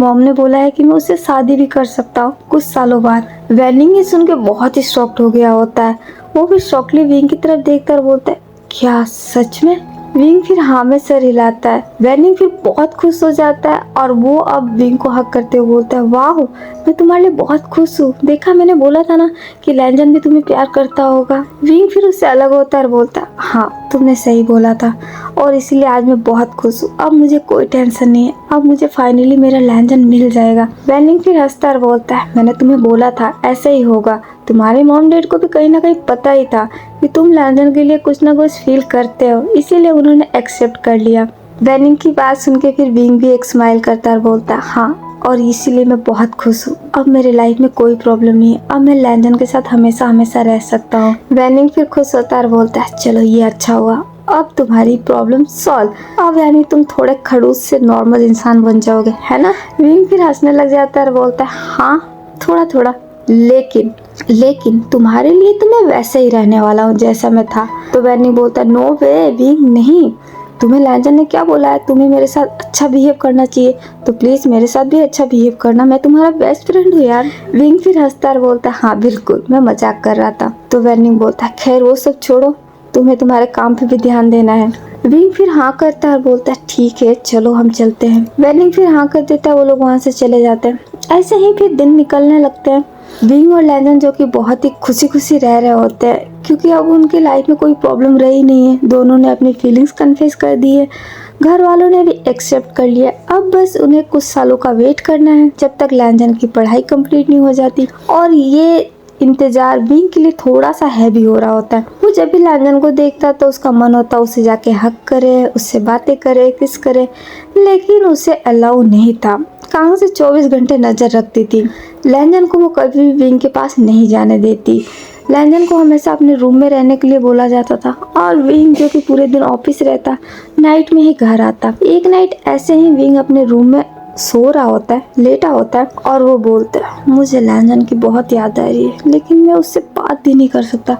मॉम ने बोला है कि मैं उससे शादी भी कर सकता हूँ कुछ सालों बाद। वैनिंग ये सुन के बहुत ही शॉक्ड हो गया होता है। वो फिर शॉकली विंग की तरफ देखकर बोलता है क्या सच में? विंग फिर हाँ में सर हिलाता है। वैनिंग फिर बहुत खुश हो जाता है और वो अब विंग को हक करते हुए बोलता है वाह मैं तुम्हारे लिए बहुत खुश हूँ, देखा मैंने बोला था ना कि लैंजन भी तुम्हें प्यार करता होगा। विंग फिर उससे अलग होता है और बोलता है हाँ तुमने सही बोला था और इसीलिए आज मैं बहुत खुश हूँ, अब मुझे कोई टेंशन नहीं है, अब मुझे फाइनली मेरा लैंजन मिल जाएगा। वैनिंग फिर हंसता और बोलता है मैंने तुम्हें बोला था ऐसा ही होगा, तुम्हारे मॉम डैड को भी कहीं ना कहीं पता ही था कि तुम लैंजन के लिए कुछ ना कुछ फील करते हो, इसीलिए उन्होंने एक्सेप्ट कर लिया। वैनिंग की बात सुन के फिर विंग भी एक स्माइल करता और बोलता है हाँ और इसीलिए मैं बहुत खुश हूँ, अब मेरे लाइफ में कोई प्रॉब्लम नहीं है, अब मैं लैंजन के साथ हमेशा हमेशा रह सकता हूँ। वैनिंग फिर खुश होता और बोलता है चलो ये अच्छा हुआ, अब तुम्हारी प्रॉब्लम सॉल्व, अब यानी तुम थोड़े खड़ूस से नॉर्मल इंसान बन जाओगे, है ना? विंग फिर हंसने लग जाता है और बोलता है हाँ थोड़ा थोड़ा, लेकिन तुम्हारे लिए तो मैं वैसे ही रहने वाला हूँ जैसा मैं था। तो वैनिंग बोलता है नो वे विंग नहीं, तुम्हें लैंजन ने क्या बोला है, तुम्हें मेरे साथ अच्छा बिहेव करना चाहिए, तो प्लीज मेरे साथ भी अच्छा बिहेव करना, मैं तुम्हारा बेस्ट फ्रेंड हूँ यार। विंग फिर हंसता और बोलता है हाँ बिल्कुल मैं मजाक कर रहा था। तो वैनिंग बोलता है खैर वो सब छोड़ो, तुम्हें तुम्हारे काम पे भी ध्यान देना है। विंग फिर हाँ करता है और बोलता है ठीक है चलो हम चलते हैं। वैनिंग फिर हाँ कर देता है, वो लोग वहाँ से चले जाते हैं। ऐसे ही फिर दिन निकलने लगते हैं। विंग और लैंजन जो कि बहुत ही खुशी खुशी रह रहे होते हैं, क्योंकि अब उनकी लाइफ में कोई प्रॉब्लम रही नहीं है। दोनों ने अपनी फीलिंग्स कन्फेस कर दी है, घर वालों ने भी एक्सेप्ट कर लिया। अब बस उन्हें कुछ सालों का वेट करना है जब तक लैंजन की पढ़ाई कंप्लीट नहीं हो जाती। और ये इंतजार विंग के लिए थोड़ा सा हैवी हो रहा होता है। वो जब भी लैंजन को देखता है तो उसका मन होता है उसे जाके हक करे, उससे बातें करे, किस करे, लेकिन उसे अलाउ नहीं था। कांग से 24 घंटे नजर रखती थी। लैंजन को वो कभी भी विंग के पास नहीं जाने देती। लैंजन को हमेशा अपने रूम में रहने के लिए बोला जाता था और विंग जो कि पूरे दिन ऑफिस रहता, नाइट में ही घर आता। एक नाइट ऐसे ही विंग अपने रूम में सो रहा होता है, लेटा होता है, और वो बोलता है मुझे लैंजन की बहुत याद आ रही है, लेकिन मैं उससे बात भी नहीं कर सकता।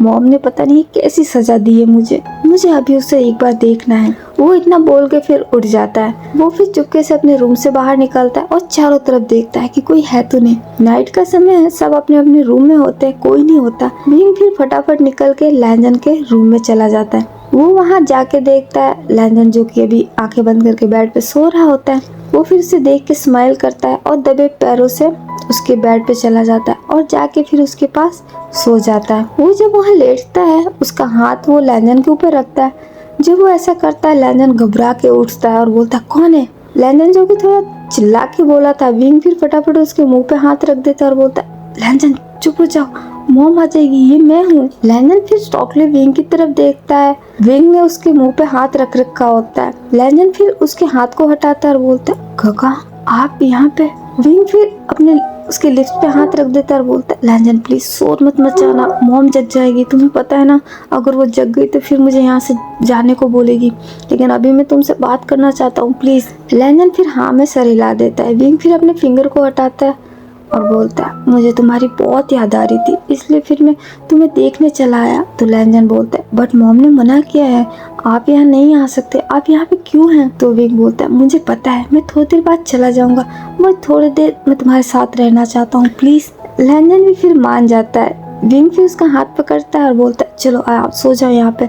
मॉम ने पता नहीं कैसी सजा दी है मुझे अभी उसे एक बार देखना है। वो इतना बोल के फिर उठ जाता है। वो फिर चुपके से अपने रूम से बाहर निकलता है और चारों तरफ देखता है कि कोई है तो नहीं। नाइट का समय है, सब अपने अपने रूम में होते हैं, कोई नहीं होता। विंग फिर फटाफट निकल के लैंजन के रूम में चला जाता है। वो वहाँ जाके देखता है लैंजन जो कि अभी आंखें बंद करके बेड पे सो रहा होता है। वो फिर उसे देख के स्माइल करता है और दबे पैरों से उसके बेड पे चला जाता है और जाके फिर उसके पास सो जाता है। वो जब वहाँ लेटता है उसका हाथ वो लैंजन के ऊपर रखता है। जब वो ऐसा करता है लैंजन घबरा के उठता है और बोलता है कौन है। लैंजन जो कि थोड़ा चिल्ला के बोला था। विंग फिर फटाफट उसके मुंह पे हाथ रख देता है और बोलता है लैंजन चुप हो जाओ, मॉम आ जाएगी, ये मैं हूँ। लैंजन फिर स्टॉकली विंग की तरफ देखता है। विंग ने उसके मुंह पे हाथ रख रखा होता है। लैंजन फिर उसके हाथ को हटाता है और बोलता है काका आप यहाँ पे। विंग फिर अपने उसके लिप्स पे हाथ रख देता है और बोलता है लैंजन प्लीज शोर मत मचाना, मॉम जग जाएगी, तुम्हें पता है ना, अगर वो जग गई तो फिर मुझे यहाँ से जाने को बोलेगी, लेकिन अभी मैं तुमसे बात करना चाहता हूँ प्लीज। लैंजन फिर हाँ में सर हिला देता है। विंग फिर अपने फिंगर को हटाता है और बोलता है मुझे तुम्हारी बहुत याद आ रही थी, इसलिए फिर मैं तुम्हें देखने चला आया। तो लैंजन बोलता है बट मॉम ने मना किया है, आप यहाँ नहीं आ सकते, आप यहाँ पे क्यों हैं। तो विंग बोलता है मुझे पता है, मैं थोड़ी देर बाद चला जाऊंगा, बस थोड़ी देर मैं तुम्हारे साथ रहना चाहता हूँ प्लीज। लैंजन भी फिर मान जाता है। विंग फिर उसका हाथ पकड़ता है और बोलता है चलो आप सो जाओ यहाँ पे,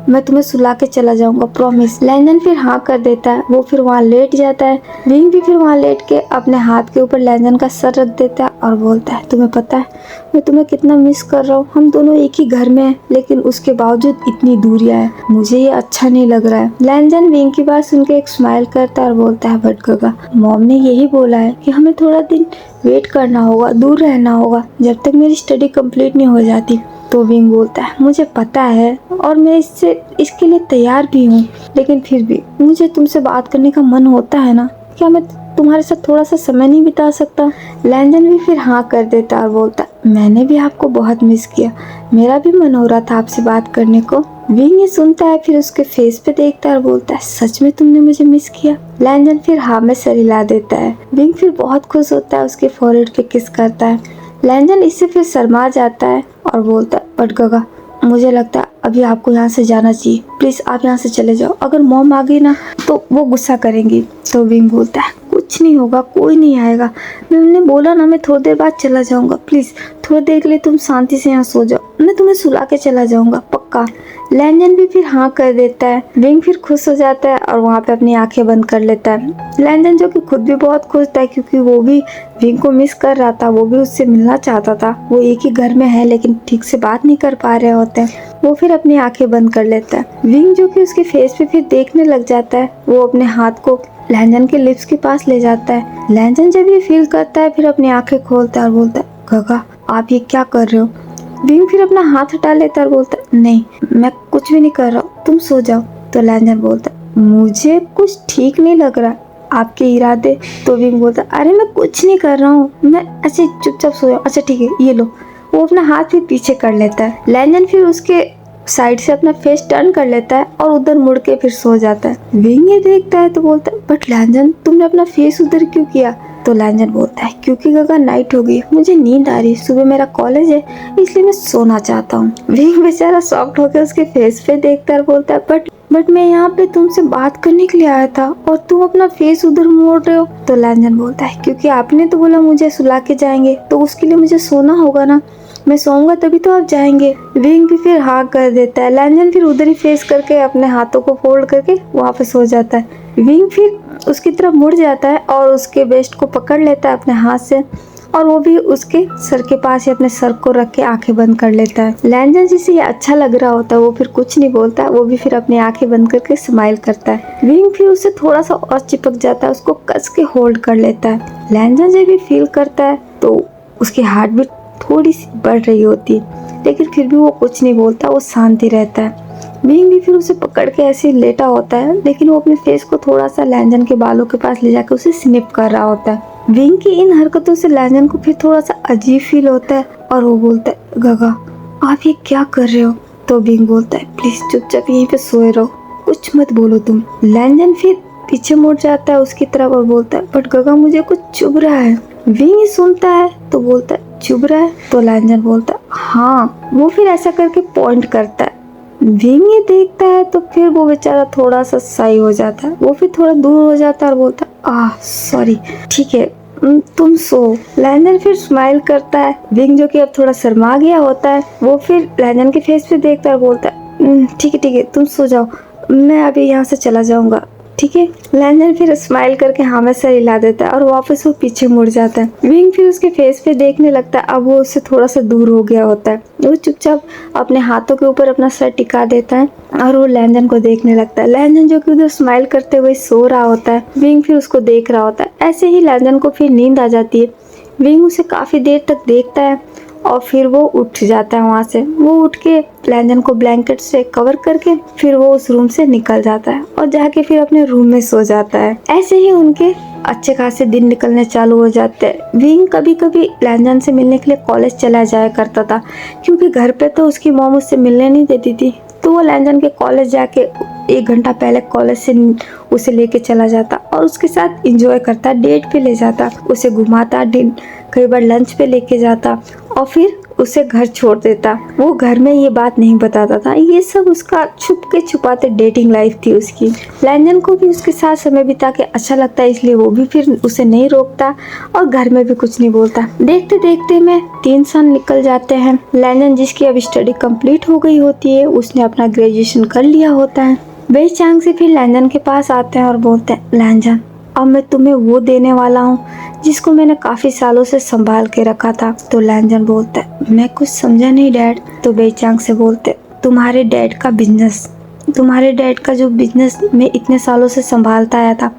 मैं तुम्हें सुला के चला जाऊंगा प्रॉमिस। लैंजन फिर हाँ कर देता है। वो फिर वहाँ लेट जाता है। विंग भी फिर वहाँ लेट के अपने हाथ के ऊपर लैंजन का सर रख देता है और बोलता है तुम्हें पता है मैं तुम्हें कितना मिस कर रहा हूँ, हम दोनों एक ही घर में हैं, लेकिन उसके बावजूद इतनी दूरियां हैं, मुझे ये अच्छा नहीं लग रहा है। लैंजन विंग की बात सुन के एक स्माइल करता है और बोलता है बट काका मॉम ने यही बोला है कि हमें थोड़ा दिन वेट करना होगा, दूर रहना होगा जब तक मेरी स्टडी कंप्लीट नहीं हो जाती। तो विंग बोलता है मुझे पता है और मैं इसके लिए तैयार भी हूँ, लेकिन फिर भी मुझे तुमसे बात करने का मन होता है ना, क्या मैं तुम्हारे साथ थोड़ा सा समय नहीं बिता सकता। लैंजन भी फिर हाँ कर देता और बोलता मैंने भी आपको बहुत मिस किया, मेरा भी मन हो रहा था आपसे बात करने को। विंग ये सुनता है, फिर उसके फेस पे देखता है और बोलता है सच में तुमने मुझे मिस किया। लैंजन फिर हाँ में सर हिला देता है। विंग फिर बहुत खुश होता है, उसके फोrehead पे किस करता है। लैंजन इससे फिर शर्मा जाता है और बोलता है बट काका मुझे लगता है अभी आपको यहाँ से जाना चाहिए, प्लीज आप यहाँ से चले जाओ, अगर मॉम आ गई ना तो वो गुस्सा करेंगी। तो विंग बोलता है कुछ नहीं होगा, कोई नहीं आएगा, मैंने बोला ना मैं थोड़ी देर बाद चला जाऊंगा, प्लीज थोड़ी देर के लिए तुम शांति से यहाँ सो जाओ, मैं तुम्हें सुला के चला जाऊंगा पक्का। लैंजन भी फिर हाँ कर देता है। विंग फिर खुश हो जाता है और वहाँ पे अपनी आंखें बंद कर लेता है। लैंजन जो कि खुद भी बहुत खुश था, क्योंकि वो भी विंग को मिस कर रहा था, वो भी उससे मिलना चाहता था। वो एक ही घर में है लेकिन ठीक से बात नहीं कर पा रहे होते हैं। वो फिर अपनी आंखें बंद कर लेता है। विंग जो कि उसके फेस पे फिर देखने लग जाता है। वो अपने हाथ को लैंजन के लिप्स के पास ले जाता है। लैंजन जब ये फील करता है फिर अपनी आंखें खोलता है और बोलता है काका आप ये क्या कर रहे हो। विंग फिर अपना हाथ हटा लेता है और बोलता है नहीं मैं कुछ भी नहीं कर रहा हूँ, तुम सो जाओ। तो लैंजन बोलता है मुझे कुछ ठीक नहीं लग रहा आपके इरादे। तो विंग बोलता है अरे मैं कुछ नहीं कर रहा हूँ, मैं ऐसे चुपचाप सो जाओ। अच्छा ठीक है ये लो। वो अपना हाथ भी पीछे कर लेता है। लैंजन फिर उसके साइड से अपना फेस टर्न कर लेता है और उधर मुड़ के फिर सो जाता है। विंग ये देखता है तो बोलता है बट लैंजन तुमने अपना फेस उधर क्यों किया। तो लैंजन बोलता है क्योंकि काका नाइट हो गई, मुझे नींद आ रही है, सुबह मेरा कॉलेज है इसलिए मैं सोना चाहता हूँ। विंग बेचारा शॉक्ड होकर उसके फेस पे देखता है और बोलता है बट मैं यहाँ पे तुमसे बात करने के लिए आया था और तुम अपना फेस उधर मोड़ रहे हो। तो लैंजन बोलता है क्योंकि आपने तो बोला मुझे सुला के जाएंगे तो उसके लिए मुझे सोना होगा ना, मैं सोऊंगा तभी तो आप जाएंगे। विंग भी फिर हाँ कर देता है। लैंजन फिर उधर ही फेस करके अपने हाथों को फोल्ड करके वहाँ पे सो जाता है। विंग फिर उसकी तरफ मुड़ जाता है और उसके वेस्ट को पकड़ लेता है अपने हाथ से और वो भी उसके सर के पास ही अपने सर को रख के आंखें बंद कर लेता है। लैंजन जिसे ये अच्छा लग रहा होता है वो फिर कुछ नहीं बोलता, वो भी फिर अपनी आंखें बंद करके स्माइल करता है। विंग फिर उससे थोड़ा सा और चिपक जाता है, उसको कस के होल्ड कर लेता है। लैंजन जब भी फील करता है तो उसकी हार्ट बीट थोड़ी सी बढ़ रही होती है, लेकिन फिर भी वो कुछ नहीं बोलता, वो शांति रहता है। विंग भी फिर उसे पकड़ के ऐसे लेटा होता है, लेकिन वो अपने फेस को थोड़ा सा लैंजन के बालों के पास ले जाकर उसे स्निप कर रहा होता है। विंग की इन हरकतों से लैंजन को फिर थोड़ा सा अजीब फील होता है और वो बोलता है, गगा आप ये क्या कर रहे हो? तो विंग बोलता है, प्लीज चुपचाप यहीं पे सोए रहो, कुछ मत बोलो तुम। लैंजन फिर पीछे मुड़ जाता है उसकी तरफ और बोलता है, बट गगा मुझे कुछ चुभ रहा है। विंग सुनता है तो बोलता है, चुभ रहा है? तो लैंजन बोलता है, हाँ। वो फिर ऐसा करके पॉइंट करता है। विंग ये देखता है तो फिर वो बेचारा थोड़ा सा सही हो जाता है, वो फिर थोड़ा दूर हो जाता है और बोलता है, सॉरी, ठीक है तुम सो। लैंजन फिर स्माइल करता है। विंग जो कि अब थोड़ा शर्मा गया होता है, वो फिर लैंजन के फेस पे देखता है और बोलता है, ठीक है तुम सो जाओ, मैं अभी यहाँ से चला जाऊंगा, ठीक है। लैंजन फिर स्माइल करके हाँ में सर हिला देता है और वापस वो पीछे मुड़ जाता है। विंग फिर उसके फेस पे देखने लगता है, अब वो उससे थोड़ा सा दूर हो गया होता है। वो चुपचाप अपने हाथों के ऊपर अपना सर टिका देता है और वो लैंजन को देखने लगता है। लैंजन जो कि उधर स्माइल करते हुए सो रहा होता है, विंग फिर उसको देख रहा होता है। ऐसे ही लैंजन को फिर नींद आ जाती है। विंग उसे काफी देर तक देखता है और फिर वो उठ जाता है वहाँ से। वो उठ के लैंजन को ब्लैंकेट से कवर करके फिर वो उस रूम से निकल जाता है और जाके फिर अपने रूम में सो जाता है। ऐसे ही उनके अच्छे खासे दिन निकलने चालू हो जाते हैं। विंग कभी कभी लैंजन से मिलने के लिए कॉलेज चला जाया करता था, क्योंकि घर पे तो उसकी मॉम उससे मिलने नहीं देती थी, तो वो लैंजन के कॉलेज जाके 1 घंटा पहले कॉलेज से उसे लेके चला जाता और उसके साथ एंजॉय करता, डेट पे ले जाता, उसे घुमाता, कई बार लंच पे लेके जाता और फिर उसे घर छोड़ देता। वो घर में ये बात नहीं बताता था। ये सब उसका छुप के छुपाते डेटिंग लाइफ थी उसकी। लैंजन को भी उसके साथ समय बिता के अच्छा लगता है, इसलिए वो भी फिर उसे नहीं रोकता और घर में भी कुछ नहीं बोलता। देखते देखते में 3 साल निकल जाते हैं। लैंजन जिसकी अब स्टडी कंप्लीट हो गई होती है, उसने अपना ग्रेजुएशन कर लिया होता है। वेई चांग से फिर लैंजन के पास आते हैं और बोलते हैं, लैंजन अब मैं तुम्हें वो देने वाला हूँ जिसको मैंने काफी सालों से संभाल के रखा था। तो लैंजन बोलता है, मैं कुछ समझा नहीं डैड। तो वेई चांग से बोलते, तुम्हारे डैड का बिजनेस, तुम्हारे डैड का जो बिजनेस मैं इतने सालों से संभालता आया था,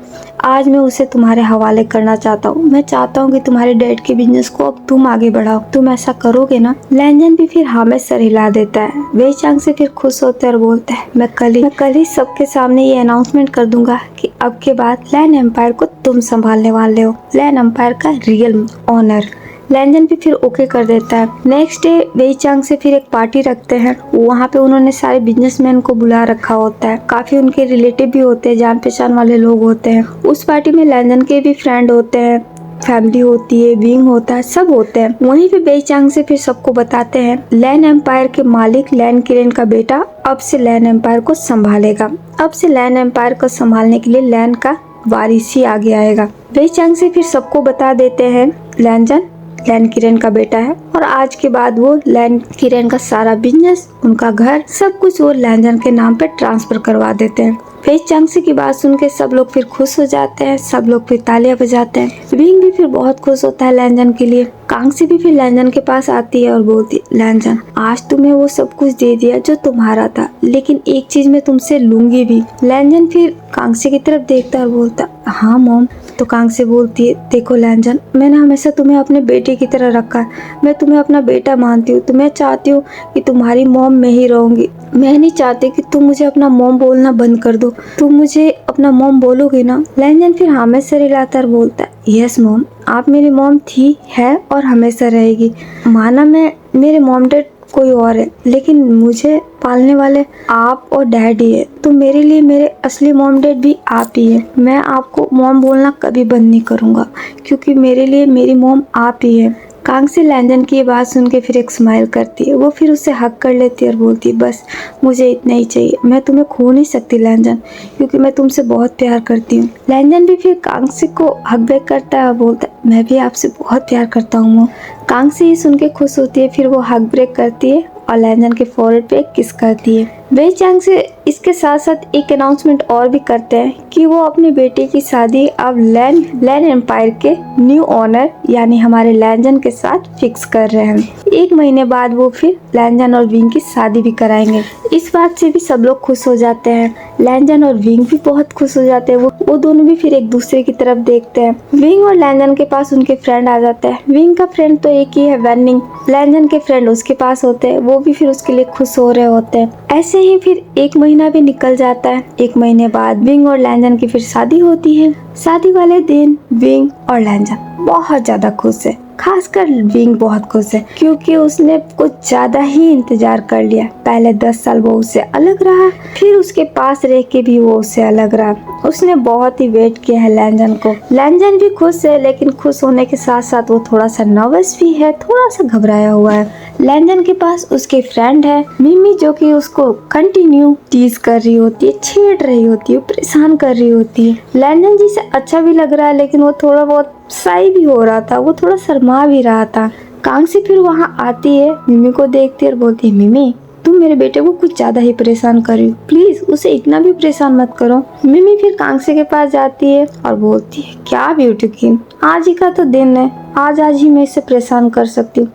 आज मैं उसे तुम्हारे हवाले करना चाहता हूँ। मैं चाहता हूँ कि तुम्हारे डैड के बिजनेस को अब तुम आगे बढ़ाओ। तुम ऐसा करोगे ना? लैंजन भी फिर हाँ में सर हिला देता है। वेई चांग से फिर खुश होते हैं और बोलते हैं, मैं कल ही सबके सामने ये अनाउंसमेंट कर दूंगा कि अब के बाद लैंड एम्पायर को तुम संभालने वाले हो, लैंड एम्पायर का रियल ऑनर। लैंजन भी फिर ओके कर देता है। नेक्स्ट डे वेई चांग से फिर एक पार्टी रखते हैं। वहाँ पे उन्होंने सारे बिजनेसमैन को बुला रखा होता है, काफी उनके रिलेटिव भी होते हैं, जान पहचान वाले लोग होते हैं। उस पार्टी में लैंजन के भी फ्रेंड होते हैं, फैमिली होती है, विंग होता है, सब होते हैं। वहीं पे वेई चांग से फिर सबको बताते हैं, लैंड एम्पायर के मालिक लैंड किरेन का बेटा अब से लैंड एम्पायर को संभालेगा। अब से लैंड एम्पायर को संभालने के लिए लैंड का वारिस ही आगे आएगा। वेई चांग से फिर सबको बता देते हैं, लैंजन लैंड किरेन का बेटा है और आज के बाद वो लैंड किरेन का सारा बिजनेस, उनका घर, सब कुछ वो लैंजन के नाम पे ट्रांसफर करवा देते हैं। वेई चांग से की बात सुन के सब लोग फिर खुश हो जाते हैं, सब लोग फिर तालियां बजाते हैं। विंग भी फिर बहुत खुश होता है लैंजन के लिए। कांग से भी फिर लैंजन के पास आती है और बोलती है, लैंजन आज तुम्हें वो सब कुछ दे दिया जो तुम्हारा था, लेकिन एक चीज मैं तुमसे लूंगी भी। लैंजन फिर कांग से की तरफ देखता है और बोलता, हाँ मॉम। तो कांग से बोलती है, देखो लैंजन, मैंने हमेशा तुम्हें अपने बेटे की तरह रखा है, मैं तुम्हें अपना बेटा मानती हूँ, तुम्हें चाहती हूँ कि तुम्हारी मॉम मैं ही रहूंगी। मैं नहीं चाहती कि तुम मुझे अपना मॉम बोलना बंद कर दो, तुम मुझे अपना मॉम बोलोगे ना? लैंजन फिर हाँ में सर हिलाकर बोलता है, यस मॉम, आप मेरी मॉम थी, है और हमेशा रहेगी। माना मैं मेरे मॉम डैड कोई और है, लेकिन मुझे पालने वाले आप और डैड ही है, तो मेरे लिए मेरे असली मॉम डैड भी आप ही है। मैं आपको मॉम बोलना कभी बंद नहीं करूँगा, क्योंकि मेरे लिए मेरी मॉम आप ही है। कांग से लैंजन की बात सुन के फिर एक स्माइल करती है। वो फिर उसे हक कर लेती है और बोलती है, बस मुझे इतना ही चाहिए, मैं तुम्हें खो नहीं सकती लैंजन, क्योंकि मैं तुमसे बहुत प्यार करती हूँ। लैंजन भी फिर कांग से को हक बैक करता है और बोलता है, मैं भी आपसे बहुत प्यार करता हूँ। कांग से ये सुन के खुश होती है, फिर वो हक ब्रेक करती है और लैंजन के फोrehead पे किस करती है। वेई चांग से इसके साथ साथ एक अनाउंसमेंट और भी करते हैं कि वो अपने बेटे की शादी अब लैन एम्पायर के न्यू ओनर यानी हमारे लैंजन के साथ फिक्स कर रहे हैं। 1 महीने बाद वो फिर लैंजन और विंग की शादी भी कराएंगे। इस बात से भी सब लोग खुश हो जाते हैं। लैंजन और विंग भी बहुत खुश हो जाते हैं। वो दोनों भी फिर एक दूसरे की तरफ देखते हैं। विंग और लैंजन के पास उनके फ्रेंड आ जाते हैं। विंग का फ्रेंड तो एक ही है, वेनिंग। लैंजन के फ्रेंड उसके पास होते हैं। वो भी फिर उसके लिए खुश हो रहे होते हैं। ऐसे ही फिर 1 महीना भी निकल जाता है। 1 महीने बाद विंग और लैंजन की फिर शादी होती है। शादी वाले दिन विंग और लैंजन बहुत ज्यादा खुश है। खासकर विंग बहुत खुश है क्योंकि उसने कुछ ज्यादा ही इंतजार कर लिया। पहले 10 साल वो उससे अलग रहा, फिर उसके पास रह के भी वो उससे अलग रहा। उसने बहुत ही वेट किया है लैंजन को। लैंजन भी खुश है, लेकिन खुश होने के साथ साथ वो थोड़ा सा नर्वस भी है, थोड़ा सा घबराया हुआ है। लैंजन के पास उसके फ्रेंड है मिमी, जो कि उसको कंटिन्यू टीज कर रही होती है, छेड़ रही होती है, परेशान कर रही होती है। लैंजन जी से अच्छा भी लग रहा है, लेकिन वो थोड़ा बहुत शाई भी हो रहा था, वो थोड़ा शर्मा भी रहा था। कांग से फिर वहाँ आती है, मिमी को देखती है और बोलती है, मिमी तुम मेरे बेटे को कुछ ज्यादा ही परेशान कर रही हो, प्लीज उसे इतना भी परेशान मत करो। मिमी फिर कांगसे के पास जाती है और बोलती है, क्या ब्यूटी क्वीन, आज ही का तो दिन है, आज ही मैं इसे परेशान कर सकती हूँ।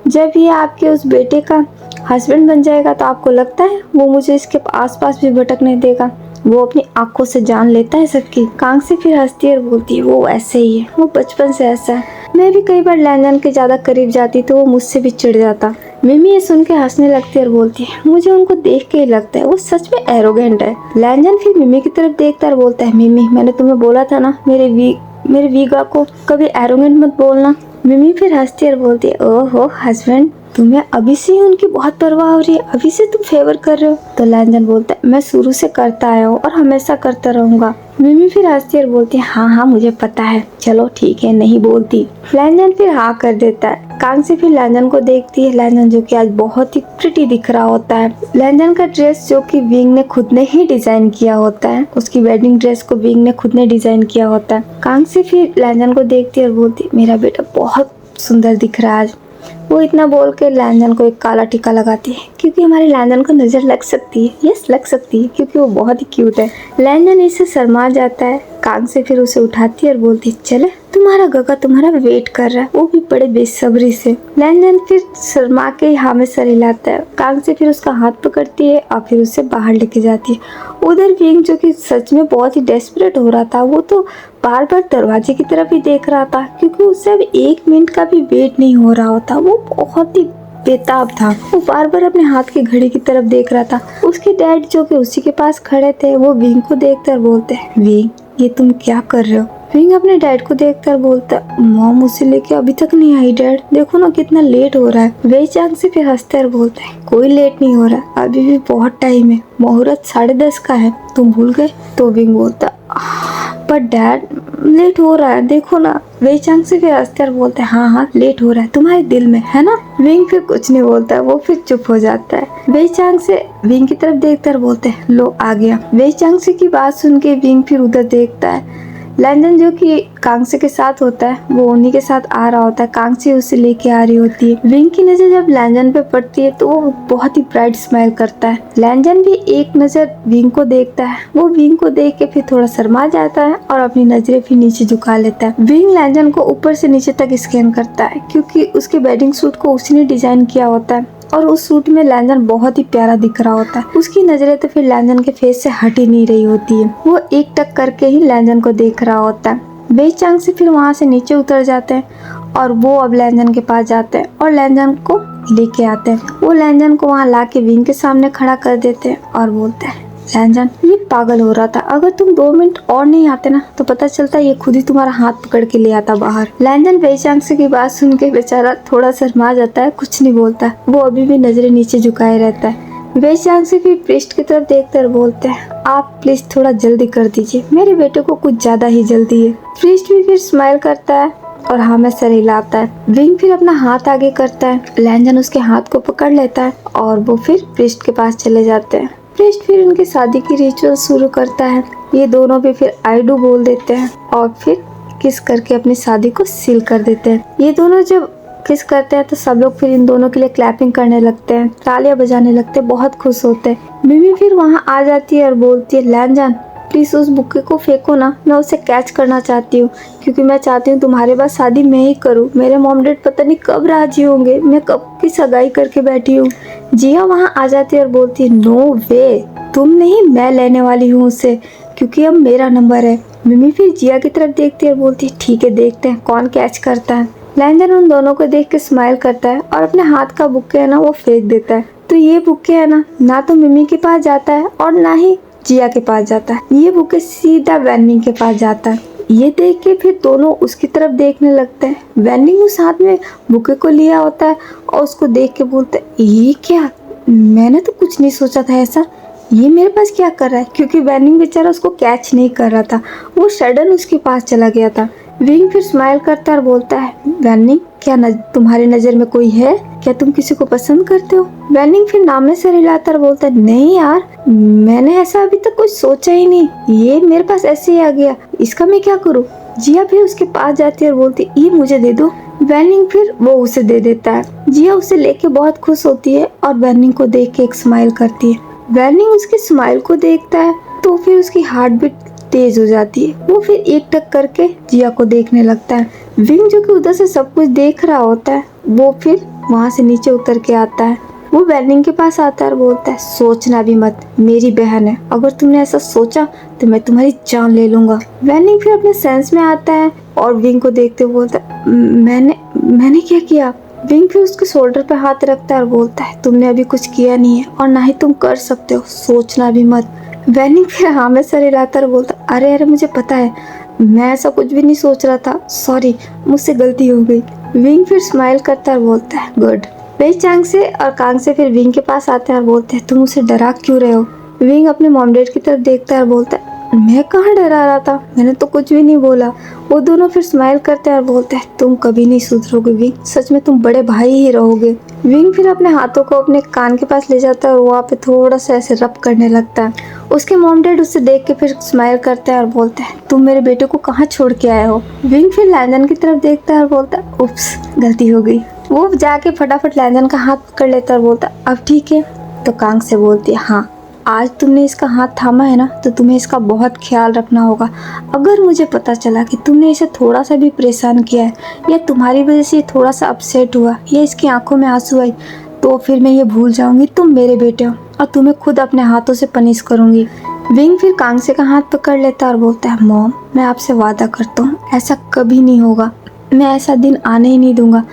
जब ये आपके उस बेटे का हस्बैंड बन जाएगा तो आपको लगता है वो मुझे इसके आसपास भी भटकने देगा? वो अपनी आंखों से जान लेता है सबकी। कांग से फिर हंसती है और बोलती है, वो ऐसे ही है, वो बचपन से ऐसा है। मैं भी कई बार लैंजन के ज्यादा करीब जाती तो वो मुझसे भी चिढ़ जाता। मिमी ये सुन के हंसने लगती है और बोलती है, मुझे उनको देख के ही लगता है वो सच में एरोगेंट है। लैंजन फिर मिमी की तरफ देखता है और बोलता है, मिमी मैंने तुम्हें बोला था ना मेरे वीगा को कभी एरोगेंट मत बोलना। मिमी फिर हंसती है और बोलती है, ओहो हस्बैंड, तुम्हें अभी से ही उनकी बहुत परवाह हो रही है, अभी से तुम फेवर कर रहे हो? तो लैंजन बोलता है, मैं शुरू से करता आया हूँ और हमेशा करता रहूंगा। मिमी फिर हंसती है और बोलती है, हाँ मुझे पता है, चलो ठीक है, नहीं बोलती। लैंजन फिर हाँ कर देता है। कांग से फिर लैंजन को देखती है। लैंजन जो कि आज बहुत ही प्रिटी दिख रहा होता है। लैंजन का ड्रेस जो कि विंग ने खुद ने ही डिजाइन किया होता है, उसकी वेडिंग ड्रेस को विंग ने खुद ने डिजाइन किया होता है। कांग से फिर लैंजन को देखती है और बोलती है, मेरा बेटा बहुत सुंदर दिख रहा है आज। वो इतना बोल के लैंजन को एक काला टीका लगाती है क्योंकि हमारे लैंजन को नजर लग सकती है। यस, लग सकती है क्योंकि वो बहुत ही क्यूट है। लैंजन इससे शर्मा जाता है। कांग से फिर उसे उठाती है और बोलती है, चले तुम्हारा गगा तुम्हारा वेट कर रहा है, वो भी बड़े बेसब्री से। लैंजन फिर शर्मा के हाँ में सर हिलाता है। कांग से फिर उसका हाथ पकड़ती है और फिर उसे बाहर लेके जाती है। उधर विंग जो कि सच में बहुत ही डेस्परेट हो रहा था, वो तो बार बार दरवाजे की तरफ ही देख रहा था क्योंकि उससे अब 1 मिनट का भी वेट नहीं हो रहा होता। वो बहुत ही बेताब था। वो बार बार अपने हाथ की घड़ी की तरफ देख रहा था। उसके डैड जो कि उसी के पास खड़े थे, वो विंग को देखकर बोलते हैं, विंग ये तुम क्या कर रहे हो? विंग अपने डैड को देखकर बोलता है, मॉम उसे लेके अभी तक नहीं आई डैड, देखो ना कितना लेट हो रहा है। वेई चांग से फिर हंसते और बोलता है, कोई लेट नहीं हो रहा, अभी भी बहुत टाइम है, मुहूर्त 10:30 का है, तुम भूल गए? तो विंग बोलता, पर डैड लेट हो रहा है, देखो ना। वेई चांग से फिर हंसते और बोलते हैं, हाँ लेट हो रहा है, तुम्हारे दिल में है ना। विंग फिर कुछ नहीं बोलता, वो फिर चुप हो जाता है। वेई चांग से विंग की तरफ देखते और बोलते हैं, लो आ गया। वेई चांग से की बात सुन के विंग फिर उधर देखता है। लैंजन जो कि कांगसे के साथ होता है, वो उन्हीं के साथ आ रहा होता है। कांगसे उसे लेके आ रही होती है। विंग की नजर जब लैंजन पे पड़ती है तो वो बहुत ही ब्राइट स्माइल करता है। लैंजन भी एक नजर विंग को देखता है। वो विंग को देख के फिर थोड़ा शर्मा जाता है और अपनी नजरें फिर नीचे झुका लेता है। विंग लैंजन को ऊपर से नीचे तक स्कैन करता है क्योंकि उसके वेडिंग सूट को उसी ने डिजाइन किया होता है और उस सूट में लैंजन बहुत ही प्यारा दिख रहा होता है। उसकी नजरें तो फिर लैंजन के फेस से हट ही नहीं रही होती है। वो एक टक करके ही लैंजन को देख रहा होता है। वेई चांग से फिर वहाँ से नीचे उतर जाते हैं और वो अब लैंजन के पास जाते हैं और लैंजन को लेके आते हैं। वो लैंजन को वहाँ ला के विंग के सामने खड़ा कर देते हैं और बोलते हैं, लैंजन ये पागल हो रहा था, अगर तुम 2 मिनट और नहीं आते ना तो पता चलता ये खुद ही तुम्हारा हाथ पकड़ के ले आता बाहर। लैंजन वेई चांग से की बात सुन के बेचारा थोड़ा शर्मा जाता है, कुछ नहीं बोलता। वो अभी भी नजरें नीचे झुकाए रहता है। वेई चांग से फिर प्रीस्ट की तरफ देखकर बोलते हैं, आप प्लीज थोड़ा जल्दी कर दीजिए, मेरे बेटे को कुछ ज्यादा ही जल्दी है। प्रीस्ट भी फिर स्माइल करता है और हाँ में सर हिलाता है। विंग फिर अपना हाथ आगे करता है। लैंजन उसके हाथ को पकड़ लेता है और वो फिर प्रीस्ट के पास चले जाते हैं। प्रीस्ट फिर उनकी शादी की रिचुअल शुरू करता है। ये दोनों भी फिर आई डू बोल देते हैं और फिर किस करके अपनी शादी को सील कर देते हैं। ये दोनों जब किस करते हैं तो सब लोग फिर इन दोनों के लिए क्लैपिंग करने लगते हैं, तालियां बजाने लगते हैं, बहुत खुश होते हैं। मिमी फिर वहाँ आ जाती है और बोलती है लैनजान प्लीज उस बुके को फेंको ना, मैं उसे कैच करना चाहती हूँ क्योंकि मैं चाहती हूँ तुम्हारे बाद शादी मैं ही करूँ। मेरे मॉम डैड पता नहीं कब राजी होंगे, मैं कब की सगाई करके बैठी हूँ। जिया वहाँ आ जाती है और बोलती है नो वे, तुम नहीं मैं लेने वाली हूँ उसे क्योंकि अब मेरा नंबर है। मिमी फिर जिया की तरफ देखती है और बोलती है ठीक है देखते हैं कौन कैच करता है। लैंजन उन दोनों को देख के स्माइल करता है और अपने हाथ का बुके है ना वो फेंक देता है। तो ये बुके है ना तो मिमी के पास जाता है और ना ही जिया के पास जाता है, ये बुके सीधा वैनिंग के पास जाता है। ये देख के फिर दोनों उसकी तरफ देखने लगते हैं। वैनिंग उस हाथ में बुके को लिया होता है और उसको देख के बोलता है ये क्या, मैंने तो कुछ नहीं सोचा था ऐसा, ये मेरे पास क्या कर रहा है। क्योंकि वैनिंग बेचारा उसको कैच नहीं कर रहा था, वो सडन उसके पास चला गया था। विंग फिर स्माइल करता है और बोलता है वैनिंग क्या तुम्हारी नज़र में कोई है क्या, तुम किसी को पसंद करते हो। वैनिंग फिर नाम से हिलाता और बोलता है नहीं यार, मैंने ऐसा अभी तक कुछ सोचा ही नहीं, ये मेरे पास ऐसे ही आ गया, इसका मैं क्या करूँ। जिया फिर उसके पास जाती है और बोलती है ये मुझे दे दो। वैनिंग फिर वो उसे दे देता है। जिया उसे लेके बहुत खुश होती है और वैनिंग को देख के एक स्माइल करती है। वैनिंग उसकी स्माइल को देखता है तो फिर उसकी हार्ट बीट तेज हो जाती है। वो फिर एक टक करके जिया को देखने लगता है। विंग जो कि उधर से सब कुछ देख रहा होता है वो फिर वहाँ से नीचे उतर के आता है। वो वैनिंग के पास आता है और बोलता है सोचना भी मत, मेरी बहन है, अगर तुमने ऐसा सोचा तो मैं तुम्हारी जान ले लूंगा। वैनिंग फिर अपने सेंस में आता है और विंग को देखते हुए बोलता है मैंने क्या किया। विंग फिर उसके शोल्डर पे हाथ रखता है और बोलता है तुमने अभी कुछ किया नहीं है और ना ही तुम कर सकते हो, सोचना भी मत। वैनिंग फिर हाँ में सर हिलाता और बोलता अरे मुझे पता है, मैं ऐसा कुछ भी नहीं सोच रहा था, सॉरी मुझसे गलती हो गई। विंग फिर स्माइल करता और बोलता है गुड। वे चांग से और कांग से फिर विंग के पास आते हैं और बोलते हैं तुम उसे डरा क्यों रहे हो। विंग अपने मॉम डैड की तरफ देखता है और बोलता है मैं कहाँ डरा रहा था, मैंने तो कुछ भी नहीं बोला। वो दोनों फिर स्माइल करते हैं और बोलते हैं तुम कभी नहीं सुधरोगे विंग, सच में तुम बड़े भाई ही रहोगे। विंग फिर अपने हाथों को अपने कान के पास ले जाता है और वहाँ पे थोड़ा सा ऐसे रब करने लगता है। उसके मॉम डैड उसे देख के फिर स्माइल करते हैं और बोलते हैं तुम मेरे बेटे को कहाँ छोड़ के आए हो। विंग फिर लैंजन की तरफ देखता है और बोलता है उप्स गलती हो गई। वो जाके फटाफट लैंजन का हाथ पकड़ लेता है और बोलता है अब ठीक है। तो कांग से बोलती है हाँ, आज तुमने इसका हाथ थामा है ना तो तुम्हें इसका बहुत ख्याल रखना होगा। अगर मुझे पता चला कि तुमने इसे थोड़ा सा भी परेशान किया है या तुम्हारी वजह से ये थोड़ा सा अपसेट हुआ या इसकी आंखों में आंसू आई तो फिर मैं ये भूल जाऊंगी तुम मेरे बेटे हो और तुम्हें खुद अपने हाथों से पनिश करूंगी। विंग फिर कांगसे का हाथ पकड़ लेता और बोलता है मॉम मैं आपसे वादा करता हूँ ऐसा कभी नहीं होगा, मैं ऐसा दिन आने ही नहीं दूंगा,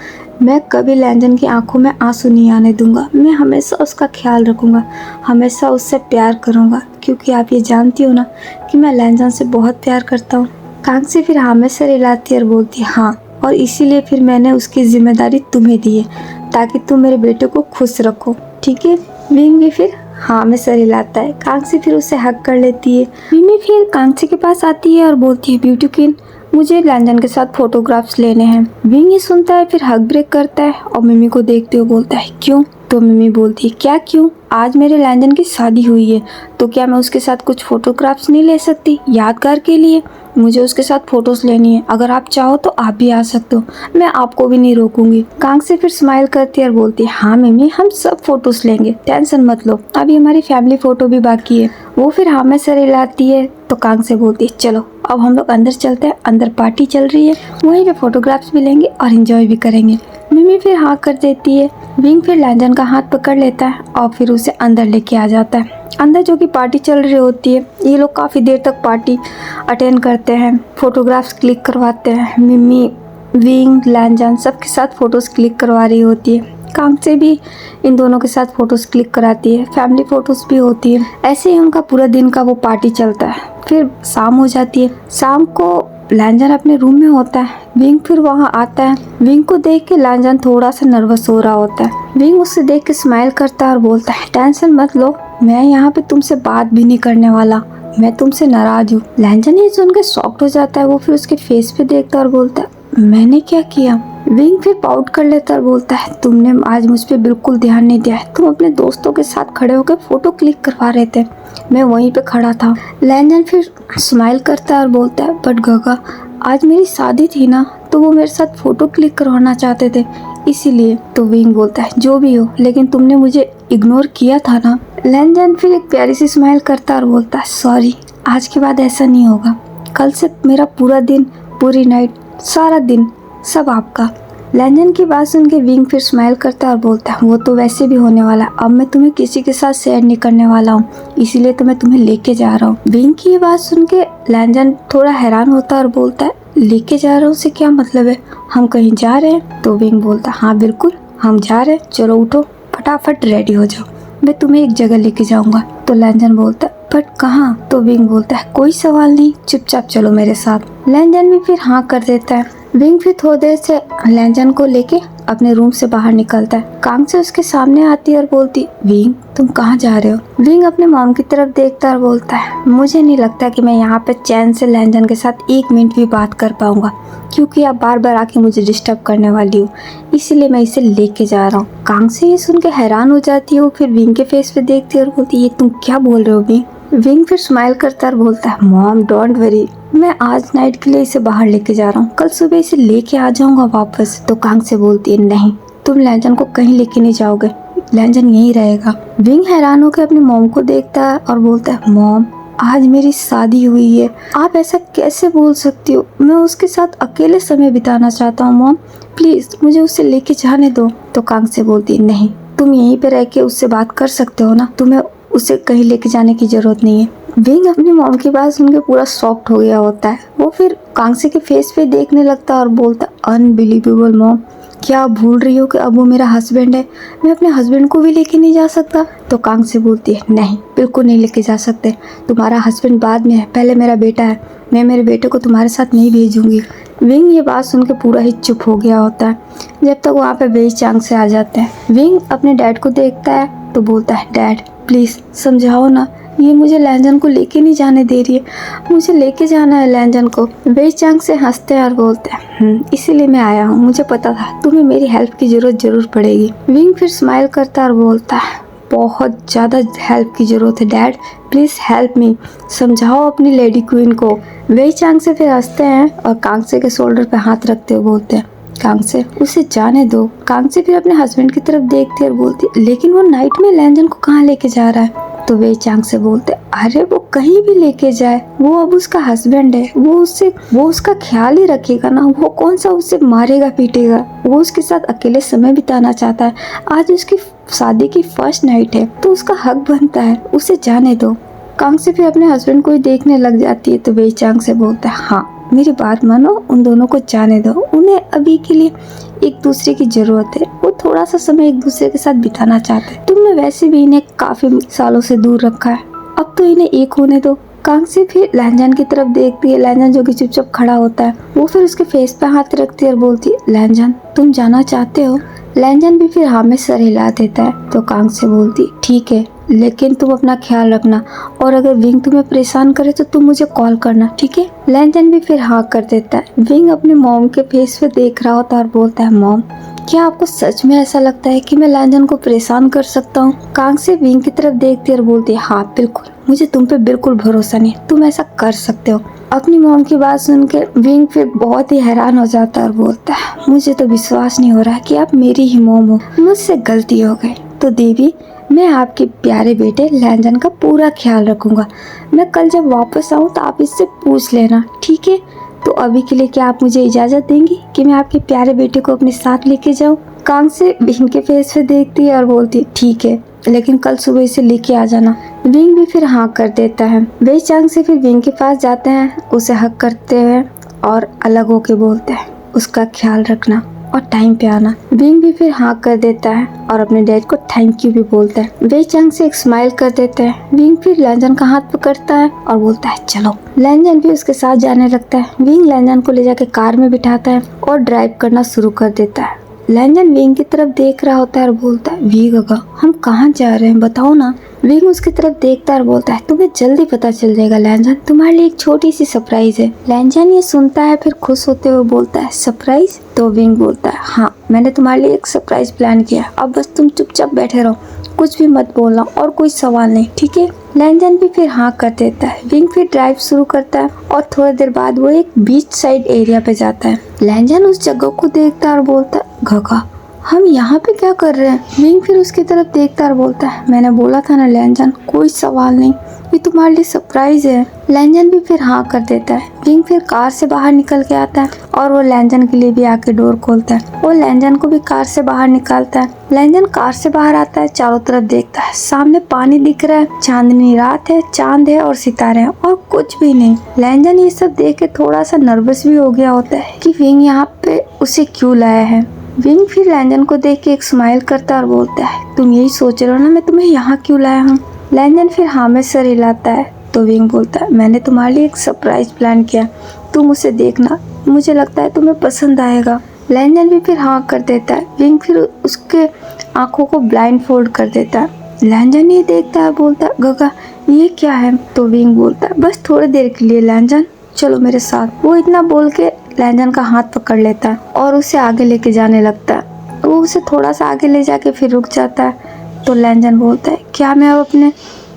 मैं कभी लैंजन की आंखों में आंसू नहीं आने दूंगा, मैं हमेशा उसका ख्याल रखूंगा, हमेशा उससे प्यार करूंगा क्योंकि आप ये जानती हो ना कि मैं लैंजन से बहुत प्यार करता हूँ। कांग से फिर हाँ में सर हिलाती है और बोलती है हाँ, और इसीलिए फिर मैंने उसकी जिम्मेदारी तुम्हें दी है ताकि तुम मेरे बेटे को खुश रखो, ठीक है। विंग भी फिर हाँ में सर हिलाता है। कांग से फिर उसे हक कर लेती है। मिमी फिर कांग से के पास आती है और बोलती है ब्यूटी क्वीन मुझे लैंजन के साथ फोटोग्राफ्स लेने हैं। विंग ये सुनता है फिर हक ब्रेक करता है और मिमी को देखते हुए बोलता है क्यों। तो मिमी बोलती है क्या क्यों, आज मेरे लैंजन की शादी हुई है तो क्या मैं उसके साथ कुछ फोटोग्राफ्स नहीं ले सकती यादगार के लिए, मुझे उसके साथ फोटोज लेनी है, अगर आप चाहो तो आप भी आ सकते हो, मैं आपको भी नहीं रोकूंगी। कांग से फिर स्माइल करती है और बोलती है हाँ मिमी हम सब फोटोज लेंगे, टेंशन मत लो, अभी हमारी फैमिली फोटो भी बाकी है। वो फिर हाँ में सर हिलाती है तो कांग से बोलती है चलो अब हम लोग अंदर चलते हैं, अंदर पार्टी चल रही है, वहीं पे फोटोग्राफ्स भी लेंगे और एंजॉय भी करेंगे। मिमी फिर हाँ कर देती है। विंग फिर लैंजन का हाथ पकड़ लेता है और फिर उसे अंदर लेके आ जाता है। अंदर जो कि पार्टी चल रही होती है, ये लोग काफ़ी देर तक पार्टी अटेंड करते हैं, फोटोग्राफ्स क्लिक करवाते हैं। मिमी विंग लैंजन सबके साथ फ़ोटोज़ क्लिक करवा रही होती है। कांग से भी इन दोनों के साथ फ़ोटोज़ क्लिक कराती है, फैमिली फ़ोटोज़ भी होती है। ऐसे ही उनका पूरा दिन का वो पार्टी चलता है। फिर शाम हो जाती है। शाम को लैंजन अपने रूम में होता है। विंग फिर वहाँ आता है। विंग को देख के लैंजन थोड़ा सा नर्वस हो रहा होता है। विंग उससे देख के स्माइल करता है और बोलता है टेंशन मत लो, मैं यहाँ पे तुमसे बात भी नहीं करने वाला, मैं तुमसे नाराज हूँ। लैंजन ये सुन के शॉक्ड हो जाता है। वो फिर उसके फेस पे देखता है और बोलता है मैंने क्या किया। विंग फिर पाउट कर लेता है और बोलता है तुमने आज मुझ पे बिल्कुल ध्यान नहीं दिया है, तुम अपने दोस्तों के साथ खड़े होकर फोटो क्लिक करवा रहे थे, मैं वहीं पे खड़ा था। लैंजन फिर स्माइल करता है और बोलता है बट गगा आज मेरी शादी थी ना तो वो मेरे साथ फोटो क्लिक करवाना चाहते थे, इसीलिए। तो विंग बोलता है जो भी हो, लेकिन तुमने मुझे इग्नोर किया था ना। लैनजन फिर एक प्यारी सी स्माइल करता है और बोलता है सॉरी, आज के बाद ऐसा नहीं होगा। कल से मेरा पूरा दिन, पूरी नाइट, सारा दिन सब आपका। लैनजन की बात सुन के विंग फिर स्माइल करता है और बोलता है वो तो वैसे भी होने वाला, अब मैं तुम्हें किसी के साथ शेयर नहीं करने वाला हूँ, इसीलिए तो मैं तुम्हें लेके जा रहा हूँ। विंग की ये बात सुन के लैनजन थोड़ा हैरान होता है और बोलता है लेके जा रहा हूँ से क्या मतलब है, हम कहीं जा रहे हैं? तो विंग बोलता है हाँ बिल्कुल हम जा रहे हैं, चलो उठो फटाफट रेडी हो जाओ, मैं तुम्हें एक जगह लेके जाऊंगा। तो लैनजन बोलता है बट कहाँ? तो विंग बोलता है कोई सवाल नहीं, चुपचाप चलो मेरे साथ। लैनजन भी फिर हाँ कर देता है। विंग फिर थोड़ी देर से लैनजन को लेके अपने रूम से बाहर निकलता है। कांग से उसके सामने आती है और बोलती विंग तुम कहाँ जा रहे हो? विंग अपने मॉम की तरफ देखता है और बोलता है मुझे नहीं लगता कि मैं यहाँ पे चैन से लैनजन के साथ 1 मिनट भी बात कर पाऊंगा, क्योंकि आप बार बार आके मुझे डिस्टर्ब करने वाली हो, इसीलिए मैं इसे लेके जा रहा हूँ। कांग से ये सुन के हैरान हो जाती है, फिर विंग के फेस पे देखती है और बोलती है ये तुम क्या बोल रहे हो विंग? विंग फिर स्माइल करता है और बोलता है मॉम डोंट वरी, मैं आज नाइट के लिए इसे बाहर लेके जा रहा हूँ, कल सुबह इसे लेके आ जाऊंगा वापस। तो कांग से बोलती है नहीं, तुम लैनजन को कहीं लेके नहीं जाओगे, लैनजन यहीं रहेगा। विंग हैरान होकर अपनी मॉम को देखता है और बोलता है मॉम आज मेरी शादी हुई है, आप ऐसा कैसे बोल सकती हो? मैं उसके साथ अकेले समय बिताना चाहता हूँ मॉम, प्लीज मुझे उसे लेके जाने दो। तो कांग से बोलती है नहीं, तुम यहीं पे रह के उससे बात कर सकते हो ना, तुम्हें उसे कहीं लेके जाने की जरूरत नहीं है। विंग अपनी मॉम की बात सुनकर पूरा सॉफ्ट हो गया होता है। वो फिर कांगसे के फेस पे देखने लगता है और बोलता अनबिलीवेबल मॉम, क्या आप भूल रही हो कि अब वो मेरा हस्बैंड है, मैं अपने हस्बैंड को भी लेके नहीं जा सकता? तो कांग से बोलती है नहीं बिल्कुल नहीं लेके जा सकते, तुम्हारा हस्बैंड बाद में है, पहले मेरा बेटा है, मैं मेरे बेटे को तुम्हारे साथ नहीं भेजूंगी। विंग ये बात सुन के पूरा ही चुप हो गया होता है, जब तक वहाँ पे वेई चांग से आ जाते हैं। विंग अपने डैड को देखता है तो बोलता है डैड प्लीज समझाओ ना, ये मुझे लैनजन को लेके नहीं जाने दे रही है, मुझे लेके जाना है लैनजन को। वेई चांग से हंसते हैं और बोलते हैं इसीलिए मैं आया हूँ, मुझे पता था तुम्हें मेरी हेल्प की जरूरत जरूर पड़ेगी। विंग फिर स्माइल करता है और बोलता है बहुत ज़्यादा हेल्प की ज़रूरत है डैड, प्लीज़ हेल्प मी, समझाओ अपनी लेडी क्वीन को। वेई चांग से फिर हंसते हैं और कांग से के शोल्डर पे हाथ रखते हुए बोलते हैं कांग से उसे जाने दो। कांग से फिर अपने हस्बैंड की तरफ देखती है और बोलती लेकिन वो नाइट में लैनजन को कहाँ लेके जा रहा है? तो वेई चांग से बोलते अरे वो कहीं भी लेके जाए, वो अब उसका हस्बैंड है, वो उसका ख्याल ही रखेगा ना, वो कौन सा उसे मारेगा पीटेगा, वो उसके साथ अकेले समय बिताना चाहता है, आज उसकी शादी की फर्स्ट नाइट है तो उसका हक बनता है, उसे जाने दो। कांग से फिर अपने हस्बैंड को ही देखने लग जाती है। तो वेई चांग से बोलता है हाँ मेरी बात मानो, उन दोनों को जाने दो, उन्हें अभी के लिए एक दूसरे की जरूरत है, वो थोड़ा सा समय एक दूसरे के साथ बिताना चाहते हैं, तुमने वैसे भी इन्हें काफी सालों से दूर रखा है, अब तो इन्हें एक होने दो। कांग से फिर लैनजन की तरफ देखती है, लैनजन जो कि चुपचाप खड़ा होता है, वो फिर उसके फेस पे हाथ रखती है और बोलती है लैनजन तुम जाना चाहते हो? लैनजन भी फिर हाँ में सर हिला देता है। तो कांग से बोलती ठीक है, लेकिन तुम अपना ख्याल रखना, और अगर विंग तुम्हें परेशान करे तो तुम मुझे कॉल करना, ठीक है? लैनजन भी फिर हाँ कर देता है। विंग अपने मॉम के फेस पे देख रहा होता है और बोलता है मॉम क्या आपको सच में ऐसा लगता है कि मैं लैनजन को परेशान कर सकता हूँ? कांग से विंग की तरफ देखती है और बोलती है हाँ बिल्कुल, मुझे तुम पे बिल्कुल भरोसा नहीं, तुम ऐसा कर सकते हो। अपनी मॉम की बात सुन के विंग फिर बहुत ही हैरान हो जाता है और बोलता है मुझे तो विश्वास नहीं हो रहा कि आप मेरी ही मॉम हो, मुझसे गलती हो गई। तो देवी मैं आपके प्यारे बेटे लैनजन का पूरा ख्याल रखूंगा, मैं कल जब वापस आऊँ तो आप इससे पूछ लेना, ठीक है? तो अभी के लिए क्या आप मुझे इजाज़त देंगी कि मैं आपके प्यारे बेटे को अपने साथ लेके जाऊँ? कांग से विंग के फेस पे देखती है और बोलती है ठीक है, लेकिन कल सुबह इसे लेके आ जाना। विंग भी फिर हाँ कर देता है। वेई चांग से फिर विंग के पास जाते हैं, उसे हक करते हुए और अलग होके बोलते हैं उसका ख्याल रखना और टाइम पे आना। विंग भी फिर हाँ कर देता है और अपने डैड को थैंक यू भी बोलता है। वेई चांग से एक स्माइल कर देता है। विंग फिर लैनजन का हाथ पकड़ता है और बोलता है चलो। लैनजन भी उसके साथ जाने लगता है। विंग लैनजन को ले जाके कार में बिठाता है और ड्राइव करना शुरू कर देता है। लैनजन विंग की तरफ देख रहा होता है और बोलता है वी गगा हम कहाँ जा रहे हैं बताओ ना। विंग उसकी तरफ देखता है और बोलता है तुम्हें जल्दी पता चल जाएगा लैनजन, तुम्हारे लिए एक छोटी सी सरप्राइज है। लैनजन ये सुनता है फिर खुश होते हुए बोलता है सरप्राइज? तो विंग बोलता है हाँ मैंने तुम्हारे लिए एक सरप्राइज प्लान किया, अब बस तुम चुपचाप बैठे रहो, कुछ भी मत बोलना और कोई सवाल नहीं, ठीक है? लैनजन भी फिर हाँ कर देता है। विंग फिर ड्राइव शुरू करता है और थोड़ी देर बाद वो एक बीच साइड एरिया पे जाता है। लैनजन उस जगह को देखता है और बोलता है गगा हम यहाँ पे क्या कर रहे हैं? विंग फिर उसकी तरफ देखता और बोलता है, मैंने बोला था ना लैंजन, कोई सवाल नहीं, ये तुम्हारे लिए सरप्राइज है। लैंजन भी फिर हाँ कर देता है। विंग फिर कार से बाहर निकल के आता है और वो लैंजन के लिए भी आके डोर खोलता है। वो लैंजन को भी कार से बाहर निकालता है। लैंजन कार से बाहर आता है, चारों तरफ देखता है, सामने पानी दिख रहा है, चांदनी रात है, चांद है और सितारे हैं और कुछ भी नहीं। लैंजन ये सब देख के थोड़ा सा नर्वस भी हो गया होता है कि विंग यहाँ पे उसे क्यों लाया है। विंग फिर लैंजन को देख के एक स्माइल करता है और बोलता है, तुम यही सोच रहे हो ना मैं तुम्हें यहाँ क्यों लाया हूँ? लैंजन फिर हाँ में सर हिलाता है। तो विंग बोलता है, मैंने तुम्हारे लिए एक सरप्राइज प्लान किया, तुम उसे देखना, मुझे लगता है तुम्हें पसंद आएगा। लैंजन भी फिर हाँ कर देता है। विंग फिर उसके आंखों को ब्लाइंड फोल्ड कर देता है। लैंजन ये देखता है, बोलता है, गगा ये क्या है? तो विंग बोलता है, बस थोड़ी देर के लिए लैंजन, चलो मेरे साथ। वो इतना बोल के लैंजन का हाथ पकड़ लेता है और उसे आगे लेके जाने लगता है। वो उसे थोड़ा सा आगे ले जाके फिर रुक जाता है। तो लैंजन बोलता है, क्या मैं अब अपने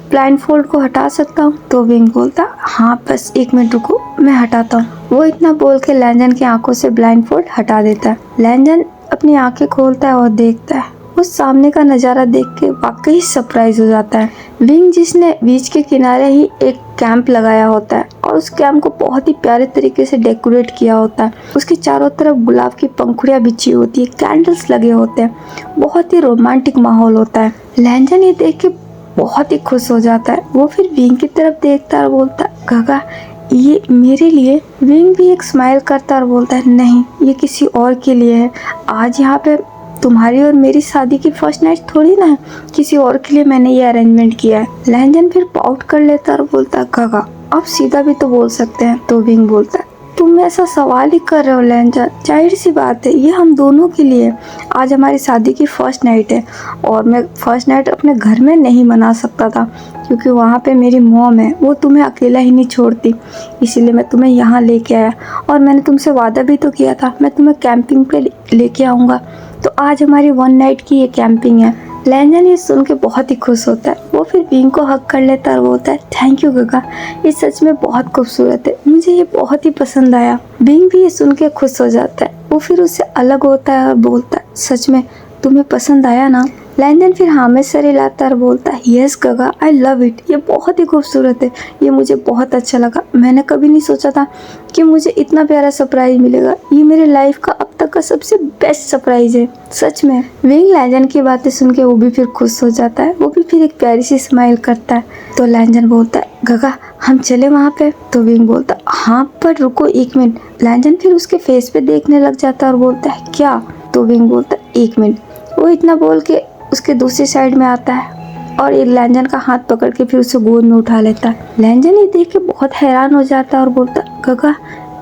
ब्लाइंड फोल्ड को हटा सकता हूँ? तो विंग बोलता है, हाँ बस 1 मिनट रुको, मैं हटाता हूँ। वो इतना बोल के लैंजन की आंखों से ब्लाइंड फोल्ड हटा देता है। लैंजन अपनी आंखें खोलता है और देखता है। उस सामने का नज़ारा देख के वाकई सरप्राइज हो जाता है। विंग जिसने बीच के किनारे ही एक कैंप लगाया होता है और उस कैंप को बहुत ही प्यारे तरीके से डेकोरेट किया होता है। उसके चारों तरफ गुलाब की पंखुड़ियाँ बिछी होती है, कैंडल्स लगे होते हैं, बहुत ही रोमांटिक माहौल होता है। लैंजन ये देख के बहुत ही खुश हो जाता है। वो फिर विंग की तरफ देखता है और बोलता है, गगा ये मेरे लिए? विंग भी एक स्माइल करता है और बोलता है, नहीं ये किसी और के लिए है। आज यहाँ पे तुम्हारी और मेरी शादी की फर्स्ट नाइट थोड़ी ना है, किसी और के लिए मैंने ये अरेंजमेंट किया है। लैंजन फिर पाउट कर लेता है और बोलता है, गगा आप सीधा भी तो बोल सकते हैं। तो विंग बोलता है, तुम ऐसा सवाल ही कर रहे हो लैंजन, जाहिर सी बात है ये हम दोनों के लिए। आज हमारी शादी की फर्स्ट नाइट है और मैं फर्स्ट नाइट अपने घर में नहीं मना सकता था क्योंकि वहाँ पे मेरी मॉम है, वो तुम्हें अकेला ही नहीं छोड़ती, इसीलिए मैं तुम्हें यहाँ लेके आया और मैंने तुमसे वादा भी तो किया था मैं तुम्हें कैंपिंग पे लेके आऊँगा। तो आज हमारी 1 नाइट की ये कैंपिंग है। लैंजन ये सुन के बहुत ही खुश होता है। वो फिर विंग को हक कर लेता है और बोलता है, थैंक यू गगा, ये सच में बहुत खूबसूरत है, मुझे ये बहुत ही पसंद आया। विंग भी ये सुन के खुश हो जाता है। वो फिर उससे अलग होता है और बोलता है, सच में तुम्हें पसंद आया ना? लैंजन फिर हाँ में सर हिलाता है और बोलता है, यस गगा आई लव इट, ये बहुत ही खूबसूरत है, ये मुझे बहुत अच्छा लगा। मैंने कभी नहीं सोचा था कि मुझे इतना प्यारा सरप्राइज मिलेगा, ये मेरे लाइफ का अब तक का सबसे बेस्ट सरप्राइज है सच में। विंग लैंजन की बातें सुन के वो भी फिर खुश हो जाता है। वो भी फिर एक प्यारी सी स्माइल करता है। तो लैंजन बोलता है, गगा हम चले वहाँ पे? तो विंग बोलता है, हाँ पर रुको 1 मिनट। लैंजन फिर उसके फेस पे देखने लग जाता है और बोलता है, क्या? तो विंग बोलता है, 1 मिनट। वो इतना बोल के उसके दूसरी साइड में आता है और एक लैंजन का हाथ पकड़ के फिर उसे गोद में उठा लेता है। लैंजन ये देख के बहुत हैरान हो जाता है और बोलता है, गगा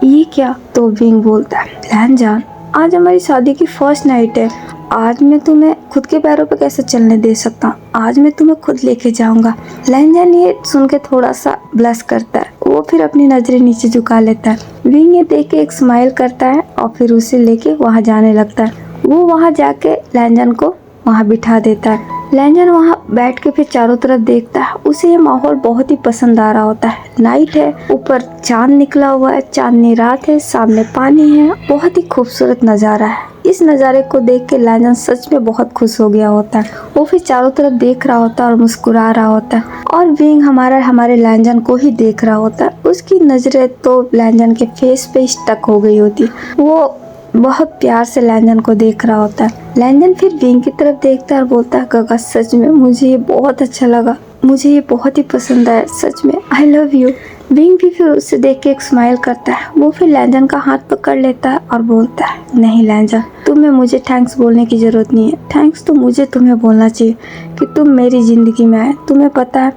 ये क्या? तो विंग बोलता है, लैंजन आज हमारी शादी की फर्स्ट नाइट है, आज मैं तुम्हें खुद के पैरों पे कैसे चलने दे सकता हूँ, आज मैं तुम्हें खुद लेके जाऊंगा। लैंजन ये सुन के थोड़ा सा ब्लश करता है। वो फिर अपनी नजरें नीचे झुका लेता है। विंग ये देख के एक स्माइल करता है और फिर उसे लेके वहाँ जाने लगता है। वो वहाँ जाके लैंजन को वहाँ बिठा देता है। लैंजन वहाँ बैठ के फिर चारों तरफ देखता है। उसे ये माहौल बहुत ही पसंद आ रहा होता है। नाइट है, ऊपर चांद निकला हुआ है, चांदनी रात है, सामने पानी है, बहुत ही खूबसूरत नज़ारा है। इस नज़ारे को देख के लैंजन सच में बहुत खुश हो गया होता है। वो फिर चारों तरफ देख रहा होता है और मुस्कुरा रहा होता है और विंग हमारे लैंजन को ही देख रहा होता है। उसकी नज़रें तो लैंजन के फेस पे स्टक हो गई होती। वो बहुत प्यार से लैंजन को देख रहा होता है। लैंजन फिर विंग की तरफ देखता है और बोलता है, गगा सच में मुझे ये बहुत अच्छा लगा, मुझे ये बहुत ही पसंद आया, सच में आई लव यू। विंग भी फिर उससे देख के एक स्माइल करता है। वो फिर लैंजन का हाथ पकड़ लेता है और बोलता है, नहीं लैंजन तुम्हें मुझे थैंक्स बोलने की ज़रूरत नहीं है, थैंक्स तो मुझे तुम्हें बोलना चाहिए कि तुम मेरी ज़िंदगी में आए। तुम्हें पता है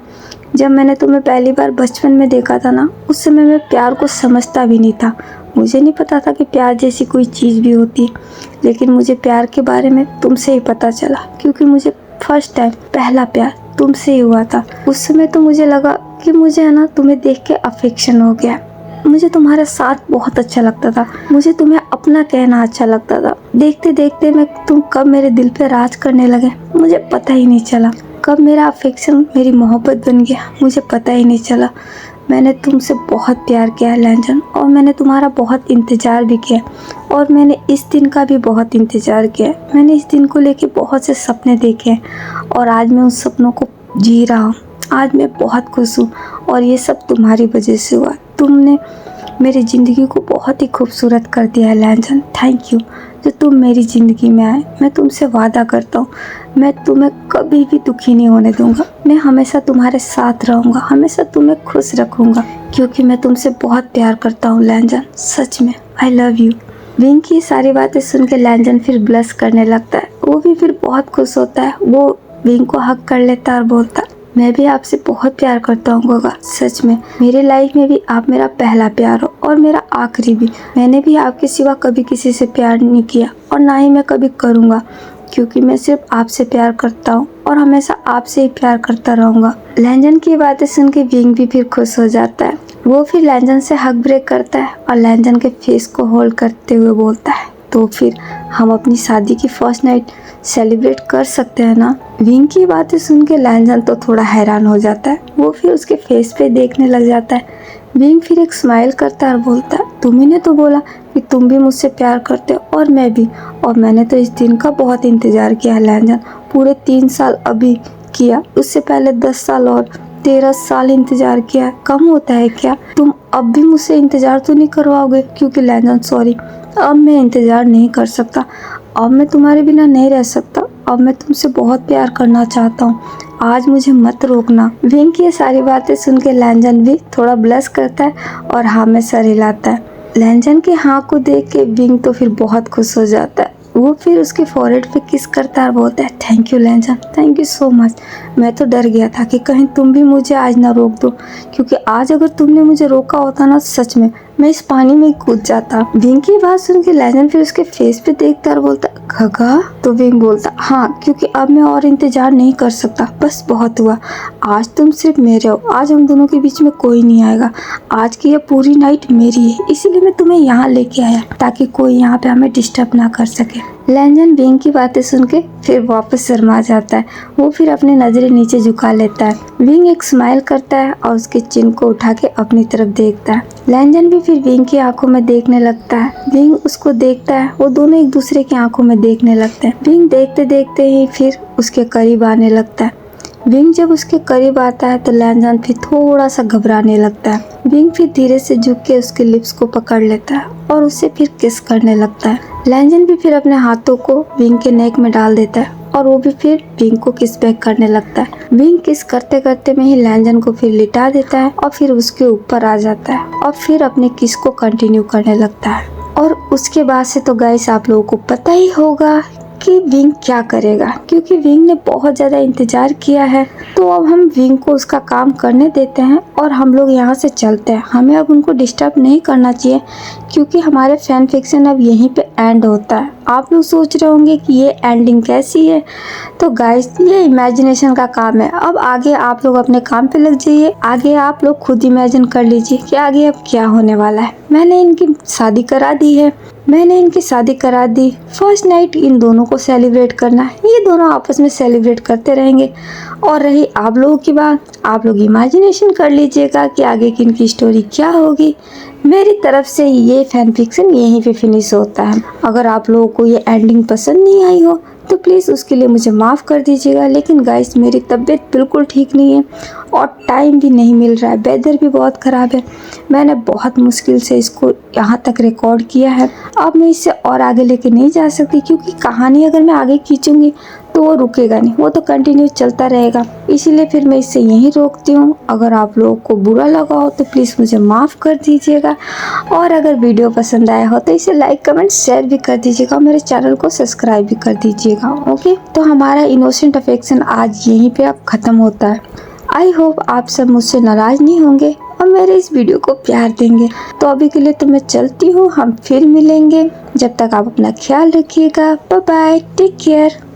जब मैंने तुम्हें पहली बार बचपन में देखा था ना, उस समय मैं प्यार को समझता भी नहीं था। मुझे नहीं पता था कि प्यार जैसी कोई चीज़ भी होती है, लेकिन मुझे प्यार के बारे में तुमसे ही पता चला क्योंकि मुझे फर्स्ट टाइम पहला प्यार तुमसे ही हुआ था। उस समय तो मुझे लगा कि मुझे है ना तुम्हें देख के अफेक्शन हो गया। मुझे तुम्हारा साथ बहुत अच्छा लगता था, मुझे तुम्हें अपना कहना अच्छा लगता था। देखते देखते मैं तुम कब मेरे दिल पे राज करने लगे मुझे पता ही नहीं चला। कब मेरा अफेक्शन मेरी मोहब्बत बन गया मुझे पता ही नहीं चला। मैंने तुमसे बहुत प्यार किया है लैंजन, और मैंने तुम्हारा बहुत इंतज़ार भी किया, और मैंने इस दिन का भी बहुत इंतज़ार किया है। मैंने इस दिन को लेके बहुत से सपने देखे हैं, और आज मैं उन सपनों को जी रहा हूँ। आज मैं बहुत खुश हूँ, और ये सब तुम्हारी वजह से हुआ। तुमने मेरी ज़िंदगी को बहुत ही खूबसूरत कर दिया है लैंजन। थैंक यू जो तुम मेरी ज़िंदगी में आए। मैं तुमसे वादा करता हूँ, मैं तुम्हें कभी भी दुखी नहीं होने दूंगा। मैं हमेशा तुम्हारे साथ रहूँगा, हमेशा तुम्हें खुश रखूँगा, क्योंकि मैं तुमसे बहुत प्यार करता हूँ लैंजन। सच में आई लव यू। विंग की सारी बातें सुन के लैंजन फिर ब्लश करने लगता है। वो भी फिर बहुत खुश होता है। वो विंग को हक कर लेता है और बोलता है, मैं भी आपसे बहुत प्यार करता हूँ गोगा। सच में मेरी लाइफ में भी आप मेरा पहला प्यार हो, और मेरा आखिरी भी। मैंने भी आपके सिवा कभी किसी से प्यार नहीं किया, और ना ही मैं कभी करूँगा, क्योंकि मैं सिर्फ आपसे प्यार करता हूँ, और हमेशा आपसे ही प्यार करता रहूँगा। लैंजन की बातें सुन के विंग भी फिर खुश हो जाता है। वो फिर लैंजन से हक ब्रेक करता है, और लैंजन के फेस को होल्ड करते हुए बोलता है, तो फिर हम अपनी शादी की फर्स्ट नाइट सेलिब्रेट कर सकते हैं ना। विंग की बातें सुन के लैंजन तो थोड़ा हैरान हो जाता है। वो फिर उसके फेस पे देखने लग जाता है। विंग फिर एक स्माइल करता है और बोलता है, तुम्ही ने तो बोला कि तुम भी मुझसे प्यार करते हो, और मैं भी, और मैंने तो इस दिन का बहुत इंतजार किया है लैंजन। पूरे 3 साल अभी किया, उससे पहले 10 साल और 13 साल इंतजार किया। कम होता है क्या? तुम अब भी मुझसे इंतजार तो नहीं करवाओगे? क्योंकि लैंजन सॉरी, अब मैं इंतजार नहीं कर सकता। अब मैं तुम्हारे बिना नहीं रह सकता। अब मैं तुमसे बहुत प्यार करना चाहता हूँ। आज मुझे मत रोकना। विंग की ये सारी बातें सुन के लैंजन भी थोड़ा ब्लश करता है और हाँ में सर हिलाता है। लैंजन के हाँ को देख के विंग तो फिर बहुत खुश हो जाता है। वो फिर उसके फॉरहेड पे किस करता है और बोलता है, thank you Lan Zhan, thank you so much. मैं तो डर गया था कि कहीं तुम भी मुझे आज ना रोक दो, क्योंकि आज अगर तुमने मुझे रोका होता ना, सच में मैं इस पानी में कूद जाता। विंग की बात सुन के लैंजन फिर उसके फेस पे देखता और बोलता, खगा? तो विंग बोलता, हाँ, क्योंकि अब मैं और इंतजार नहीं कर सकता। बस बहुत हुआ। आज तुम सिर्फ मेरे हो। आज हम दोनों के बीच में कोई नहीं आएगा। आज की ये पूरी नाइट मेरी है, इसीलिए मैं तुम्हें यहाँ लेके आया, ताकि कोई यहाँ पे हमें डिस्टर्ब ना कर सके। लैंजन विंग की बातें सुन के फिर वापस शर्मा जाता है। वो फिर अपनी नजरें नीचे झुका लेता है। विंग एक स्माइल करता है और उसके चिन को उठा के अपनी तरफ देखता है। लैंजन भी फिर विंग की आंखों में देखने लगता है। विंग उसको देखता है। वो दोनों एक दूसरे की आंखों में देखने लगते हैं। विंग देखते देखते ही फिर उसके करीब आने लगता है। विंग जब उसके करीब आता है तो लैंजन फिर थोड़ा सा घबराने लगता है। विंग फिर धीरे से झुक के उसके लिप्स को पकड़ लेता है और उससे फिर किस करने लगता है। लैंजन भी फिर अपने हाथों को विंग के नेक में डाल देता है और वो भी फिर विंग को किस बैक करने लगता है। विंग किस करते करते में ही लैंजन को फिर लिटा देता है और फिर उसके ऊपर आ जाता है और फिर अपने किस को कंटिन्यू करने लगता है। और उसके बाद से तो गाइस आप लोगों को पता ही होगा कि विंग क्या करेगा, क्योंकि विंग ने बहुत ज़्यादा इंतजार किया है। तो अब हम विंग को उसका काम करने देते हैं और हम लोग यहाँ से चलते हैं। हमें अब उनको डिस्टर्ब नहीं करना चाहिए, क्योंकि हमारे फैन फिक्शन अब यहीं पे एंड होता है। आप लोग सोच रहे होंगे कि ये एंडिंग कैसी है, तो गाइस ये इमेजिनेशन का काम है। अब आगे आप लोग अपने काम पे लग जाइए। आगे आप लोग खुद इमेजिन कर लीजिए कि आगे अब क्या होने वाला है। मैंने इनकी शादी करा दी है। फर्स्ट नाइट इन दोनों को सेलिब्रेट करना है। ये दोनों आपस में सेलिब्रेट करते रहेंगे। और रही आप लोगों की बात, आप लोग इमेजिनेशन कर लीजिएगा कि आगे की इनकी स्टोरी क्या होगी। मेरी तरफ से ये फैन फिक्शन यहीं पे फिनिश होता है। अगर आप लोगों को ये एंडिंग पसंद नहीं आई हो तो प्लीज़ उसके लिए मुझे माफ़ कर दीजिएगा। लेकिन गाइस मेरी तबीयत बिल्कुल ठीक नहीं है और टाइम भी नहीं मिल रहा है। वेदर भी बहुत ख़राब है। मैंने बहुत मुश्किल से इसको यहाँ तक रिकॉर्ड किया है। अब मैं इससे और आगे लेके नहीं जा सकती, क्योंकि कहानी अगर मैं आगे खींचूंगी तो वो रुकेगा नहीं, वो तो कंटिन्यू चलता रहेगा। इसीलिए फिर मैं इससे यहीं रोकती हूँ। अगर आप लोगों को बुरा लगा हो तो प्लीज़ मुझे माफ़ कर दीजिएगा। और अगर वीडियो पसंद आया हो तो इसे लाइक कमेंट शेयर भी कर दीजिएगा और मेरे चैनल को सब्सक्राइब भी कर दीजिएगा। ओके, तो हमारा इनोसेंट अफेक्शन आज यहीं पे अब ख़त्म होता है। आई होप आप सब मुझसे नाराज़ नहीं होंगे और मेरे इस वीडियो को प्यार देंगे। तो अभी के लिए तो मैं चलती हूँ। हम फिर मिलेंगे। जब तक आप अपना ख्याल रखिएगा। Bye bye, take care.